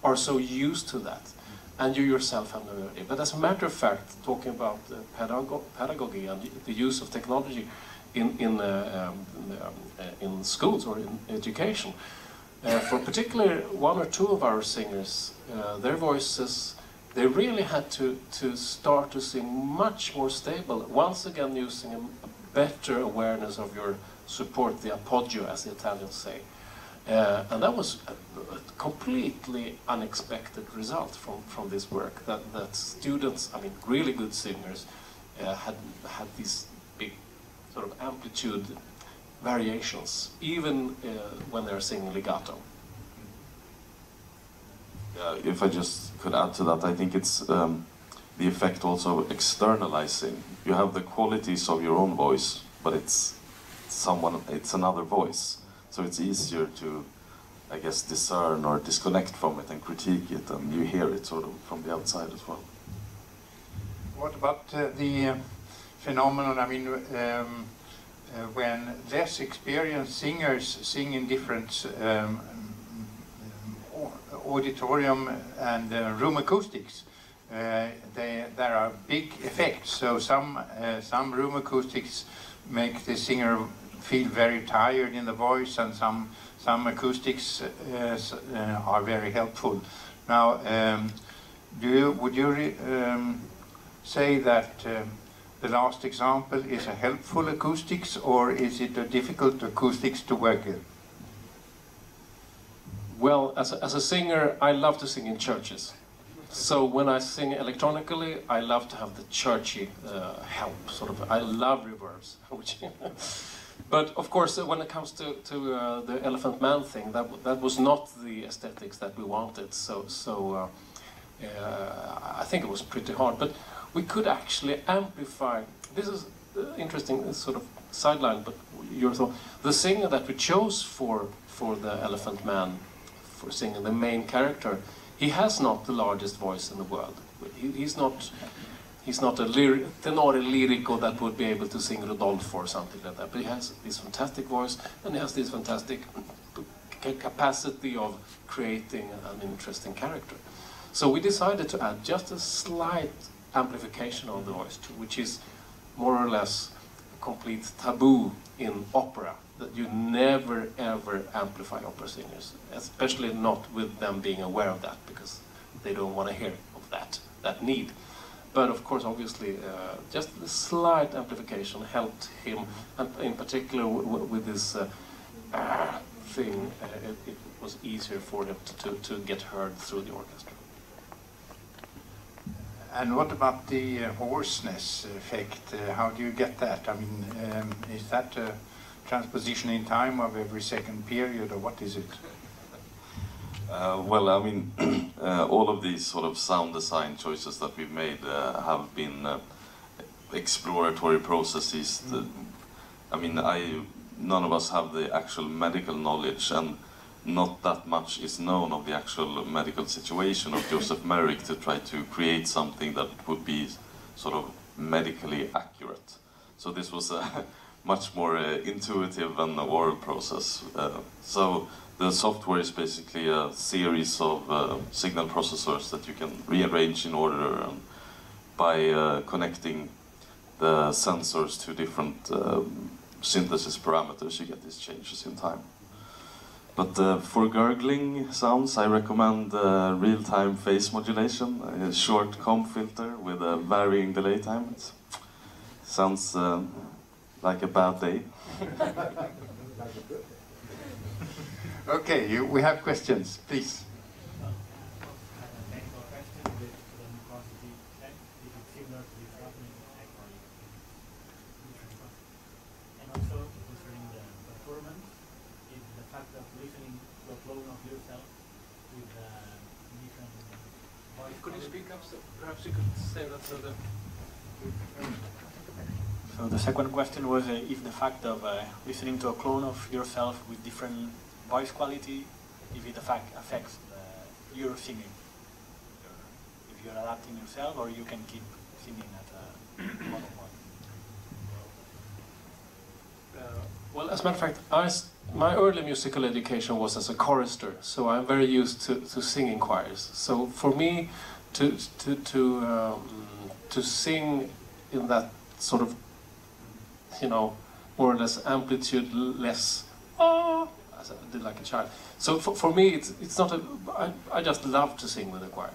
are so used to that, and you yourself have no idea. But as a matter of fact, talking about pedagogy and the use of technology in schools or in education, for particularly one or two of our singers, their voices, they really had to start to sing much more stable, once again using a better awareness of your support, the appoggio, as the Italians say. And that was a completely unexpected result from this work, that students, I mean really good singers, had these big sort of amplitude variations, even when they're singing legato. If I just could add to that, I think it's the effect also of externalizing. You have the qualities of your own voice, but it's another voice. So it's easier to, I guess, discern or disconnect from it and critique it, and you hear it sort of from the outside as well. What about the phenomenon, I mean, when less experienced singers sing in different auditorium and room acoustics, there are big effects. So some room acoustics make the singer feel very tired in the voice, and some acoustics are very helpful. Now, would you say that the last example is a helpful acoustics, or is it a difficult acoustics to work with? Well, as a singer, I love to sing in churches. So when I sing electronically, I love to have the churchy help. Sort of, I love reverbs. But of course, when it comes to the Elephant Man thing, that was not the aesthetics that we wanted. So I think it was pretty hard. But we could actually amplify. This is interesting, sort of sideline, but your thought. The singer that we chose for the Elephant Man, for singing the main character, he has not the largest voice in the world. He's not a tenore lirico that would be able to sing Rodolfo or something like that. But he has this fantastic voice, and he has this fantastic capacity of creating an interesting character. So we decided to add just a slight amplification on the voice, which is more or less a complete taboo in opera, that you never ever amplify opera singers, especially not with them being aware of that, because they don't want to hear of that need. But of course, obviously, just a slight amplification helped him, and in particular with this thing, it was easier for him to get heard through the orchestra. And what about the hoarseness effect? How do you get that? I mean, is that a transposition in time of every second period, or what is it? Well, I mean, all of these sort of sound design choices that we've made have been exploratory processes. I mean, none of us have the actual medical knowledge, and not that much is known of the actual medical situation of Joseph Merrick to try to create something that would be sort of medically accurate. So this was a much more intuitive and oral process. So the software is basically a series of signal processors that you can rearrange in order, and by connecting the sensors to different synthesis parameters, you get these changes in time. But for gurgling sounds, I recommend real-time phase modulation, a short comb filter with a varying delay time. It sounds like a bad day. Okay, we have questions, please. Fact of listening to a clone of yourself with different Could you speak up so perhaps you could say that so that... So the second question was if the fact of listening to a clone of yourself with different voice quality, if it affects your singing. If you're adapting yourself or you can keep singing at one-on-one. Well, as a matter of fact, my early musical education was as a chorister, so I'm very used to singing choirs. So for me, to sing in that sort of, you know, more or less amplitude, less as I did like a child. So for me, it's not a. I just love to sing with a choir.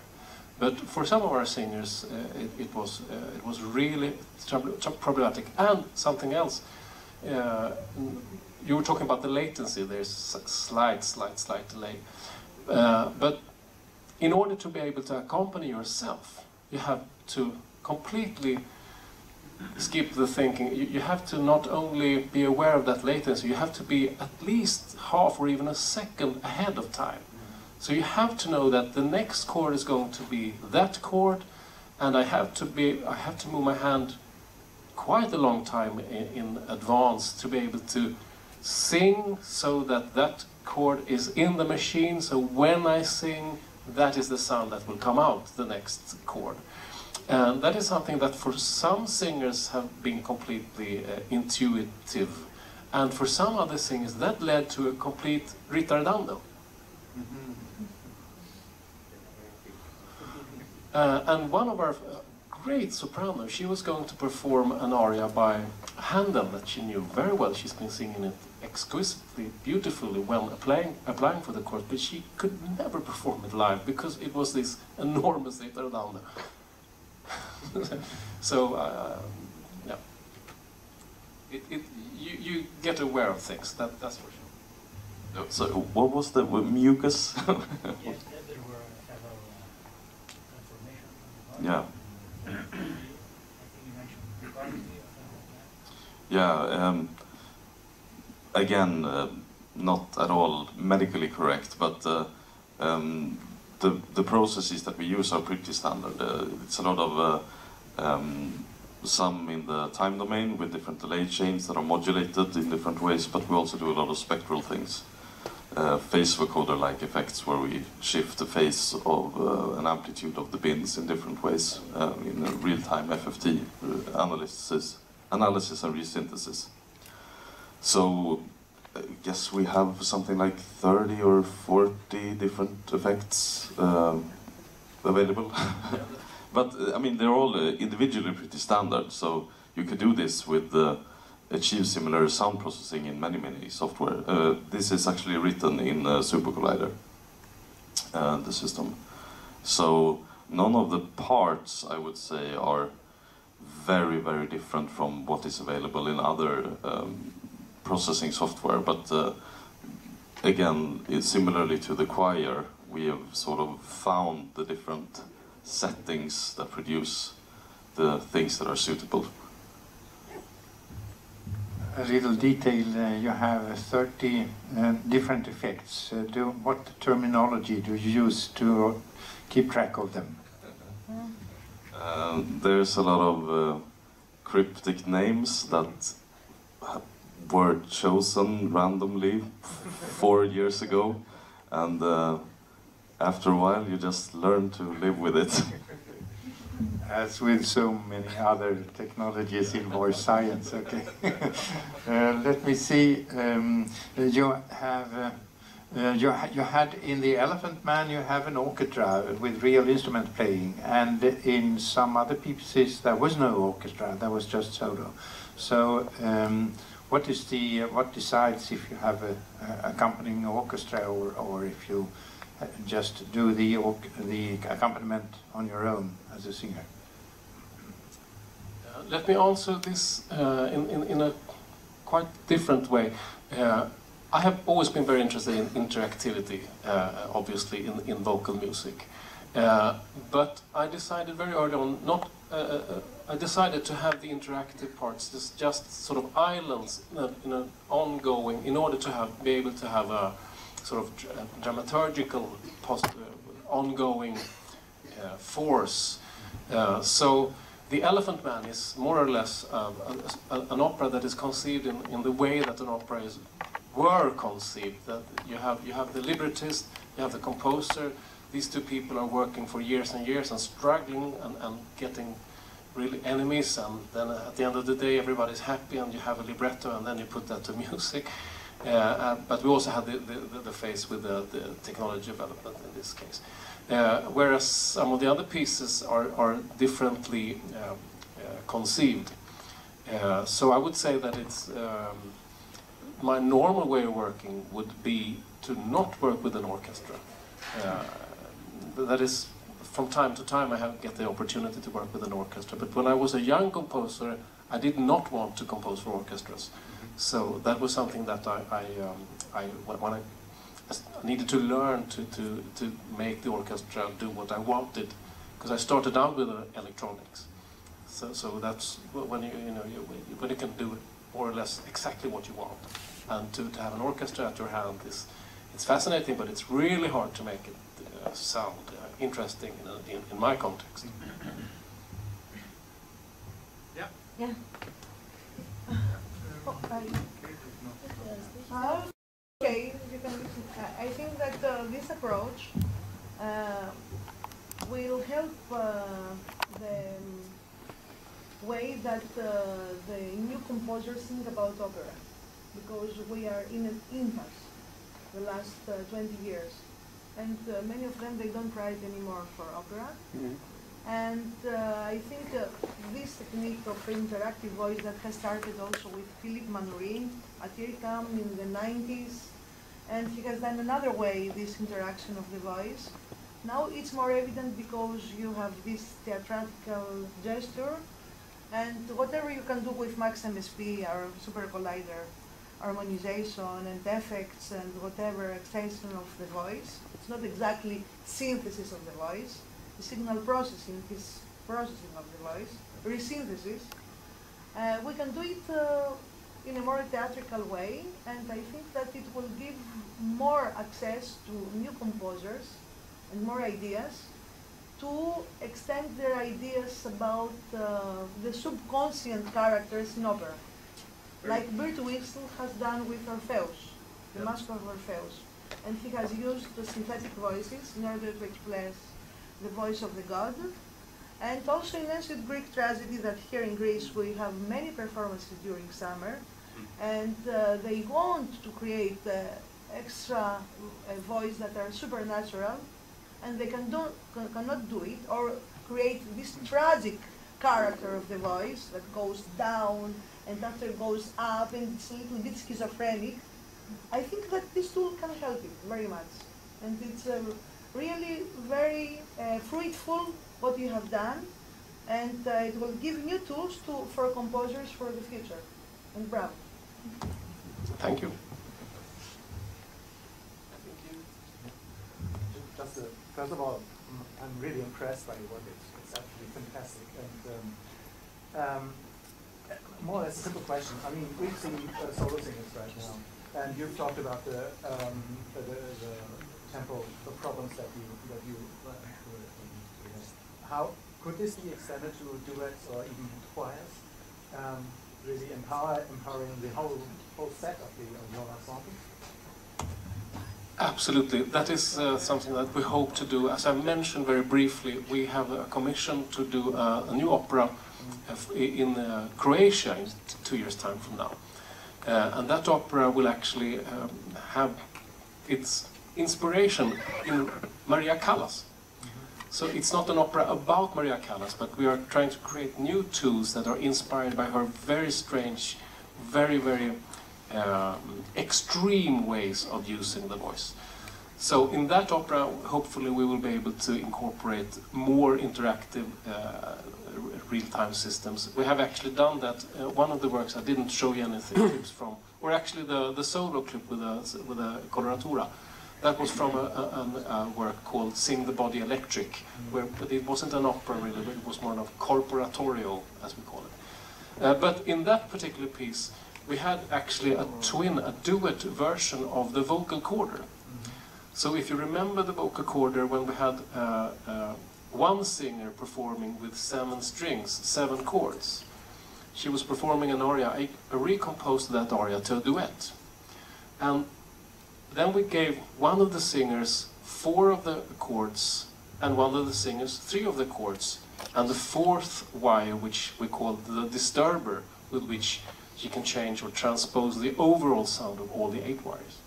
But for some of our singers, it was really problematic. And something else. You were talking about the latency. There's slight delay. But in order to be able to accompany yourself, you have to completely skip the thinking. You have to not only be aware of that latency, you have to be at least half or even a second ahead of time. So you have to know that the next chord is going to be that chord, and I have to move my hand quite a long time in advance to be able to sing so that that chord is in the machine, so when I sing, that is the sound that will come out, the next chord. And that is something that for some singers have been completely intuitive, and for some other singers that led to a complete ritardando. And one of our great sopranos, she was going to perform an aria by Handel that she knew very well. She's been singing it exquisitely, beautifully, well applying for the chorus, but she could never perform it live because it was this enormous ritardando. So, yeah, you get aware of things. That's for sure. So, what was the mucus? Yes, there were several information. Yeah. I think you mentioned quality. Yeah. Again, not at all medically correct, but the processes that we use are pretty standard. It's a lot of some in the time domain with different delay chains that are modulated in different ways, but we also do a lot of spectral things. Phase vocoder-like effects where we shift the phase of an amplitude of the bins in different ways in real-time FFT analysis and resynthesis. So I guess we have something like 30 or 40 different effects available. But I mean, they're all individually pretty standard, so you could do this with achieve similar sound processing in many software. This is actually written in Super Collider, the system. So none of the parts, I would say, are very different from what is available in other processing software. But again, similarly to the choir, we have sort of found the different settings that produce the things that are suitable. A little detail, you have 30 different effects. What terminology do you use to keep track of them? There's a lot of cryptic names that were chosen randomly 4 years ago, and after a while you just learn to live with it. As with so many other technologies in voice science, okay. Let me see. You had in the Elephant Man, you have an orchestra with real instrument playing, and in some other pieces there was no orchestra, there was just solo. So, what decides if you have a accompanying orchestra or if you just do the accompaniment on your own as a singer? Let me answer this in a quite different way. I have always been very interested in interactivity, obviously, in vocal music. But I decided very early on I decided to have the interactive parts just sort of islands in an ongoing, in order to be able to have a sort of dramaturgical ongoing force. So The Elephant Man is more or less an opera that is conceived in the way that an opera were conceived. That you have the librettist, you have the composer. These two people are working for years and years and struggling and getting really enemies, and then at the end of the day everybody's happy and you have a libretto and then you put that to music. But we also had the phase with the technology development in this case. Whereas some of the other pieces are differently conceived. So I would say that it's my normal way of working would be to not work with an orchestra. That is, from time to time I get the opportunity to work with an orchestra, but when I was a young composer I did not want to compose for orchestras. So that was something that when I needed to learn to make the orchestra do what I wanted, because I started out with electronics. So that's when when you can do more or less exactly what you want, and to have an orchestra at your hand it's fascinating, but it's really hard to make it sound interesting in my context. Yeah. Yeah. Okay, you can listen. I think that this approach will help the way that the new composers think about opera, because we are in an impasse the last 20 years, and many of them, they don't write anymore for opera. Mm-hmm. And I think this technique of interactive voice that has started also with Philippe Manoury at IRCAM in the 90s, and he has done another way this interaction of the voice. Now it's more evident because you have this theatrical gesture, and whatever you can do with Max MSP or Super Collider, harmonization and effects and whatever extension of the voice, it's not exactly synthesis of the voice. The signal processing is processing of the voice, resynthesis. We can do it in a more theatrical way, and I think that it will give more access to new composers and more ideas to extend their ideas about the subconscient characters in opera, like Bert Whistle has done with Orpheus, the Mask of Orpheus, and he has used the synthetic voices in order to express the voice of the god. And also in ancient Greek tragedy, that here in Greece we have many performances during summer, and they want to create extra voice that are supernatural, and they cannot do it, or create this tragic character of the voice that goes down and after goes up and it's a little bit schizophrenic. I think that this tool can help it very much, and it's really very fruitful what you have done, and it will give new tools for composers for the future. And bravo. Thank you. Just first of all, I'm really impressed by your work. It's absolutely fantastic. And more or less a simple question. I mean, we've seen solo singers right now, and you've talked about the tempo, the problems that you how could this be extended to duets or even choirs? Really empowering the whole set of your ensemble? Absolutely. That is something that we hope to do. As I mentioned very briefly, we have a commission to do a new opera in Croatia in 2 years' time from now. And that opera will actually have its inspiration in Maria Callas. So it's not an opera about Maria Callas, but we are trying to create new tools that are inspired by her very strange, very, very extreme ways of using the voice. So in that opera, hopefully we will be able to incorporate more interactive real-time systems. We have actually done that. One of the works I didn't show you anything clips from, or actually the solo clip with a coloratura. That was from a work called Sing the Body Electric, but it wasn't an opera really, but it was more of corporatorio, as we call it. But in that particular piece, we had actually a duet version of the vocal corder. So if you remember the vocal corder, when we had one singer performing with 7 strings, 7 chords. She was performing an aria. I recomposed that aria to a duet. And then we gave one of the singers 4 of the chords, and one of the singers 3 of the chords, and the 4th wire, which we called the disturber, with which she can change or transpose the overall sound of all the 8 wires.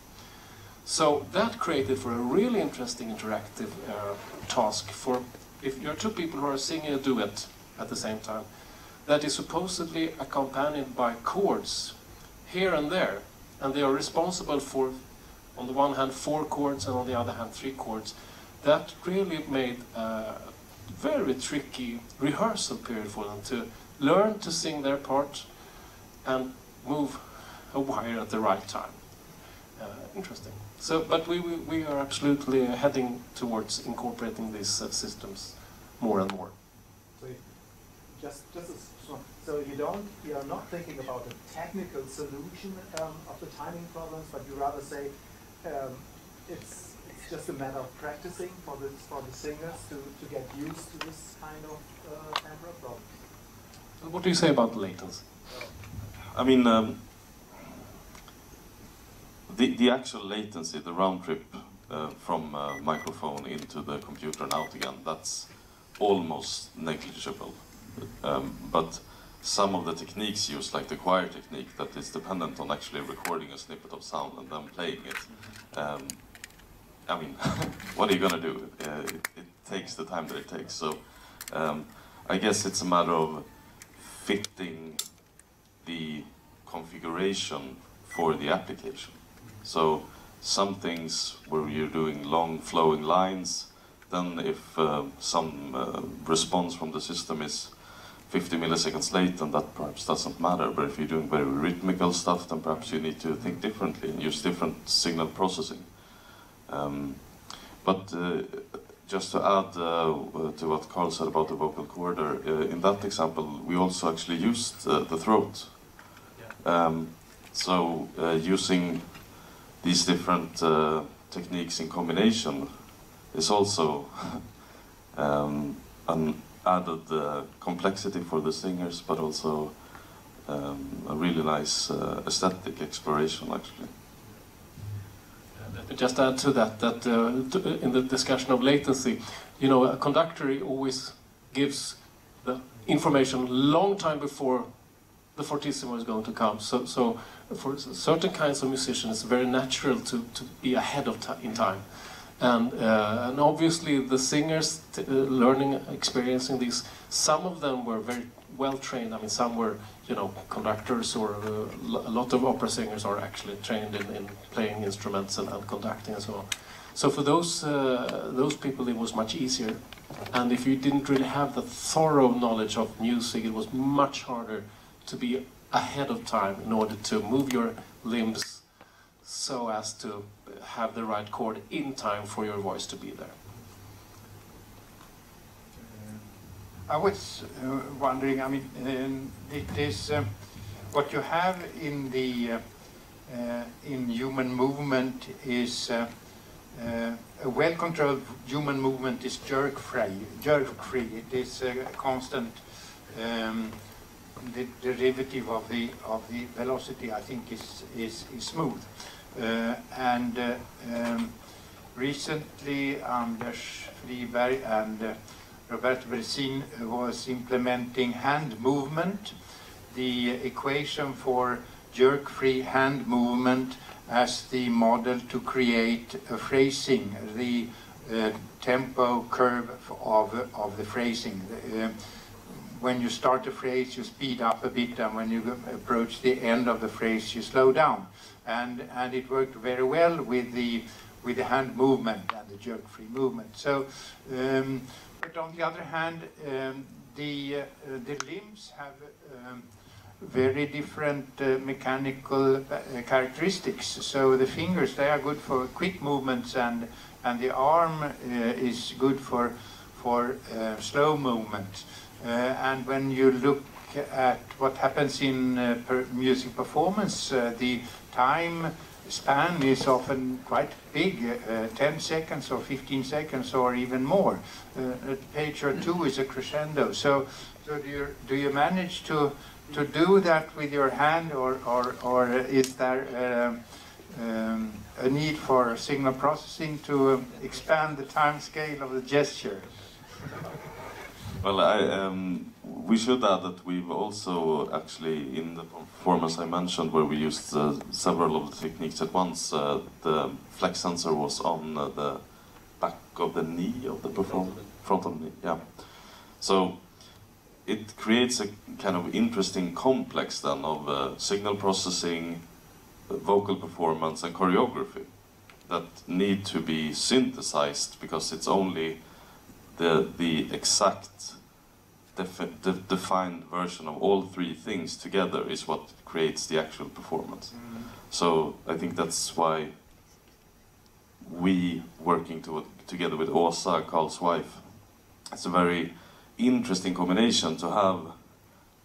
So that created for a really interesting interactive task for, if you're 2 people who are singing a duet at the same time, that is supposedly accompanied by chords here and there, and they are responsible for, on the one hand, 4 chords, and on the other hand, 3 chords. That really made a very tricky rehearsal period for them to learn to sing their part and move a wire at the right time. Interesting. So, but we are absolutely heading towards incorporating these systems more and more. So, so you are not thinking about a technical solution of the timing problems, but you rather say it's just a matter of practicing for the singers to get used to this kind of timbre problems. What do you say about latency? I mean, the actual latency, the round trip from microphone into the computer and out again, that's almost negligible. But some of the techniques used, like the choir technique, that is dependent on actually recording a snippet of sound and then playing it. I mean, what are you going to do? It takes the time that it takes. So I guess it's a matter of fitting the configuration for the application. So some things where you're doing long flowing lines, then if some response from the system is 50 milliseconds late, then that perhaps doesn't matter. But if you're doing very rhythmical stuff, then perhaps you need to think differently and use different signal processing. But just to add to what Carl said about the vocal corder, in that example, we also actually used the throat. So using these different techniques in combination is also an added complexity for the singers, but also a really nice aesthetic exploration, actually. Just add to that in the discussion of latency, you know, a conductor always gives the information a long time before the fortissimo is going to come. So for certain kinds of musicians, it's very natural to be ahead of in time. And obviously the singers learning, experiencing these, some of them were very well trained. I mean, some were, you know, conductors, or a lot of opera singers are actually trained in playing instruments and conducting and so on. So for those people, it was much easier. And if you didn't really have the thorough knowledge of music, it was much harder to be ahead of time in order to move your limbs so as to have the right chord in time for your voice to be there. I was wondering, I mean, it is what you have in the in human movement is a well-controlled human movement is jerk-free. It is a constant the derivative of the velocity, I think, is smooth. Recently, Anders Friberg and Roberto Bressin was implementing hand movement, the equation for jerk-free hand movement as the model to create a phrasing, the tempo curve of the phrasing. When you start a phrase, you speed up a bit, and when you approach the end of the phrase, you slow down. And it worked very well with the hand movement and the jerk-free movement. So, but on the other hand, the limbs have very different mechanical characteristics. So the fingers, they are good for quick movements, and the arm is good for slow movement. And when you look at what happens in music performance, the time span is often quite big, 10 seconds or 15 seconds or even more. A page or two is a crescendo. So do you manage to do that with your hand, or is there a need for signal processing to expand the time scale of the gesture? Well, we should add that we've also actually, in the performance I mentioned, where we used several of the techniques at once, the flex sensor was on the back of the knee of the performer, front of the knee, yeah. So it creates a kind of interesting complex then of signal processing, vocal performance and choreography that need to be synthesized, because it's only the exact defined version of all three things together is what creates the actual performance. So I think that's why we, working together with Åsa, Carl's wife, it's a very interesting combination to have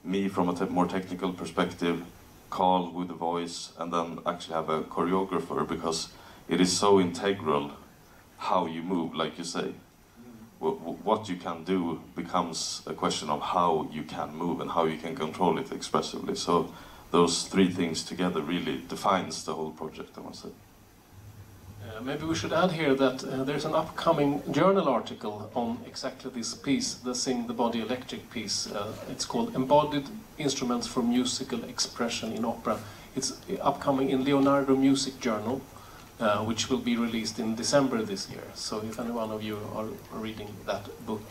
me from a more technical perspective, Carl with the voice, and then actually have a choreographer, because it is so integral how you move, like you say. What you can do becomes a question of how you can move and how you can control it expressively. So those three things together really defines the whole project, I must say. Maybe we should add here that there's an upcoming journal article on exactly this piece, the Sing the Body Electric piece. It's called Embodied Instruments for Musical Expression in Opera. It's upcoming in Leonardo Music Journal, which will be released in December this year. So if any one of you are reading that book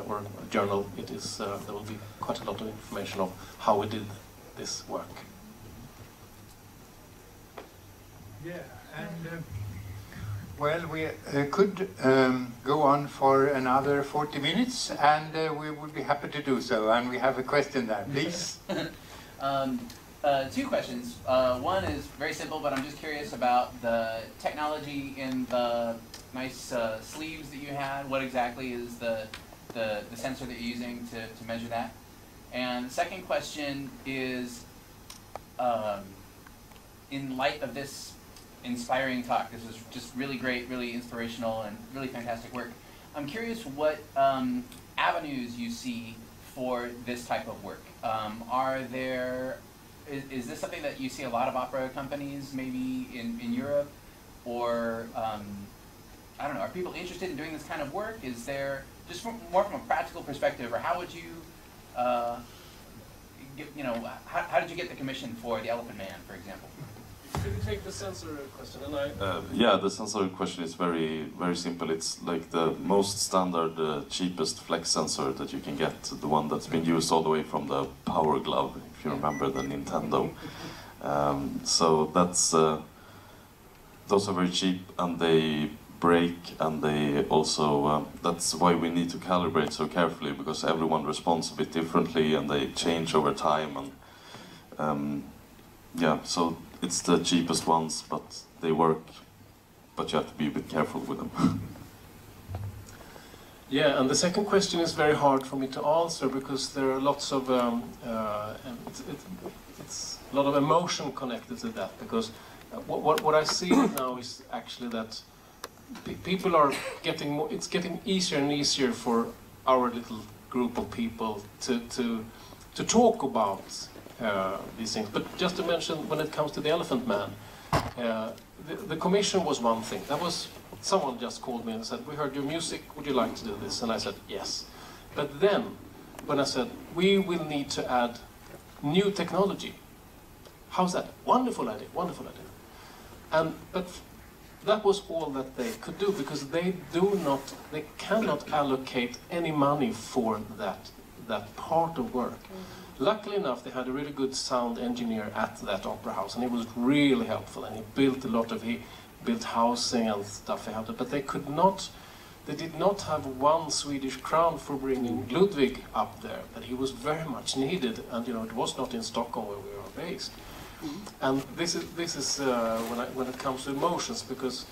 or journal, it is there will be quite a lot of information of how we did this work. Yeah, and well, we could go on for another 40 minutes, and we would be happy to do so. And we have a question there, please. Two questions. One is very simple, but I'm just curious about the technology in the nice sleeves that you had. What exactly is the sensor that you're using to measure that? And the second question is, in light of this inspiring talk, this was just really great, really inspirational, and really fantastic work. I'm curious what avenues you see for this type of work. Is this something that you see a lot of opera companies maybe in Europe, or I don't know, are people interested in doing this kind of work? Is there, just more from a practical perspective, or how would you, how did you get the commission for the Elephant Man, for example? Could you take the sensor question? And yeah, the sensor question is very, very simple. It's like the most standard, cheapest flex sensor that you can get, the one that's been used all the way from the Power Glove, if you remember the Nintendo. So that's those are very cheap, and they break, and they also that's why we need to calibrate so carefully, because everyone responds a bit differently and they change over time, and yeah, so it's the cheapest ones, but they work, but you have to be a bit careful with them. Yeah, and the second question is very hard for me to answer, because there are lots of it's a lot of emotion connected to that, because what I see now is actually that people are getting more, it's getting easier and easier for our little group of people to talk about these things. But just to mention, when it comes to the Elephant Man, the commission was one thing. That was, someone just called me and said, "We heard your music, would you like to do this?" And I said, yes. But then, when I said, "We will need to add new technology," how's that? Wonderful idea, wonderful idea. But that was all that they could do, because they cannot allocate any money for that part of work. Luckily enough, they had a really good sound engineer at that opera house, and he was really helpful, and he built he built housing and stuff, but they did not have 1 Swedish crown for bringing Ludwig up there, but he was very much needed, and it was not in Stockholm where we were based. And this is when it comes to emotions, because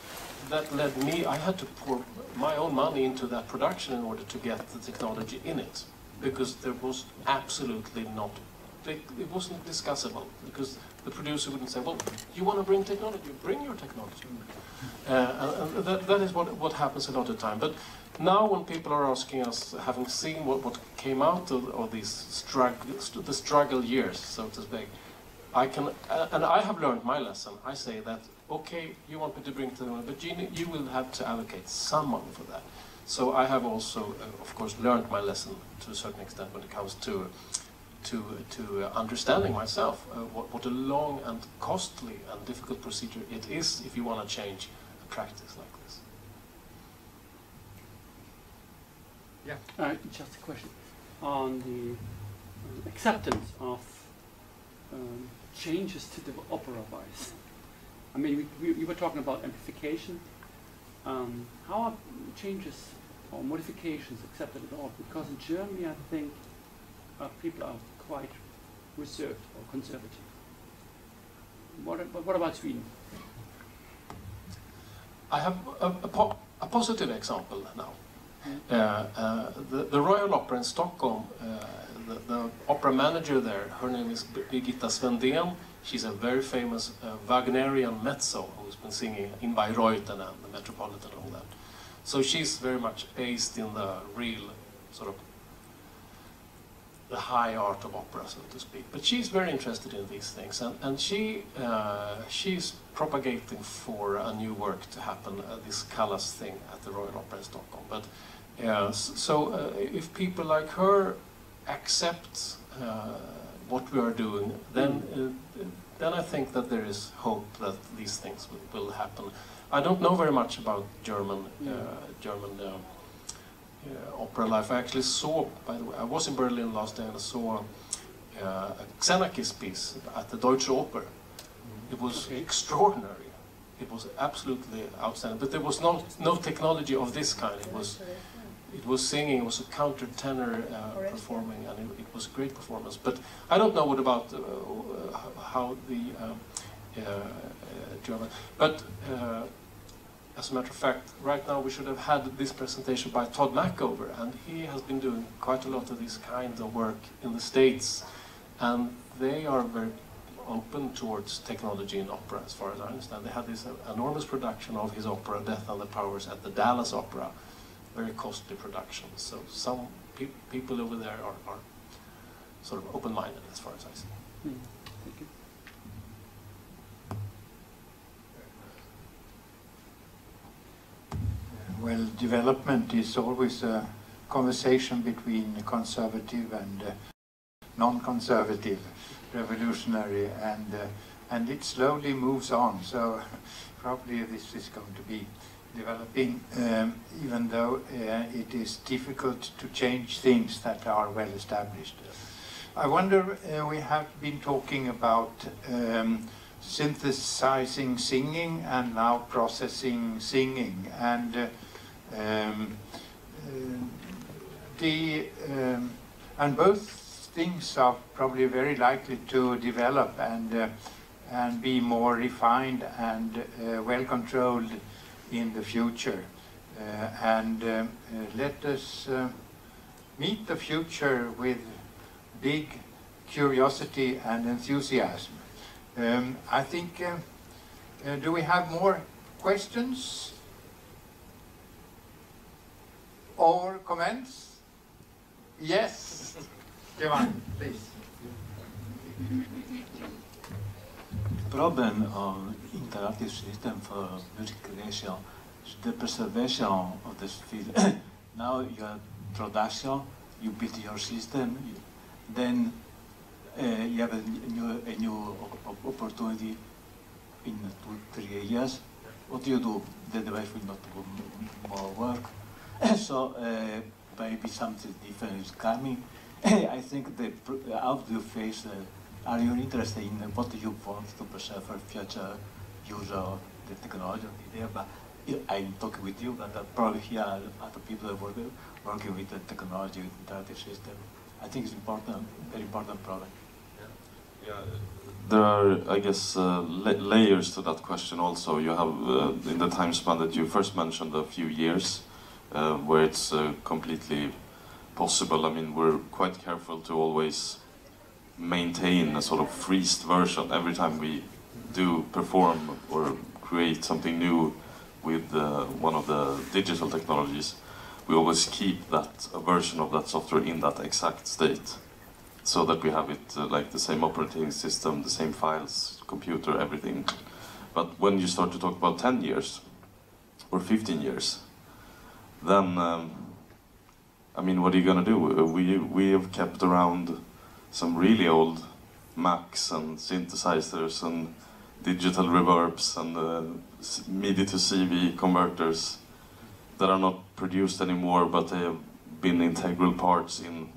that led me, I had to pour my own money into that production in order to get the technology in it, because there was absolutely not it wasn't discussable, because the producer wouldn't say, well, you want to bring technology, bring your technology. And that is what happens a lot of the time. But now when people are asking us, having seen what came out of these the struggle years, so to speak, and I have learned my lesson. I say that, okay, you want me to bring technology, but you will have to allocate some money for that. So I have also, of course, learned my lesson to a certain extent when it comes to understanding myself what a long and costly and difficult procedure it is if you want to change a practice like this. Yeah. Just a question on the acceptance of changes to the opera voice. I mean, you were talking about amplification. How are changes or modifications accepted at all? Because in Germany, I think people are quite reserved or conservative. What about Sweden? I have a positive example now. The Royal Opera in Stockholm, the opera manager there, her name is Birgitta Svendén. She's a very famous Wagnerian mezzo who's been singing in Bayreuth and the Metropolitan and all that. So she's very much based in the real sort of the high art of opera, so to speak. But she's very interested in these things, and she's propagating for a new work to happen, this Callas thing at the Royal Opera in Stockholm. But if people like her accept what we are doing, then I think that there is hope that these things will happen. I don't know very much about German opera life. I actually saw, by the way, I was in Berlin last day and I saw a Xenakis piece at the Deutsche Oper. It was extraordinary. It was absolutely outstanding. But there was no technology of this kind. It was singing. It was a countertenor performing, and it was a great performance. But I don't know what about how the German. But as a matter of fact, right now we should have had this presentation by Todd Mackover, and he has been doing quite a lot of this kind of work in the States, and they are very open towards technology in opera, as far as I understand. They had this enormous production of his opera, Death and the Powers, at the Dallas Opera, very costly production. So some people over there are sort of open-minded, as far as I see. Thank you. Well, development is always a conversation between conservative and non-conservative, revolutionary, and it slowly moves on. So probably this is going to be developing, even though it is difficult to change things that are well established. I wonder, we have been talking about synthesizing singing and now processing singing, and and both things are probably very likely to develop and be more refined and well controlled in the future. Let us meet the future with big curiosity and enthusiasm. I think, do we have more questions or comments? Yes, Johan, please. Problem of interactive system for music creation is the preservation of the field. Now you have production, you build your system, then you have a new opportunity in 2-3 years. What do you do? The device will not do more work. So maybe something different is coming. I think the audio phase, are you interested in what do you want to preserve for future use of the technology there? But I'm talking with you, but probably here other people are working with the technology, with the interactive system. I think it's important, very important problem. Yeah, there are, I guess, layers to that question also. You have, in the time span that you first mentioned, a few years, where it's completely possible. I mean, we're quite careful to always maintain a sort of freezed version every time we do perform or create something new with one of the digital technologies. We always keep that a version of that software in that exact state, so that we have it like the same operating system, the same files, computer, everything. But when you start to talk about 10 years or 15 years, then I mean, what are you gonna do? We have kept around some really old Macs and synthesizers and digital reverbs and MIDI to CV converters that are not produced anymore, but they have been integral parts in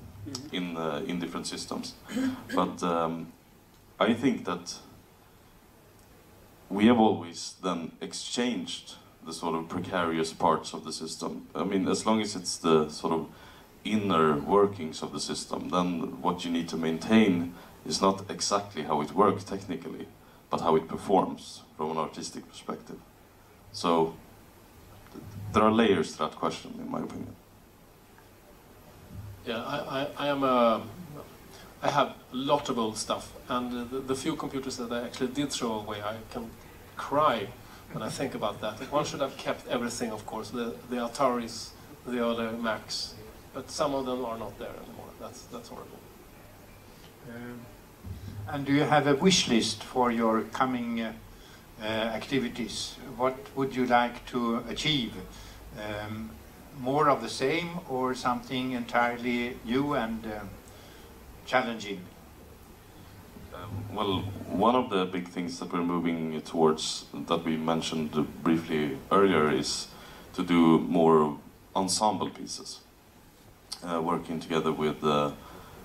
different systems. But I think that we have always then exchanged the sort of precarious parts of the system. I mean, as long as it's the sort of inner workings of the system, then what you need to maintain is not exactly how it works technically, but how it performs from an artistic perspective. So there are layers to that question, in my opinion. Yeah, I have a lot of old stuff, and the few computers that I actually did throw away, I can cry when I think about that. One should have kept everything, of course, the Ataris, the other Macs, but some of them are not there anymore. That's horrible. And do you have a wish list for your coming activities? What would you like to achieve? More of the same, or something entirely new and challenging? Well, one of the big things that we're moving towards, that we mentioned briefly earlier, is to do more ensemble pieces, working together with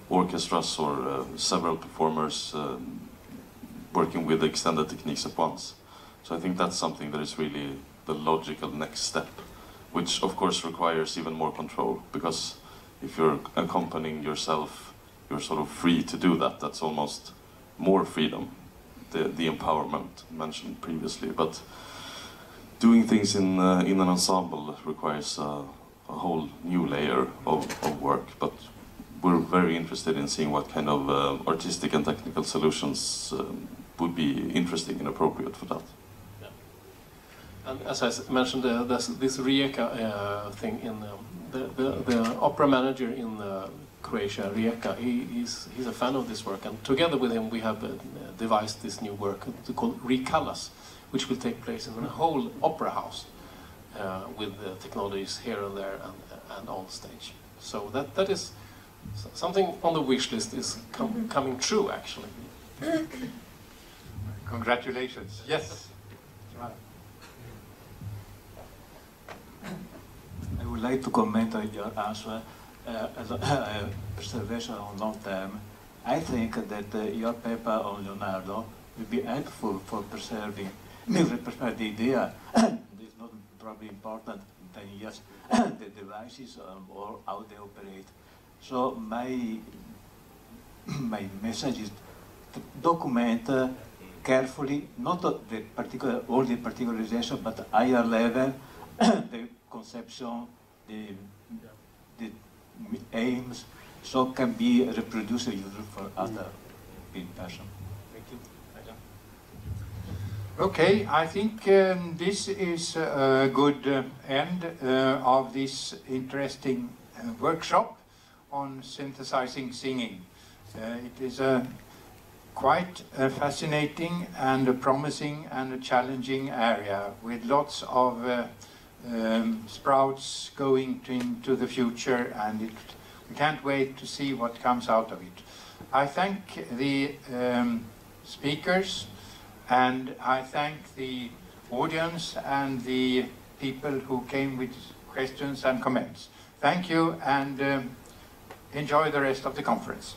orchestras or several performers, working with extended techniques at once. So I think that's something that is really the logical next step, which of course requires even more control, because if you're accompanying yourself, you're sort of free to do that. That's almost more freedom, the empowerment mentioned previously. But doing things in an ensemble requires a whole new layer of work. But we're very interested in seeing what kind of artistic and technical solutions would be interesting and appropriate for that. Yeah. And as I mentioned, this Rijeka thing in the opera manager in Croatia, Rijeka, he's a fan of this work, and together with him we have devised this new work called Recolors, which will take place in a whole opera house with technologies here and there and on stage. So that is something on the wish list is coming true, actually. Congratulations. Yes. I would like to comment on your answer. As a preservation on long term, I think that your paper on Leonardo will be helpful for preserving the idea. It's not probably important in 10 years, the devices or how they operate. So my message is to document carefully, not all the particularization, but higher level, the conception, the aims, so can be reproduced useful for other person. Thank you. Okay, I think this is a good end of this interesting workshop on synthesizing singing. It is a quite a fascinating and a promising and a challenging area with lots of sprouts going into the future, and we can't wait to see what comes out of it. I thank the speakers, and I thank the audience and the people who came with questions and comments. Thank you, and enjoy the rest of the conference.